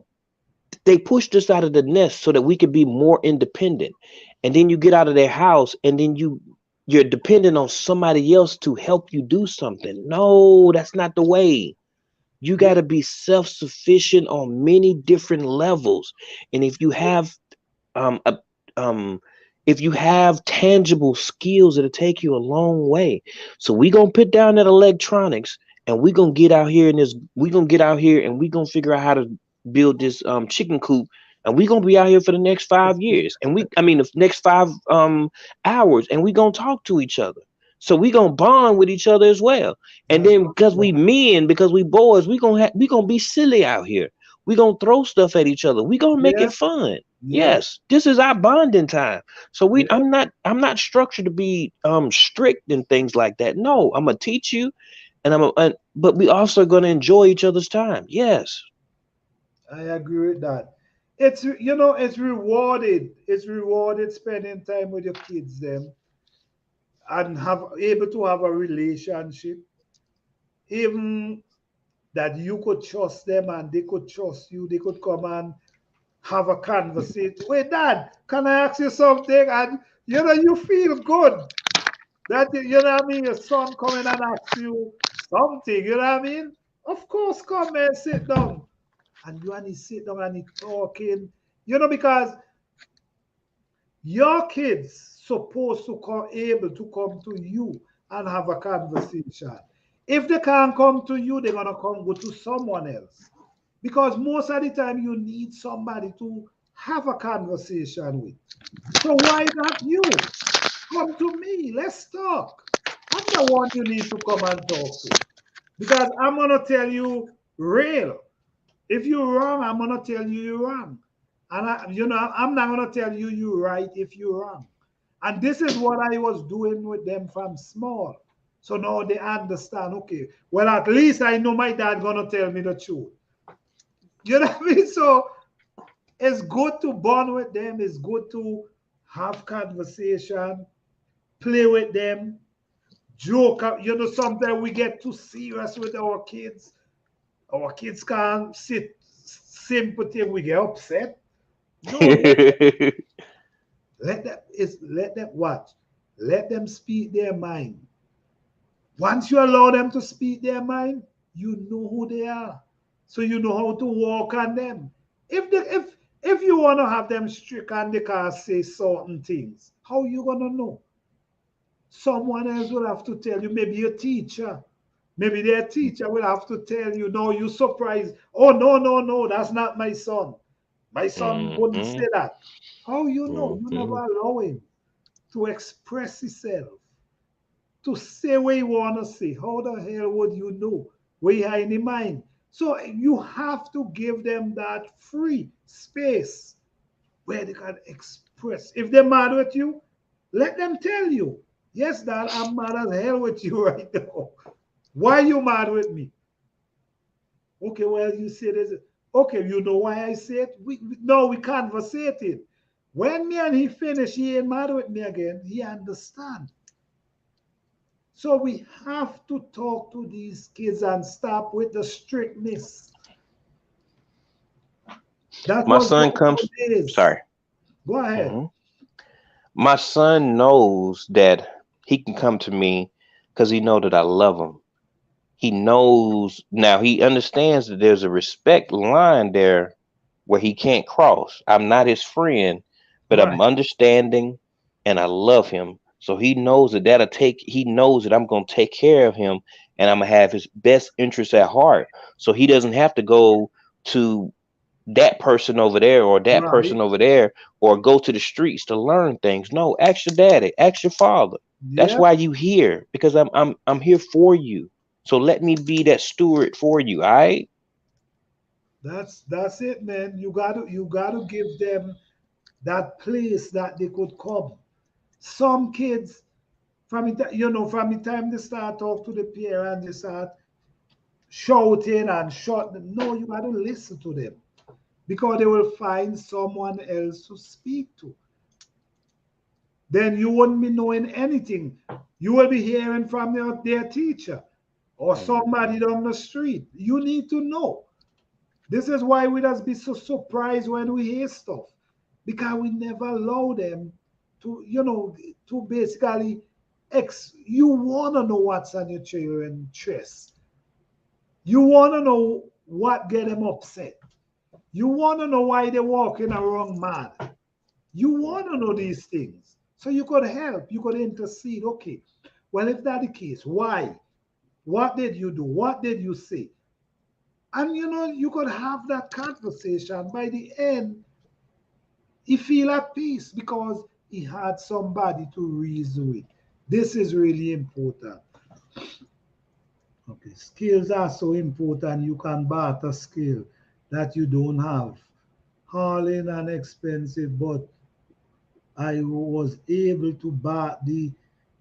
they pushed us out of the nest so that we could be more independent. And then you get out of their house, and then you're dependent on somebody else to help you do something. No, that's not the way. You got Yeah, to be self-sufficient on many different levels. And um a, um if you have tangible skills, it'll take you a long way. So we gonna put down that electronics, and we gonna get out here and we gonna figure out how to build this chicken coop, and we gonna be out here for the next 5 years, and the next 5 hours, and we gonna talk to each other. So we gonna bond with each other as well. And that's then what because we we want. men, because we boys, we gonna be silly out here. We gonna throw stuff at each other. We gonna make Yeah, it fun. yeah, Yes, this is our bonding time. So yeah. I'm not structured to be strict and things like that. No, I'm gonna teach you, but we also gonna enjoy each other's time. Yes. I agree with that. It's you know, it's rewarded. It's rewarded spending time with your kids them and have able to have a relationship. Even that you could trust them and they could trust you. They could come and have a conversation. Wait, Dad, can I ask you something? And you know, you feel good. That you know what I mean? Your son coming and ask you something, you know what I mean? Of course, come and sit down. And you and he sit down and he talking. You know, because your kids supposed to come able to come to you and have a conversation. If they can't come to you, they're gonna come go to someone else. Because most of the time you need somebody to have a conversation with. So why not you? come to me. Let's talk. I'm the one you need to come and talk to. Because I'm gonna tell you real. If you're wrong, I'm gonna tell you you're wrong. And I'm not gonna tell you you're right if you're wrong. And this is what I was doing with them from small. So now they understand, okay, well, at least I know my dad gonna tell me the truth. You know what I mean? So it's good to bond with them, it's good to have conversation, play with them, joke. Sometimes we get too serious with our kids. Our kids can't sit sympathy, we get upset. No, let them watch. Let them speak their mind. Once you allow them to speak their mind, you know who they are. So you know how to walk on them. If you want to have them strict and they can't say certain things, how you gonna know? Someone else will have to tell you, maybe your teacher. Maybe their teacher will have to tell you, no, you surprised. Oh, no, no, no, that's not my son. My son wouldn't say that. How you know? You never allow him to express himself, to say what you want to say. How the hell would you know what you have in your mind? So you have to give them that free space where they can express. If they're mad with you, let them tell you, yes, Dad, I'm mad as hell with you right now. Why are you mad with me? Okay, well, you say this. Okay, you know why I say it? No, we conversated. When me and he finish, he ain't mad with me again. He understand. So we have to talk to these kids and stop with the strictness. That My was son comes. days. Sorry. Go ahead. My son knows that he can come to me because he know that I love him. He knows now. He understands that there's a respect line there where he can't cross. I'm not his friend, but Right. I'm understanding and I love him. So he knows that he knows that I'm going to take care of him and I'm going to have his best interests at heart. So he doesn't have to go to that person over there or that Right. person over there or go to the streets to learn things. No, ask your daddy, ask your father. That's Yep. why you here because I'm here for you. So let me be that steward for you. All right. That's it, man. You gotta give them that place that they could come. Some kids from the time they start talk to the parent, they start shouting and shouting. No, you got to listen to them because they will find someone else to speak to. Then you won't be knowing anything. You will be hearing from their teacher or somebody down the street. You need to know. This is why we just be so surprised when we hear stuff because we never allow them to basically you want to know what's on your children's chest. You want to know what get them upset. You want to know why they're walking around mad. You want to know these things. So you could help. You could intercede. Okay. Well, if that's the case, why? What did you do? What did you say? And you could have that conversation. By the end, he feel at peace because he had somebody to reason with. This is really important. Okay, skills are so important. You can barter skill that you don't have. Hauling and expensive, but I was able to buy the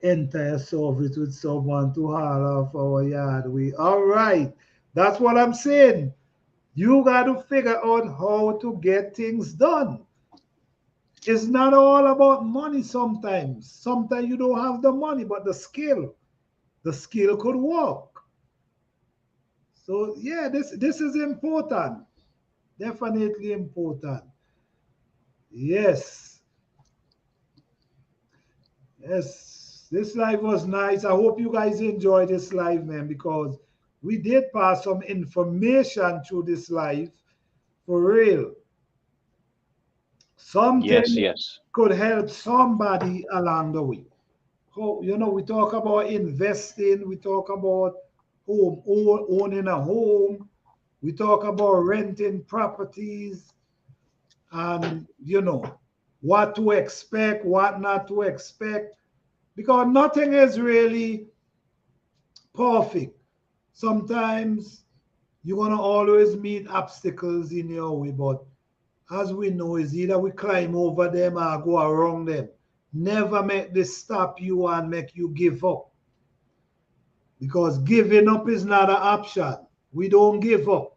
entire service with someone to haul off our yard. All right. That's what I'm saying. You got to figure out how to get things done. It's not all about money sometimes. Sometimes you don't have the money, but the skill could work. So yeah, this is important. Definitely important. Yes. Yes. This live was nice. I hope you guys enjoyed this live, man, because we did pass some information through this live for real. Yes, Something yes. could help somebody along the way. We talk about investing, we talk about owning a home, we talk about renting properties, and what to expect, what not to expect. because nothing is really perfect. Sometimes you're gonna always meet obstacles in your way, but as we know, is either we climb over them or go around them. Never make this stop you and make you give up. Because giving up is not an option. We don't give up.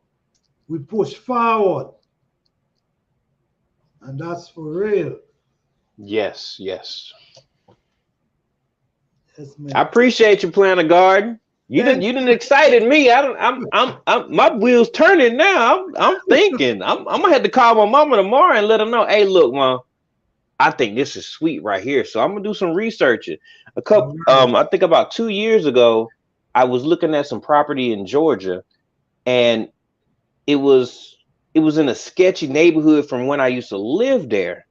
We push forward. And that's for real. Yes, yes. Yes, I man. appreciate you playing the garden. Thank You done excited me. I don't. I'm my wheels turning now. I'm thinking. I'm gonna have to call my mama tomorrow and let her know. Hey, look, mom. I think this is sweet right here. So I'm gonna do some researching. all right. I think about 2 years ago, I was looking at some property in Georgia, and it was it was in a sketchy neighborhood from when I used to live there.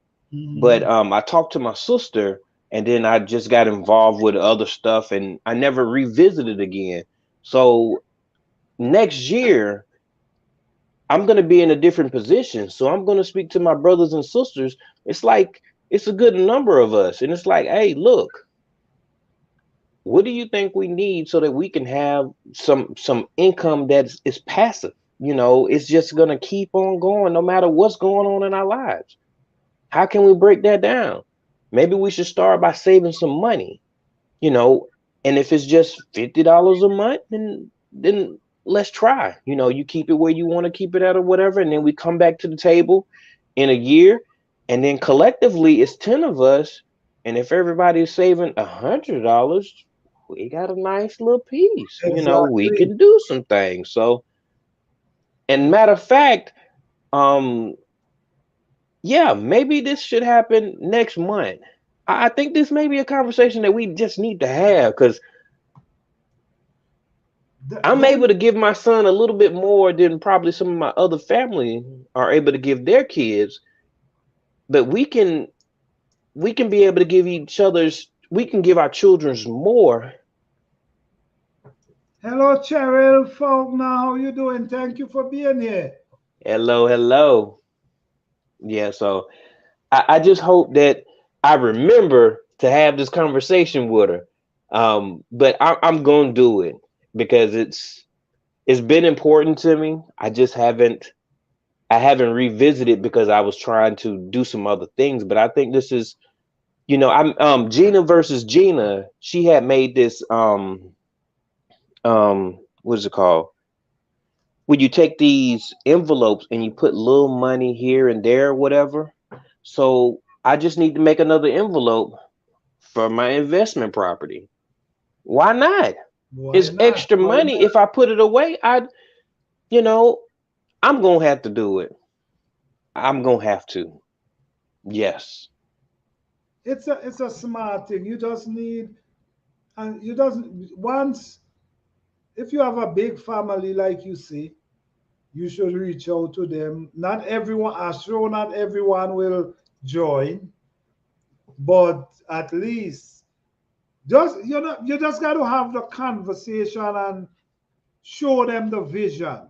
But Mhm. I talked to my sister, and then I just got involved with other stuff, and I never revisited again. So next year, I'm gonna be in a different position. So I'm gonna speak to my brothers and sisters. It's like it's a good number of us, and it's like, hey, look, what do you think we need so that we can have some income that is passive? You know, it's just gonna keep on going no matter what's going on in our lives. How can we break that down? Maybe we should start by saving some money, you know, and if it's just $50 a month, then let's try. You know, you keep it where you want to keep it at or whatever, and then we come back to the table in a year, and then collectively it's 10 of us, and if everybody's saving $100, we got a nice little piece. You know, we Exactly. can do some things. So, and matter of fact, um, yeah, maybe this should happen next month. I think this may be a conversation that we just need to have because I'm able Don't to give my son a little bit more than probably some of my other family are able to give their kids, but we can be able to give each other's we can give our children's more. hello, Cheryl Faulkner. How you doing? Thank you for being here. Hello, hello. Yeah, so I just hope that I remember to have this conversation with her. But I'm gonna do it because it's been important to me. I haven't revisited because I was trying to do some other things. But I think this is, you know, I'm Gina versus Gina. She had made this what is it called? When you take these envelopes and you put little money here and there, or whatever. So I just need to make another envelope for my investment property. Why not? Why It's not? extra Why money. not? If I put it away, you know, I'm gonna have to do it. I'm gonna have to. Yes. It's a smart thing. You just need, and you doesn't once, if you have a big family like you say, you should reach out to them. Not everyone, I'm sure not everyone will join, but at least you just got to have the conversation and show them the vision.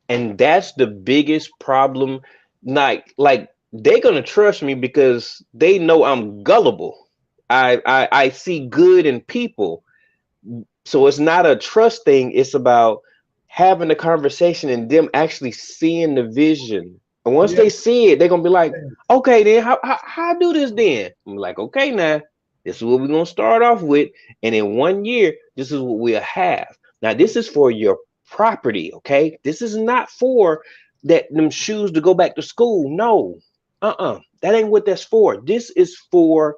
And that's the biggest problem. Like they're gonna trust me because they know I'm gullible. I see good in people. So it's not a trust thing, it's about having a conversation and them actually seeing the vision. And once Yeah. they see it, they're gonna be like, okay, then how I do this then? I'm like, okay, now this is what we're gonna start off with, and in 1 year, this is what we'll have. Now, this is for your property, okay? This is not for that them shoes to go back to school. No, that ain't what that's for. This is for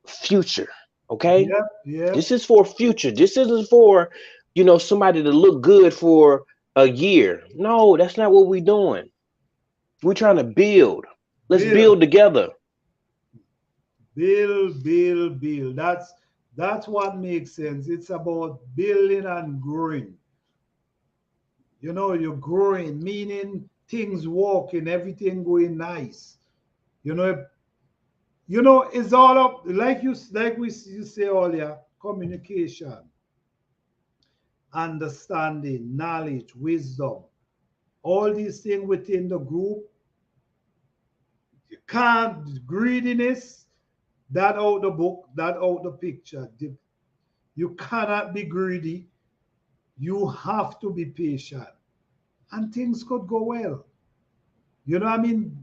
future, okay? Yep. Yep. This is for future. This isn't for, you know, somebody to look good for a year. No, that's not what we're doing. We're trying to build. Let's Build, build together. build. That's what makes sense. It's about building and growing. You're growing, meaning things working, everything going nice. You know, it's all up like you say earlier, communication, understanding, knowledge, wisdom, all these things within the group. You can't greediness. That out the book, that out the picture. You cannot be greedy. You have to be patient. And things could go well. You know what I mean?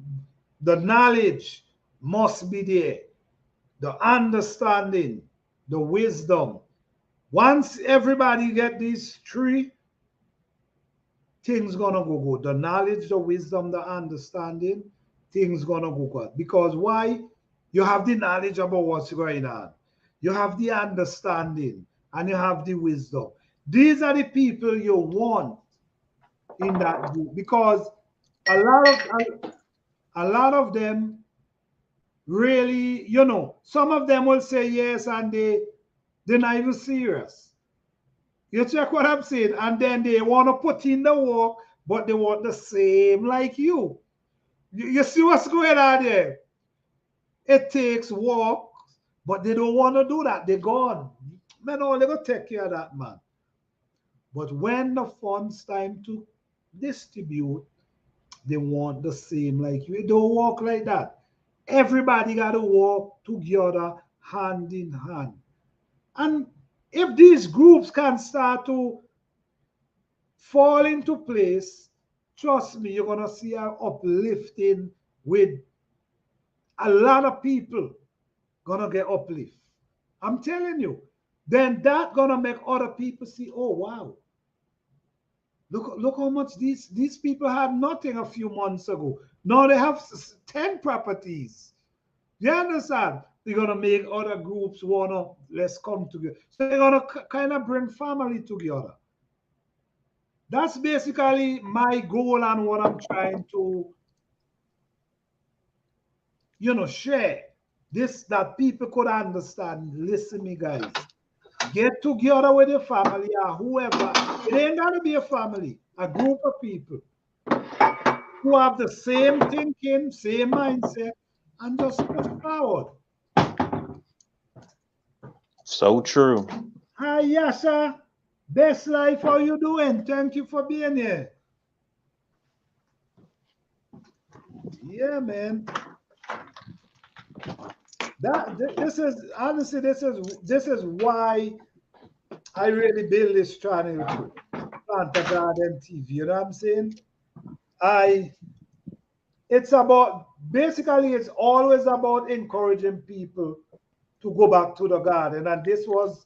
The knowledge must be there. The understanding, the wisdom. Once everybody get these three, things gonna go good. The knowledge, the wisdom, the understanding, things gonna go good. Because why? You have the knowledge about what's going on. You have the understanding and you have the wisdom. These are the people you want in that group because a lot of a lot of them really, you know, some of them will say yes and they're not even serious. You check what I'm saying? And then they want to put in the work, but they want the same like you. You see what's going on there? It takes work, but they don't want to do that. They're gone. Man, only go take care of that, man. But when the funds time to distribute, they want the same like you. It don't work like that. Everybody got to work together, hand in hand. And if these groups can start to fall into place, trust me, you're gonna see an uplifting with a lot of people gonna get uplift. I'm telling you. Then that gonna make other people see, oh wow, look how much these people had nothing a few months ago. Now they have 10 properties. You understand? They're gonna make other groups wanna let's come together. So they're gonna kind of bring family together. That's basically my goal and what I'm trying to, share. This that people could understand. Listen, me guys, get together with your family or whoever. It ain't gotta be a family, a group of people who have the same thinking, same mindset, and just push forward. So true. Hi, Yasha. Best life, how you doing? Thank you for being here. Yeah, man. This is honestly this is why I really build this channel too. Plant Garden TV. You know what I'm saying? I it's about basically it's always about encouraging people to go back to the garden. And this was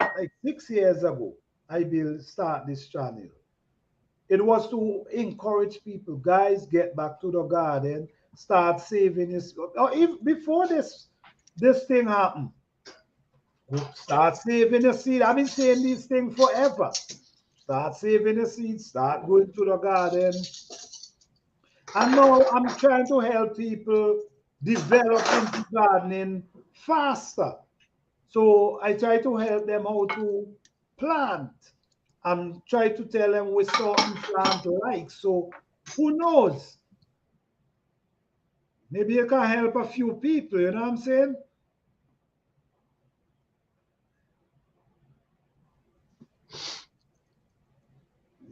like 6 years ago. I will start this channel. It was to encourage people, guys, get back to the garden, start saving this. Or if before this thing happened, start saving the seed. I've been saying these things forever. Start saving the seeds, start going to the garden. And now I'm trying to help people develop into gardening faster. So I try to help them how to plant and try to tell them which certain plant like. So who knows? Maybe you can help a few people, you know what I'm saying?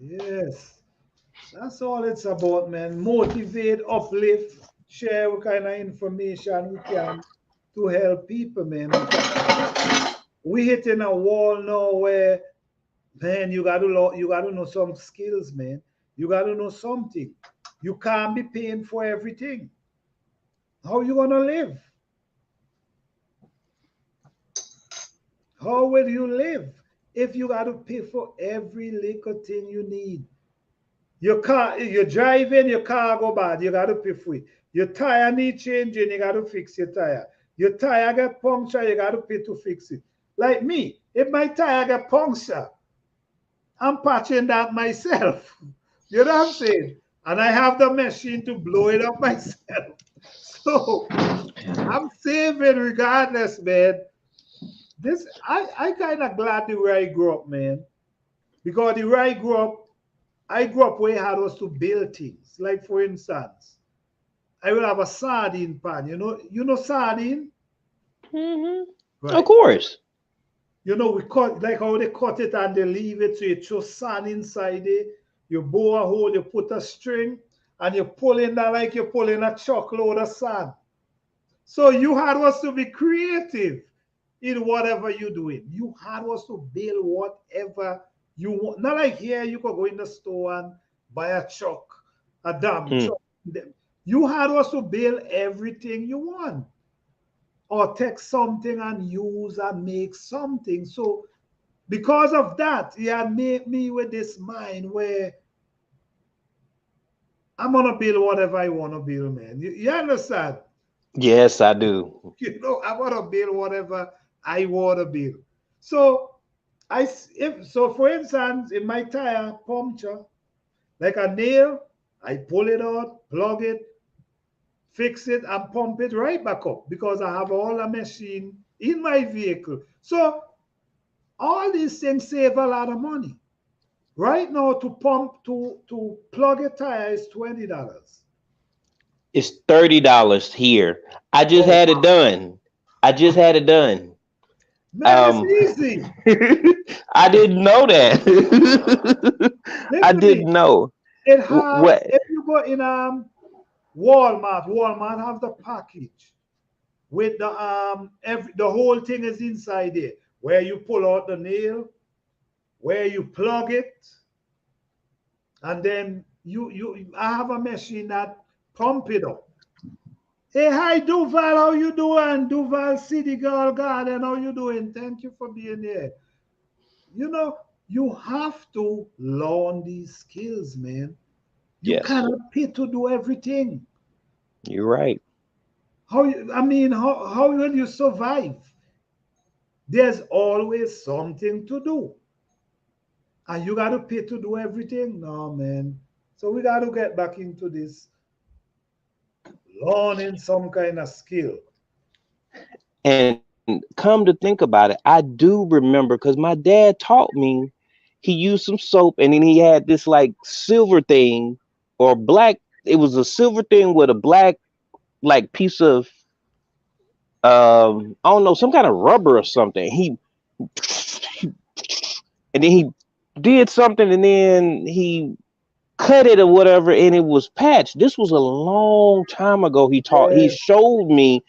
Yes. That's all it's about, man. Motivate, uplift, share what kind of information we can to help people, man. We hitting a wall now where, man, you gotta know some skills, man. You gotta know something. You can't be paying for everything. How you gonna live? How will you live if you gotta pay for every little thing you need? Your car, you're driving, your car go bad, you gotta pay for it. Your tire need changing, you gotta fix your tire. Your tire get punctured, you gotta pay to fix it. Like me, if my tire get punctured, I'm patching that myself. You know what I'm saying? And I have the machine to blow it up myself. So I'm saving regardless, man. This I kind of glad the way I grew up, man. Because the way I grew up where I had us to build things. Like for instance, I will have a sardine pan. You know sardine? Mm-hmm. Of Right. course. We cut like how they cut it and they leave it so you throw sand inside it. You bore a hole, you put a string, and you pull in that like you're pulling a truckload of sand. So you had us to be creative in whatever you're doing. You had us to build whatever you want. Not like here, you could go in the store and buy a truck, a damn Mm. truck. You had us to build everything you want, or take something and use and make something. So because of that, he had made me with this mind where I'm gonna build whatever I want to build, man. You understand? Yes, I do. I want to build whatever I want to build. So if so, for instance, in my tire puncture, like a nail, I pull it out, plug it, fix it, and pump it right back up because I have all the machine in my vehicle. So all these things save a lot of money. Right now, to plug a tire is $20. It's $30 here. I just Oh had it done. I just had it done. man, it's Um, easy. I didn't know that. I Listen to me. didn't know. It have What? if you go in Walmart, Walmart have the package with the whole thing is inside there. Where you pull out the nail, where you plug it, and then you I have a machine that pump it up. Hey, hi Duval, how you doing? Duval City Girl Garden, how you doing? Thank you for being here. You know, you have to learn these skills, man. You Yes, cannot pay to do everything. you're right. How will you survive? There's always something to do. And you got to pay to do everything? No, man. So we got to get back into this learning some kind of skill. And come to think about it, I do remember because my dad taught me. He used some soap, and then he had this like silver thing or black. It was a silver thing with a black like piece of I don't know, some kind of rubber or something. He and then he did something, and then he cut it or whatever, and it was patched. This was a long time ago. He Yeah, showed me.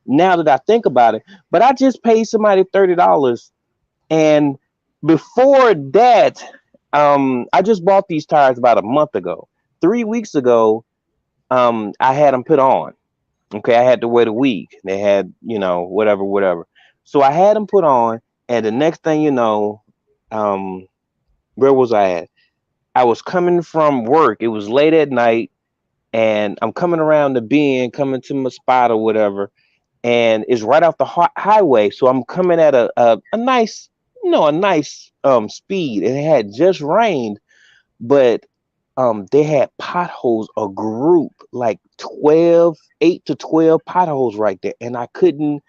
Now that I think about it, but I just paid somebody $30, and before that, I just bought these tires about a month ago. 3 weeks ago, I had them put on. Okay, I had to wait a week. They had, whatever, whatever. So I had them put on, and the next thing you know, um, where was I at? I was coming from work. It was late at night, and I'm coming around the bend, coming to my spot or whatever, and it's right off the highway. So I'm coming at a nice, a nice speed. And it had just rained, but they had potholes, a group like 12, 8 to 12 potholes right there, and I couldn't.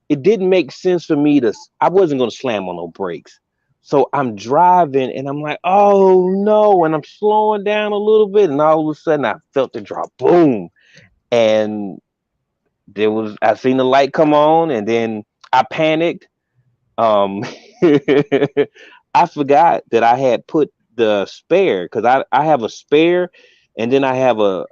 It didn't make sense for me to. I wasn't gonna slam on no brakes. So I'm driving and I'm like, oh no, and I'm slowing down a little bit, and all of a sudden I felt the drop, boom, and I seen the light come on, and then I panicked. Um, I forgot that I had put the spare because I have a spare, and then I have a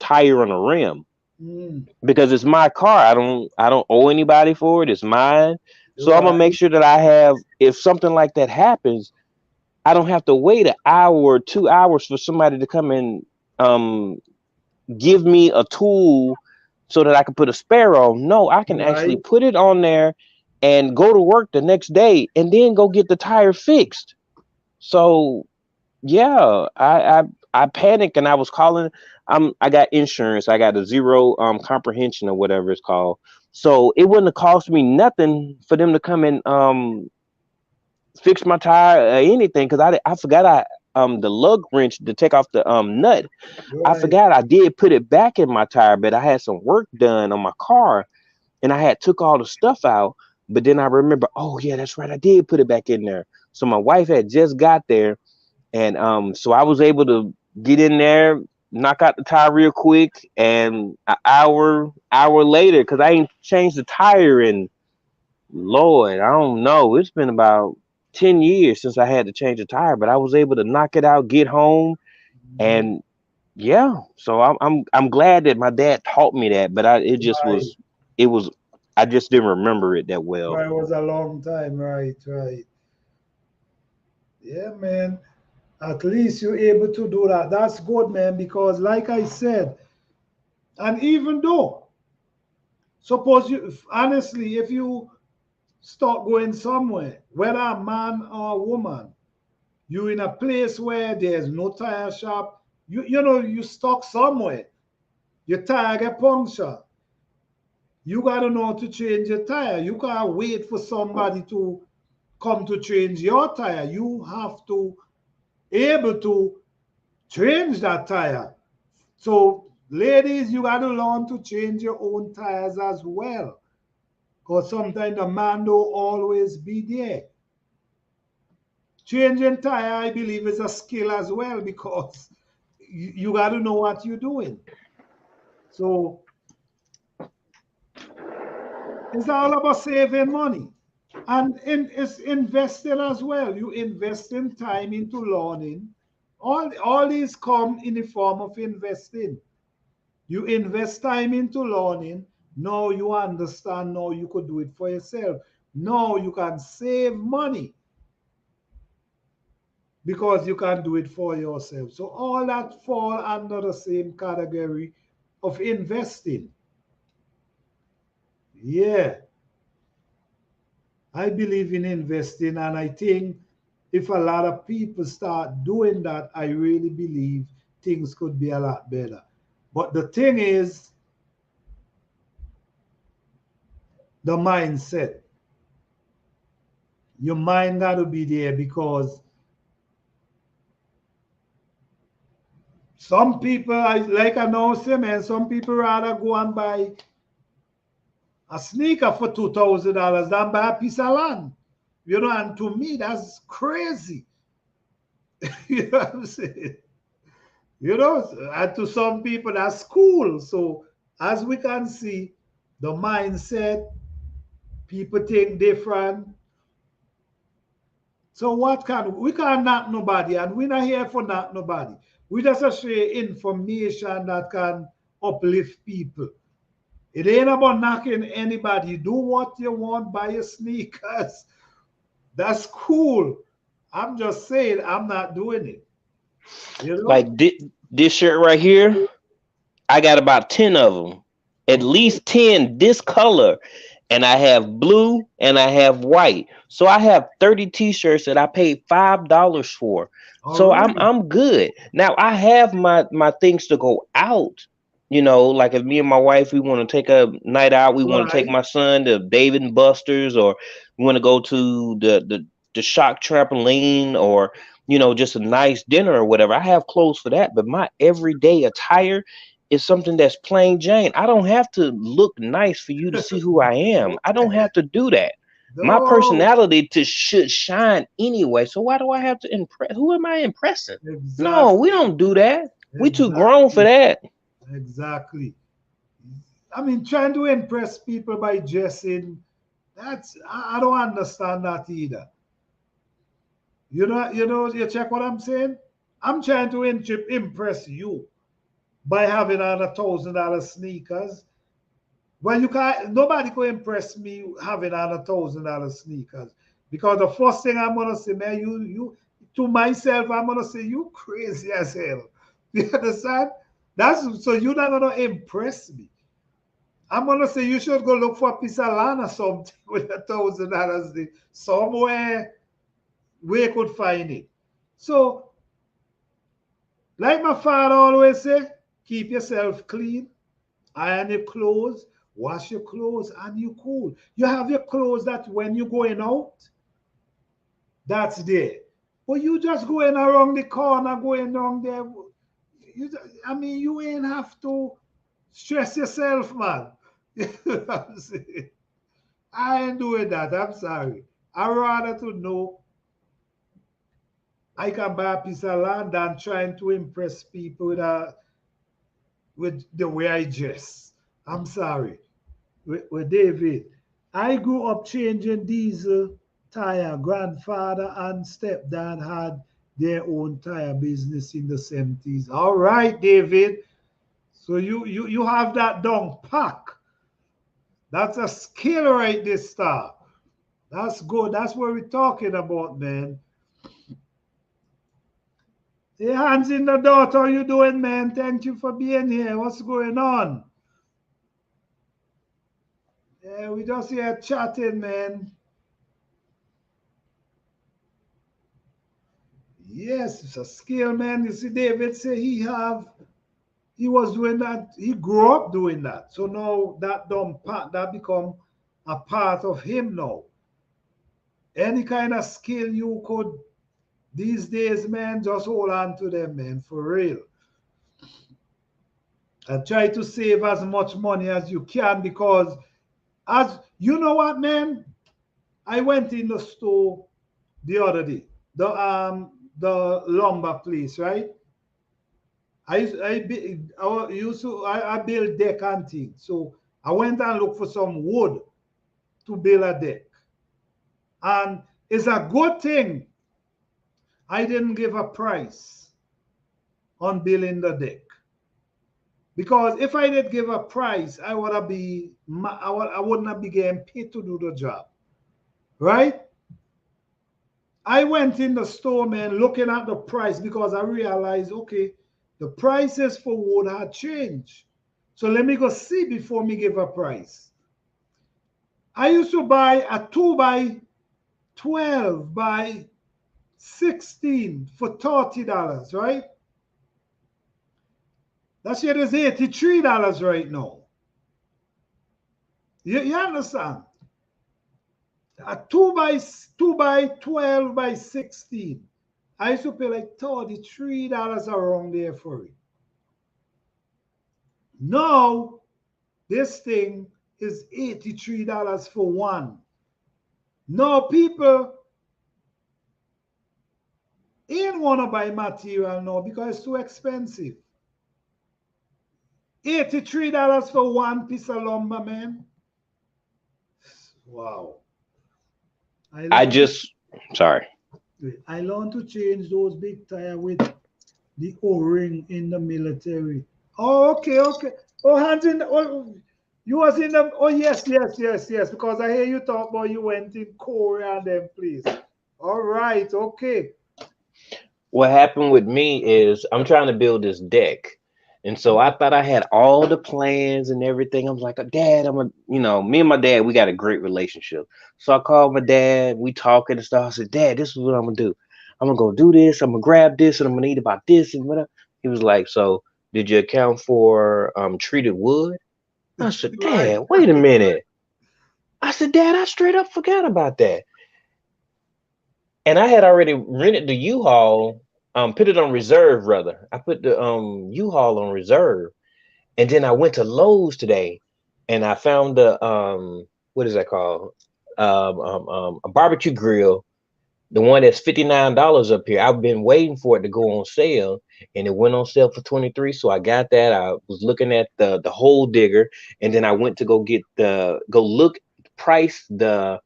tire on a rim mm, because it's my car. I don't owe anybody for it. It's mine. So I'm gonna make right, sure that I have. If something like that happens, I don't have to wait an hour or 2 hours for somebody to come and um give me a tool so that I can put a spare on. No, I can actually right. put it on there and go to work the next day and then go get the tire fixed. So yeah, I panicked and I was calling. I got insurance. I got a zero comprehension or whatever it's called. So it wouldn't have cost me nothing for them to come and fix my tire or anything because I forgot the lug wrench to take off the nut. I Right. forgot I did put it back in my tire, but I had some work done on my car and I had took all the stuff out. But then I remember, oh yeah, that's right, I did put it back in there. So my wife had just got there, and so I was able to get in there, knock out the tire real quick, and an hour later, because I ain't changed the tire in Lord, I don't know, it's been about 10 years since I had to change the tire, but I was able to knock it out, get home, Mhm. and yeah, so I'm glad that my dad taught me that, but it just Right. was. it was, I just didn't remember it that well. It was a long time, right, right. Yeah, man. At least you're able to do that. That's good, man, because like I said, and even though, suppose you, honestly, if you start going somewhere, whether a man or a woman, you in a place where there's no tire shop, you know, you stuck somewhere, your tire get punctured. You gotta know how to change your tire. You can't wait for somebody to come to change your tire. You have to able to change that tire. So, ladies, you got to learn to change your own tires as well. Because sometimes the man don't always be there. Changing tire, I believe, is a skill as well because you got to know what you're doing. So, it's all about saving money. And it's investing as well. You invest in time into learning. All these come in the form of investing. You invest time into learning. Now you understand. Now you could do it for yourself. Now you can save money because you can do it for yourself. So all that fall under the same category of investing. Yeah, I believe in investing, and I think if a lot of people start doing that, I really believe things could be a lot better. But the thing is, the mindset. Your mind got to be there because some people, like I know, say, man, some people rather go and buy a sneaker for $2,000 than buy a piece of land. You know, and to me, that's crazy. You know what I'm saying? You know, and to some people, that's cool. So, as we can see, the mindset, people think different. So what can we can't knock nobody, and we're not here for knock nobody. We just share information that can uplift people. It ain't about knocking anybody. Do what you want, buy your sneakers. That's cool. I'm just saying I'm not doing it. You know? Like this shirt right here, I got about 10 of them, at Okay. least 10 this color, and I have blue and I have white. So I have 30 t-shirts that I paid $5 for. All So right. I'm good. Now I have my things to go out. You know, like if me and my wife we want to take a night out, we want to take Right. my son to Dave and Buster's, or we want to go to the shock trampoline, or just a nice dinner or whatever. I have clothes for that, but my everyday attire is something that's plain Jane. I don't have to look nice for you to see who I am. I don't Okay. have to do that. My No. personality should shine anyway. So why do I have to impress? Who am I impressing? No, we Exactly. don't do that. We too grown for Exactly. that. Exactly. I mean, trying to impress people by dressing, I don't understand that either. You check what I'm saying? I'm trying to impress you by having on $1,000 sneakers. Well, you can't. Nobody can impress me having on $1,000 sneakers because the first thing I'm gonna say, man, you to myself, I'm gonna say you crazy as hell. You understand? That's so you're not gonna impress me. I'm gonna say you should go look for a piece of land or something with $1,000 somewhere where you could find it. So, like my father always say, keep yourself clean, iron your clothes, wash your clothes, and you cool. You have your clothes that when you're going out, that's there. But you just going around the corner, going down there. You, I mean, you ain't have to stress yourself, man. You know what I'm saying? I ain't doing that. I'm sorry. I rather to know I can buy a piece of land than trying to impress people with the way I dress. I'm sorry. With David, I grew up changing diesel tire. Grandfather and stepdad had their own tire business in the 70s. All right, David. So you have that down pack. That's a skill right this star. That's good. That's what we're talking about, man. Hey, hands in the door. How you doing, man? Thank you for being here. What's going on? Yeah, we just here chatting, man. Yes, it's a skill, man. You see, David say he was doing that. He grew up doing that. So now that dumb part that become a part of him now. Any kind of skill you could these days, man, just hold on to them, man, for real. And try to save as much money as you can because as you know what, man, I went in the store the other day, the lumber place, right? I build deck and things. So I went and looked for some wood to build a deck. And it's a good thing I didn't give a price on building the deck. Because if I did give a price, I wouldn't have been getting paid to do the job. Right? I went in the store, man, looking at the price because I realized, okay, the prices for wood had changed. So let me go see before me give a price. I used to buy a 2 by 12 by 16 for $30, right? That shit is $83 right now. You understand? A 2 by 12 by 16. I used to pay like $33 around there for it. Now, this thing is $83 for one. Now, people ain't want to buy material now because it's too expensive. $83 for one piece of lumber, man. Wow. I just, sorry. I learned to change those big tire with the O-ring in the military. Oh, okay, okay. Oh, hands in. Oh, you was in the. Oh, yes, yes, yes, yes. Because I hear you talk about you went in Korea and them place. All right, okay. What happened with me is I'm trying to build this deck. And so I thought I had all the plans and everything. I was like, Dad, me and my dad, we got a great relationship. So I called my dad, we talking and stuff. I said, Dad, this is what I'm gonna do. I'm gonna go do this, I'm gonna grab this, and I'm gonna eat about this and whatever. He was like, so did you account for treated wood? I said, Right. Dad, wait a minute. I said, Dad, I straight up forgot about that. And I had already rented the U-Haul, put it on reserve rather. I put the U-Haul on reserve, and then I went to Lowe's today, and I found the what is that called? A barbecue grill, the one that's $59 up here. I've been waiting for it to go on sale, and it went on sale for 23. So I got that. I was looking at the hole digger, and then I went to go look price the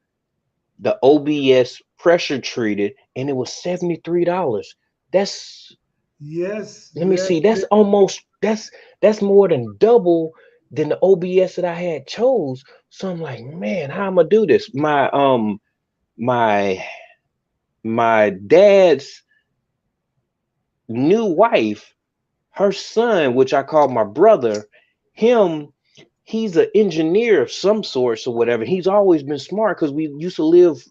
OBS pressure treated, and it was $73. That's Yes, let me yes. see, that's more than double than the OBS that I had chose. So I'm like, man, how am I do this? My my dad's new wife, her son, which I call my brother, him he's an engineer of some sorts or whatever. He's always been smart because we used to live.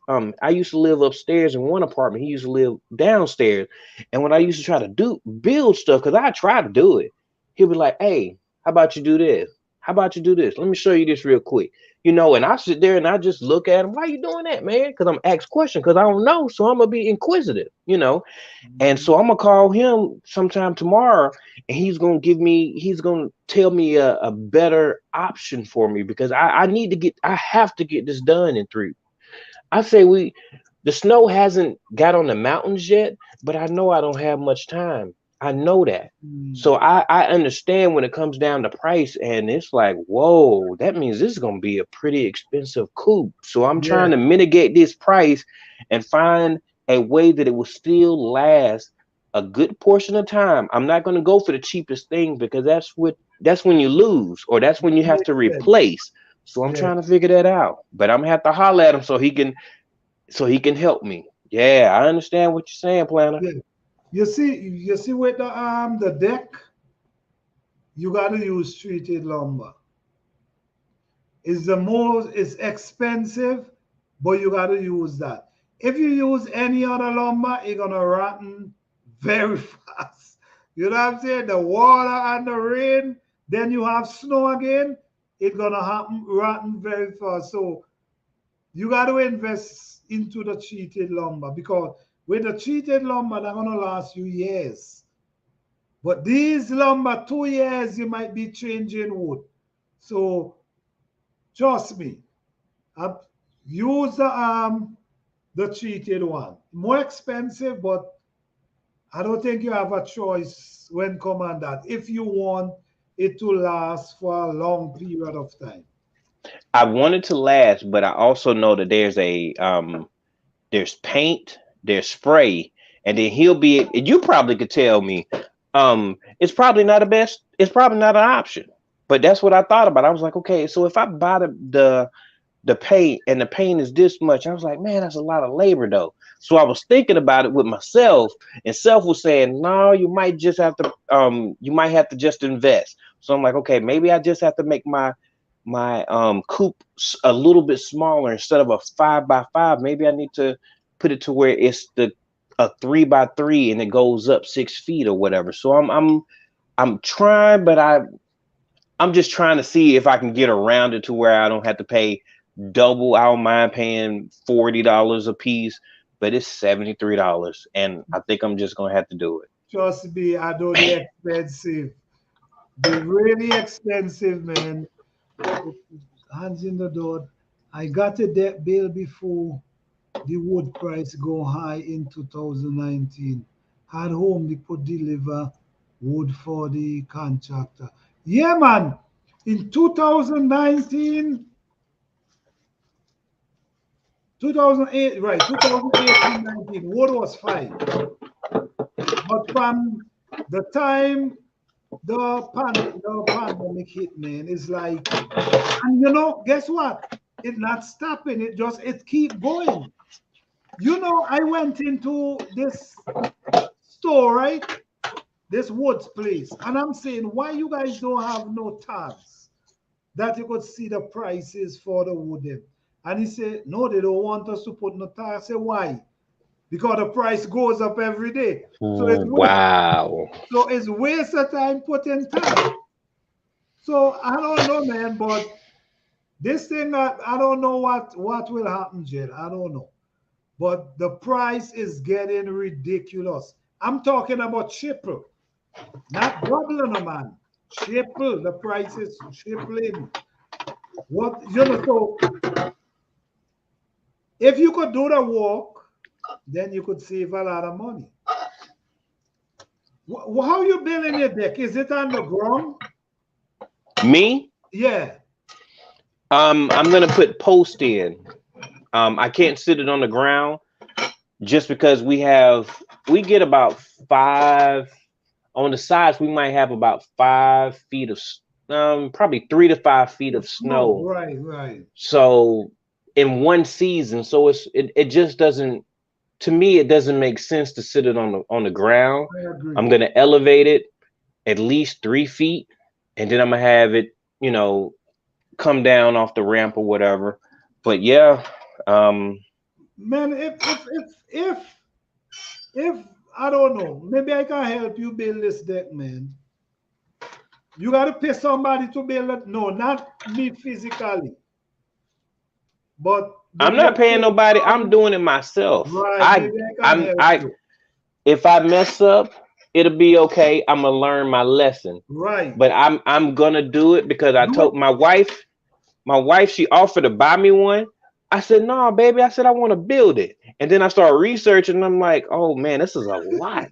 I used to live upstairs in one apartment. He used to live downstairs. And when I used to try to build stuff, because I try to do it, he'll be like, "Hey, how about you do this? How about you do this? Let me show you this real quick." And I sit there and I just look at him. Why you doing that, man? Because I'm asked questions because I don't know, so I'm gonna be inquisitive. And so I'm gonna call him sometime tomorrow, and he's gonna tell me a better option for me because I have to get this done in three. I say the snow hasn't got on the mountains yet, but I know I don't have much time. I know that. Mm. So I understand when it comes down to price, and it's like, whoa, that means this is gonna be a pretty expensive coupe. So I'm trying Yeah, to mitigate this price and find a way that it will still last a good portion of time. I'm not gonna go for the cheapest thing because that's when you lose, or that's when you have to makes sense. replace. So I'm Yeah. trying to figure that out. But I'm gonna have to holler at him so he can help me. Yeah, I understand what you're saying, planner. Yeah. You see with the deck, you gotta use treated lumber. It's expensive, but you gotta use that. If you use any other lumber, it's gonna rotten very fast. You know what I'm saying? The water and the rain, then you have snow again, it's gonna happen rotten very fast. So you gotta invest into the treated lumber because with the treated lumber, they're gonna last you years. But these lumber, 2 years, you might be changing wood. So trust me, I use the treated one. More expensive, but I don't think you have a choice when come on that. If you want it to last for a long period of time. I want it to last, but I also know that there's paint, there's spray, and then he'll be and you probably could tell me it's probably not the best, it's probably not an option. But that's what I thought about. I was like, okay, so if I buy the paint and the paint is this much, I was like, man, that's a lot of labor though. So I was thinking about it with myself, and self was saying, no, you might have to just invest. So I'm like, okay, maybe I just have to make my coop a little bit smaller instead of a 5x5. Maybe I need to put it to where it's the a 3x3 and it goes up 6 feet or whatever. So I'm trying, but I'm just trying to see if I can get around it to where I don't have to pay double. I don't mind paying $40 a piece, but it's $73, and I think I'm just gonna have to do it. Trust me, I know they're expensive. They're really expensive, man. Hands in the door. I got a debt bill before the wood price go high in 2019. Had Home Depot deliver wood for the contractor. Yeah, man. In 2019, 2008, right, 2018, 19, wood was fine. But from the time the pandemic hit, man, it's like, and guess what? It's not stopping. It keep going. I went into this store, right? This woods place, and I'm saying, why you guys don't have no tags that you could see the prices for the wood in? And he said, no, they don't want us to put no tag. I said, why? Because the price goes up every day. So Wow. it's waste of time putting tag. So I don't know, man, but this thing, I don't know what will happen, Jed. I don't know. But the price is getting ridiculous. I'm talking about triple, not doubling, no, man. Triple. The price is tripling. What so if you could do the walk, then you could save a lot of money. How you building your deck? Is it on the ground? Me? Yeah. I'm gonna put post in. I can't sit it on the ground just because we get about 5 on the sides. We might have about 5 feet of probably 3 to 5 feet of snow. Right. So in one season, so it just doesn't, to me, it doesn't make sense to sit it on the ground. I agree. I'm gonna elevate it at least 3 feet, and then I'm gonna have it, come down off the ramp or whatever. But yeah, Man, if I don't know, maybe I can help you build this deck, man. You got to pay somebody to build it. No, not me physically, but I'm maybe not paying nobody. I'm doing it myself. right. Maybe I can help you. If I mess up, it'll be okay. I'm gonna learn my lesson. Right. But I'm gonna do it because I Do told it. my wife, she offered to buy me one. I said, no, baby. I said, I want to build it. And then I started researching and I'm like, oh man, this is a lot.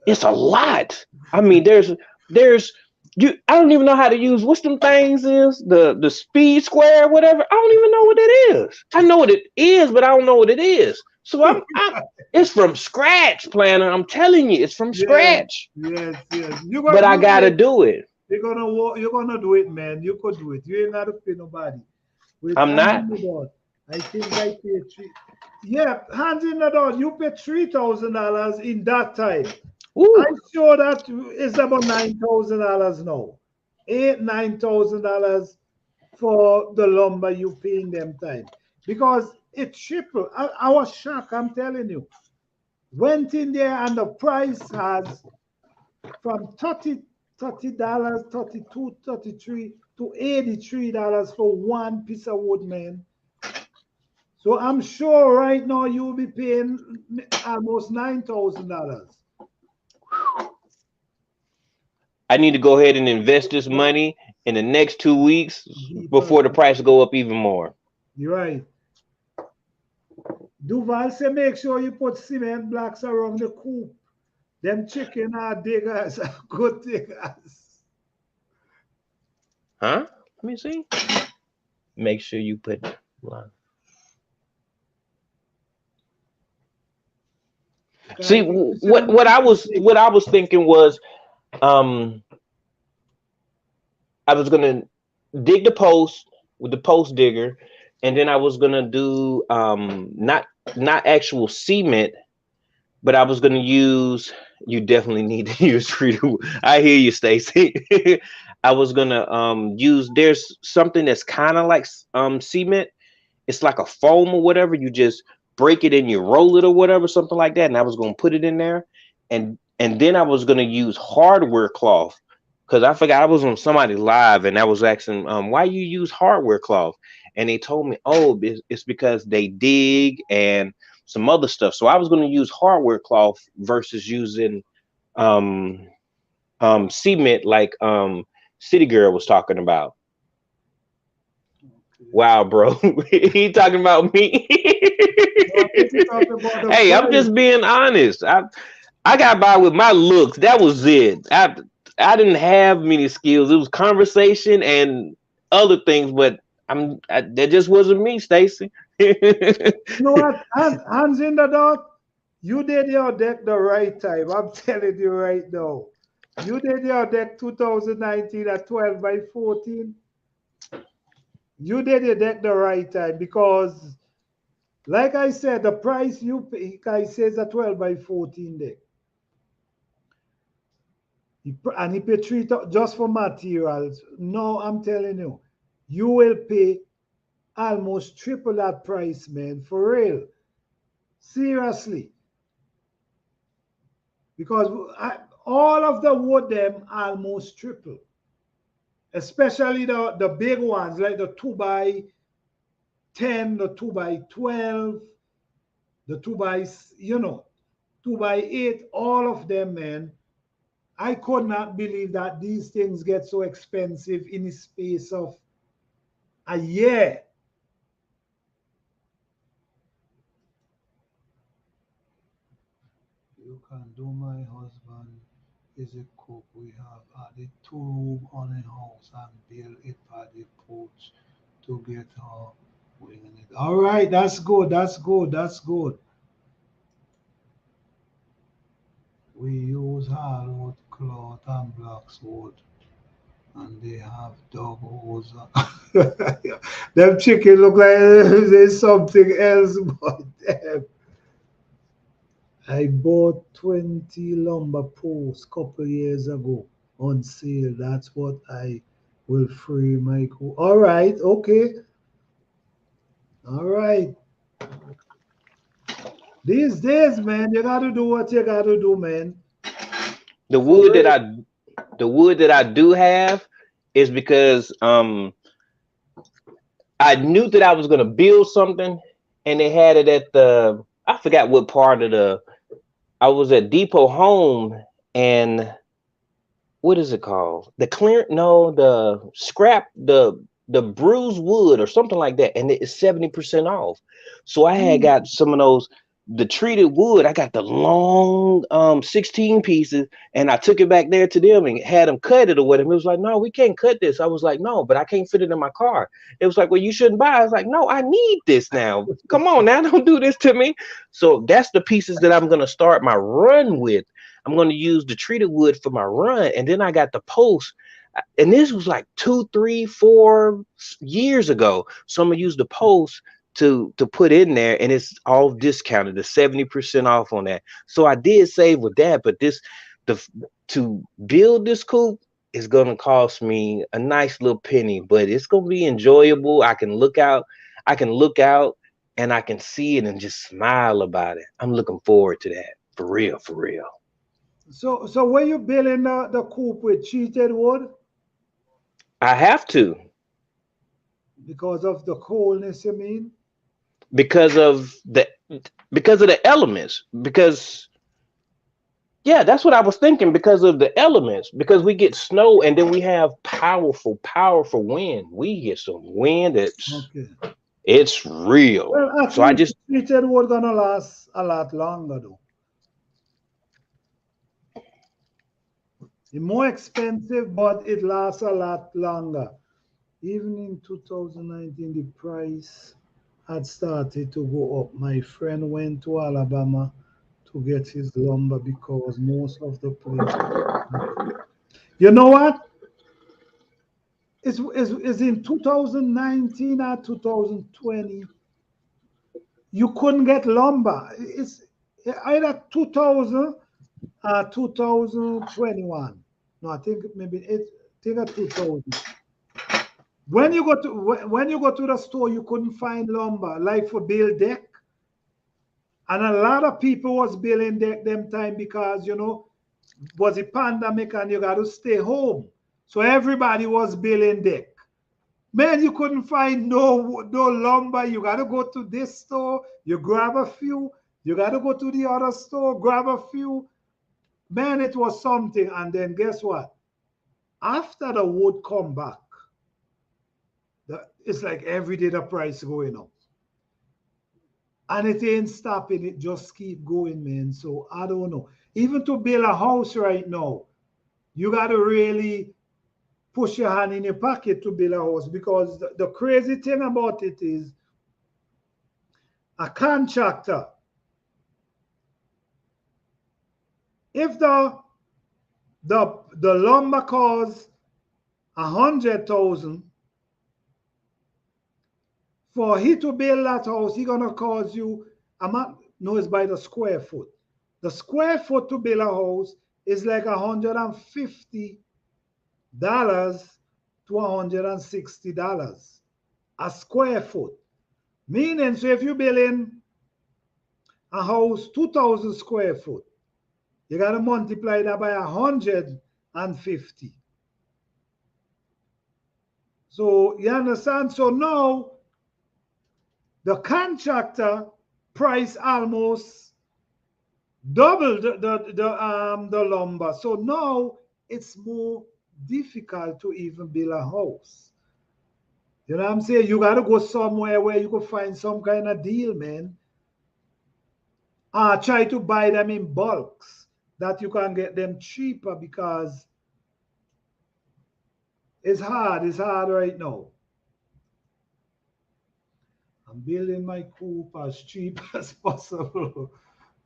It's a lot. I mean, there's I don't even know how to use what's them things is the speed square, whatever. I don't even know what it is. I know what it is, but I don't know what it is. So it's from scratch, planner. I'm telling you, it's from scratch. Yes. But I gotta do it. You're gonna do it, man. You could do it. You ain't got to pay nobody. with I'm hands not. in the door. I think I paid three. Yeah, hands in the door. You paid $3,000 in that time. Woo. I'm sure that is about $9,000 now. $9,000 for the lumber you pay in them time. Because it tripled. I was shocked, I'm telling you. Went in there and the price has from $30, 32, 33 to $83 for one piece of wood, man. So I'm sure right now you'll be paying almost $9,000. I need to go ahead and invest this money in the next 2 weeks before the price go up even more. You're right. Duval say make sure you put cement blocks around the coop. Them chicken are diggers, good diggers. Huh? Let me see. Make sure you put. See, what I was thinking was, I was gonna dig the post with the post digger, and then I was gonna do not actual cement, but I was gonna use. You definitely need to use treated wood. I hear you, Stacy. I was gonna use. There's something that's kind of like cement. It's like a foam or whatever. You just break it and you roll it or whatever, something like that. And I was gonna put it in there, and then I was gonna use hardware cloth because I forgot I was on somebody live and I was asking why you use hardware cloth, and they told me, oh, it's because they dig and some other stuff. So I was going to use hardware cloth versus using um cement like City Girl was talking about. Wow, bro. He talking about me. Hey, I'm just being honest. I got by with my looks. That was it. I didn't have many skills. It was conversation and other things, but that just wasn't me, Stacy. You know what? Hands in the door. You did your deck the right time. I'm telling you right now. You did your deck 2019 at 12 by 14. You did your deck the right time because, like I said, the price you pay, I says a 12 by 14 deck. And he paid three just for materials. No, I'm telling you, you will pay almost triple that price, man, for real. Seriously. Because all of the wood them almost triple. Especially the big ones, like the 2 by 10, the 2 by 12, the 2 by, 2 by 8, all of them, man. I could not believe that these things get so expensive in the space of a year. You can do, my husband is a cook. We have added 2 room on a house and build it by the porch to get her wing in it. All right, that's good. That's good. That's good. We use hardwood cloth and blocks wood, and they have dog holes. Them chicken look like there's something else but them. I bought 20 lumber posts couple years ago on sale. That's what I will free my cool. All right, okay. All right. These days, man, you gotta do what you gotta do, man. The wood that I do have is because I knew that I was gonna build something, and they had it at I forgot what part of I was at Depot Home, and what is it called? The clear no, the scrap, the bruised wood or something like that, and it's 70% off. So I had got some of those the treated wood. I got the long 16 pieces, and I took it back there to them and had them cut it or whatever. It was like, no, we can't cut this. I was like, no, but I can't fit it in my car. It was like, well, you shouldn't buy. I was like, no, I need this now. Come on now, don't do this to me. So that's the pieces that I'm gonna start my run with. I'm going to use the treated wood for my run, and then I got the post. And this was like 2, 3, 4 years ago. Someone used the post to put in there, and it's all discounted, the 70% off on that. So I did save with that, but the to build this coop is gonna cost me a nice little penny, but it's gonna be enjoyable. I can look out and I can see it and just smile about it. I'm looking forward to that. For real, for real. So were you building the coop with treated wood I have to because of the coldness, you mean? because of the because of the elements. Because yeah, that's what I was thinking, because of the elements. Because we get snow and then we have powerful, powerful wind. We get some wind that's Okay. it's real. Well, So I actually, just treated wood gonna last a lot longer though. It's more expensive, but it lasts a lot longer. Even in 2019, the price had started to go up. My friend went to Alabama to get his lumber because most of the place. You know what? It's in 2019 or 2020. You couldn't get lumber. It's either 2000 or 2021. No, I think maybe it's I think at 2000. When you go to the store, you couldn't find lumber like for build deck, and a lot of people was building deck them time because was a pandemic and you got to stay home, so everybody was building deck. Man, you couldn't find no lumber. You got to go to this store, you grab a few. You got to go to the other store, grab a few. Man, it was something. And then guess what? After the wood come back, it's like every day the price going up. And it ain't stopping, it just keep going, man. So I don't know. Even to build a house right now, you gotta really push your hand in your pocket to build a house, because the crazy thing about it is a contractor, if the lumber costs 100,000, for he to build that house, he gonna cost you no, it's by the square foot. The square foot to build a house is like $150 to $160 a square foot. Meaning, so if you're building a house 2,000 square foot, you gotta multiply that by 150. So you understand? So now the contractor price almost doubled the lumber. So now it's more difficult to even build a house. You know what I'm saying? You got to go somewhere where you could find some kind of deal, man. Try to buy them in bulks that you can get them cheaper, because it's hard. It's hard right now. I'm building my coop as cheap as possible.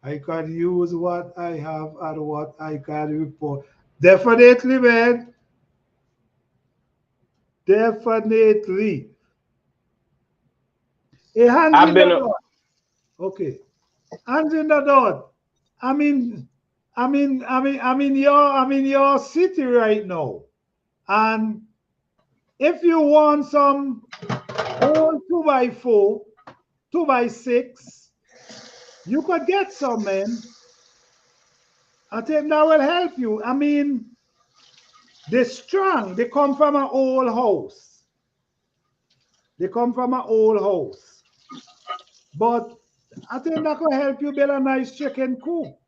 I can use what I have and what I can report. Definitely, man. Definitely. Hey, hands I've in the been door. Okay. Hands in the door. I mean, I'm in your city right now. And if you want some old 2x4, 2x6, you could get some, man. I think that will help you. I mean, they're strong. They come from an old house. They come from an old house. But I think that could help you build a nice chicken coop.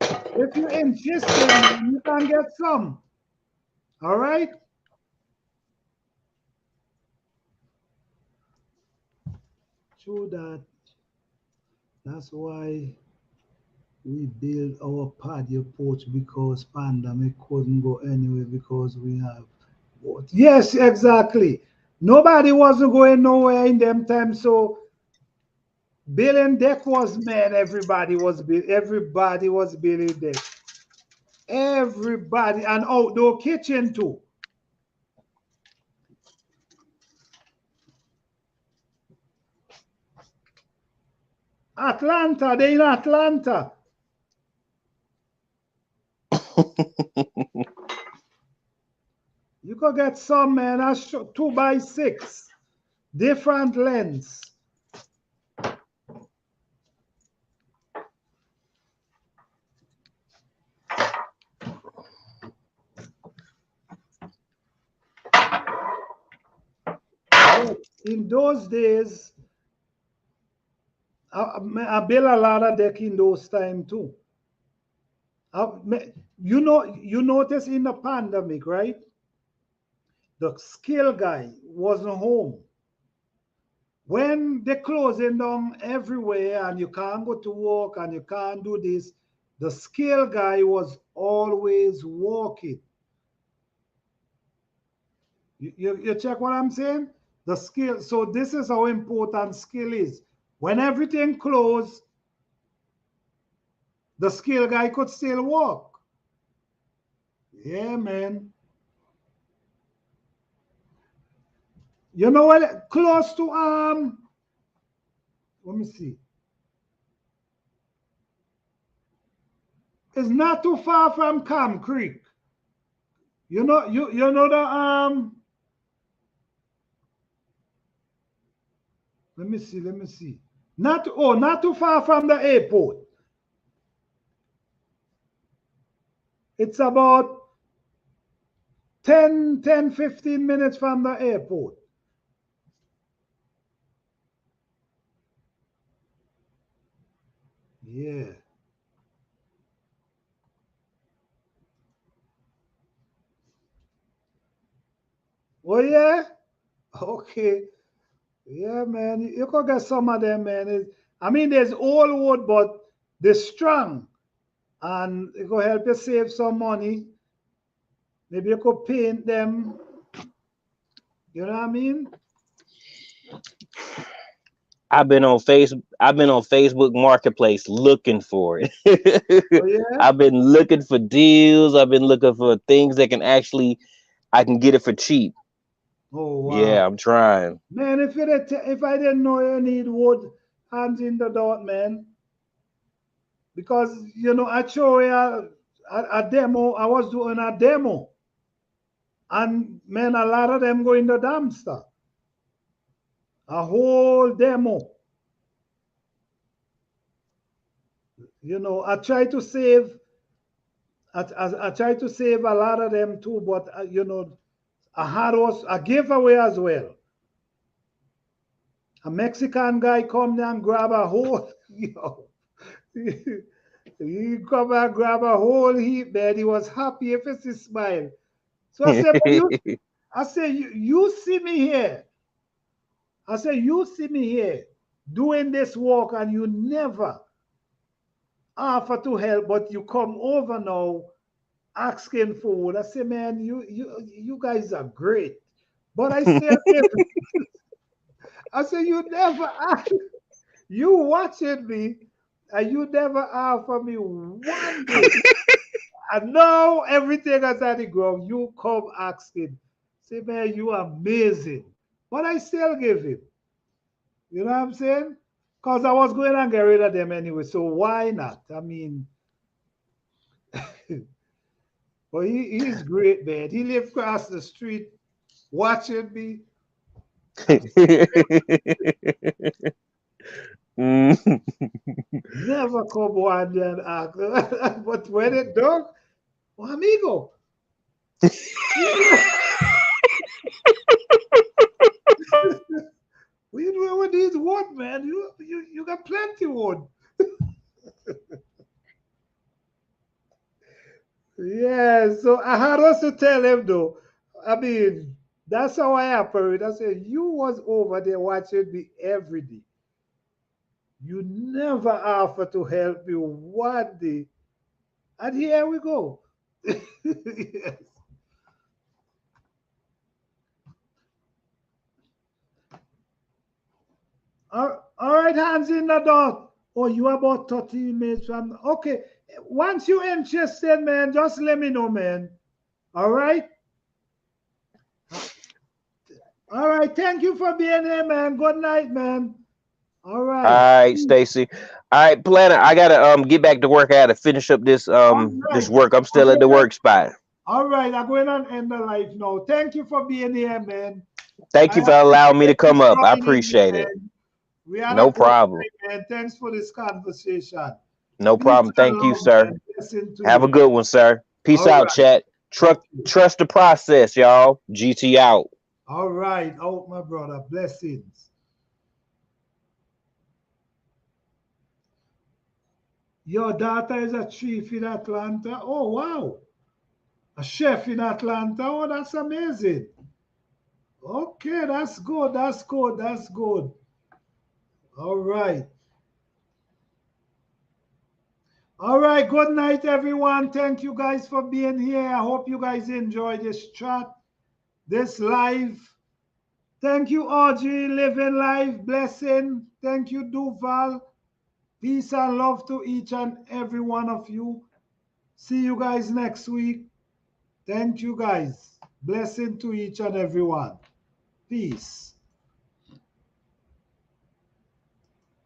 If you're interested, man, you can get some. All right? True that. That's why we build our patio porch, because pandemic couldn't go anywhere because we have both. Yes, exactly. Nobody wasn't going nowhere in them times, so building deck was, man. Everybody was building deck. Everybody, and outdoor kitchen too. Atlanta, they in Atlanta. You could get some, man. That's 2x6, different lengths. In those days, I built a lot of deck in those time too. You know, you notice in the pandemic, right? The skill guy wasn't home. When they're closing down everywhere and you can't go to work and you can't do this, the skill guy was always working. You check what I'm saying? The skill. So this is how important skill is. When everything closed, the skill guy could still work. Yeah, man. You know what? Close to let me see. It's not too far from Cam Creek. You know the let me see. Not too far from the airport. It's about 15 minutes from the airport. Yeah. Oh yeah? Okay. Yeah, man. You could get some of them, man. I mean, there's old wood, but they're strong. And it could help you save some money. Maybe you could paint them. You know what I mean? I've been on Facebook Marketplace looking for it. Oh yeah? I've been looking for deals. I've been looking for things that I can get it for cheap. Oh Yeah, wow. I'm trying. Man, if I didn't know you need wood, hands in the dirt, man. Because I show you a demo. I was doing a demo. And man, a lot of them go in the dumpster. A whole demo. I try to save. I try to save a lot of them too, but I had also a giveaway as well. A Mexican guy come there and grab a whole, he come and grab a whole heap, man. He was happy if it's his smile. So I said, but you see me here. I said, you see me here doing this work and you never offer to help, but you come over now asking for wood. I said, man, you guys are great. But I still give. I said, you never ask. You watching me and you never offer me one day. And now everything is at the ground. You come asking. Say, man, you are amazing. But I still give him. You know what I'm saying? Because I was going to get rid of them anyway. So why not? I mean, but he's great, man. He lived across the street watching me. Never come one day and ask. But when it done, oh, amigo, what you doing with these wood, man? You got plenty wood. Yeah, so I had also tell him though. I mean, that's how I operate. I said, you was over there watching me every day. You never offer to help me one day. And here we go. Yes. All right, hands in the door. Oh, you about 30 minutes from. Okay. Once you're interested, man, just let me know, man. All right. All right. Thank you for being here, man. Good night, man. All All right. right, Stacy. All right, Planner. I gotta get back to work. I gotta finish up this All this right. work. I'm I'm still at the going work spot. all right. I'm going to end the live now. Thank you for being here, man. Thank I you for allowing me to appreciate you come up. I joining me, appreciate it. man. We had a No good problem. time, man. Thanks for this conversation. No Peace problem. and Thank you, love, sir. man. Blessing to Have a you. good one, sir. Peace All out, right. chat. Okay. Trust the process, y'all. GT out. All right. Out, my brother. Blessings. Your daughter is a chief in Atlanta. Oh, wow. A chef in Atlanta. Oh, that's amazing. Okay, that's good. That's good. That's good. All right. All right. Good night, everyone. Thank you guys for being here. I hope you guys enjoy this chat, this live. Thank you, Audrey, living life, blessing. Thank you, Duval. Peace and love to each and every one of you. See you guys next week. Thank you, guys. Blessing to each and every one. Peace.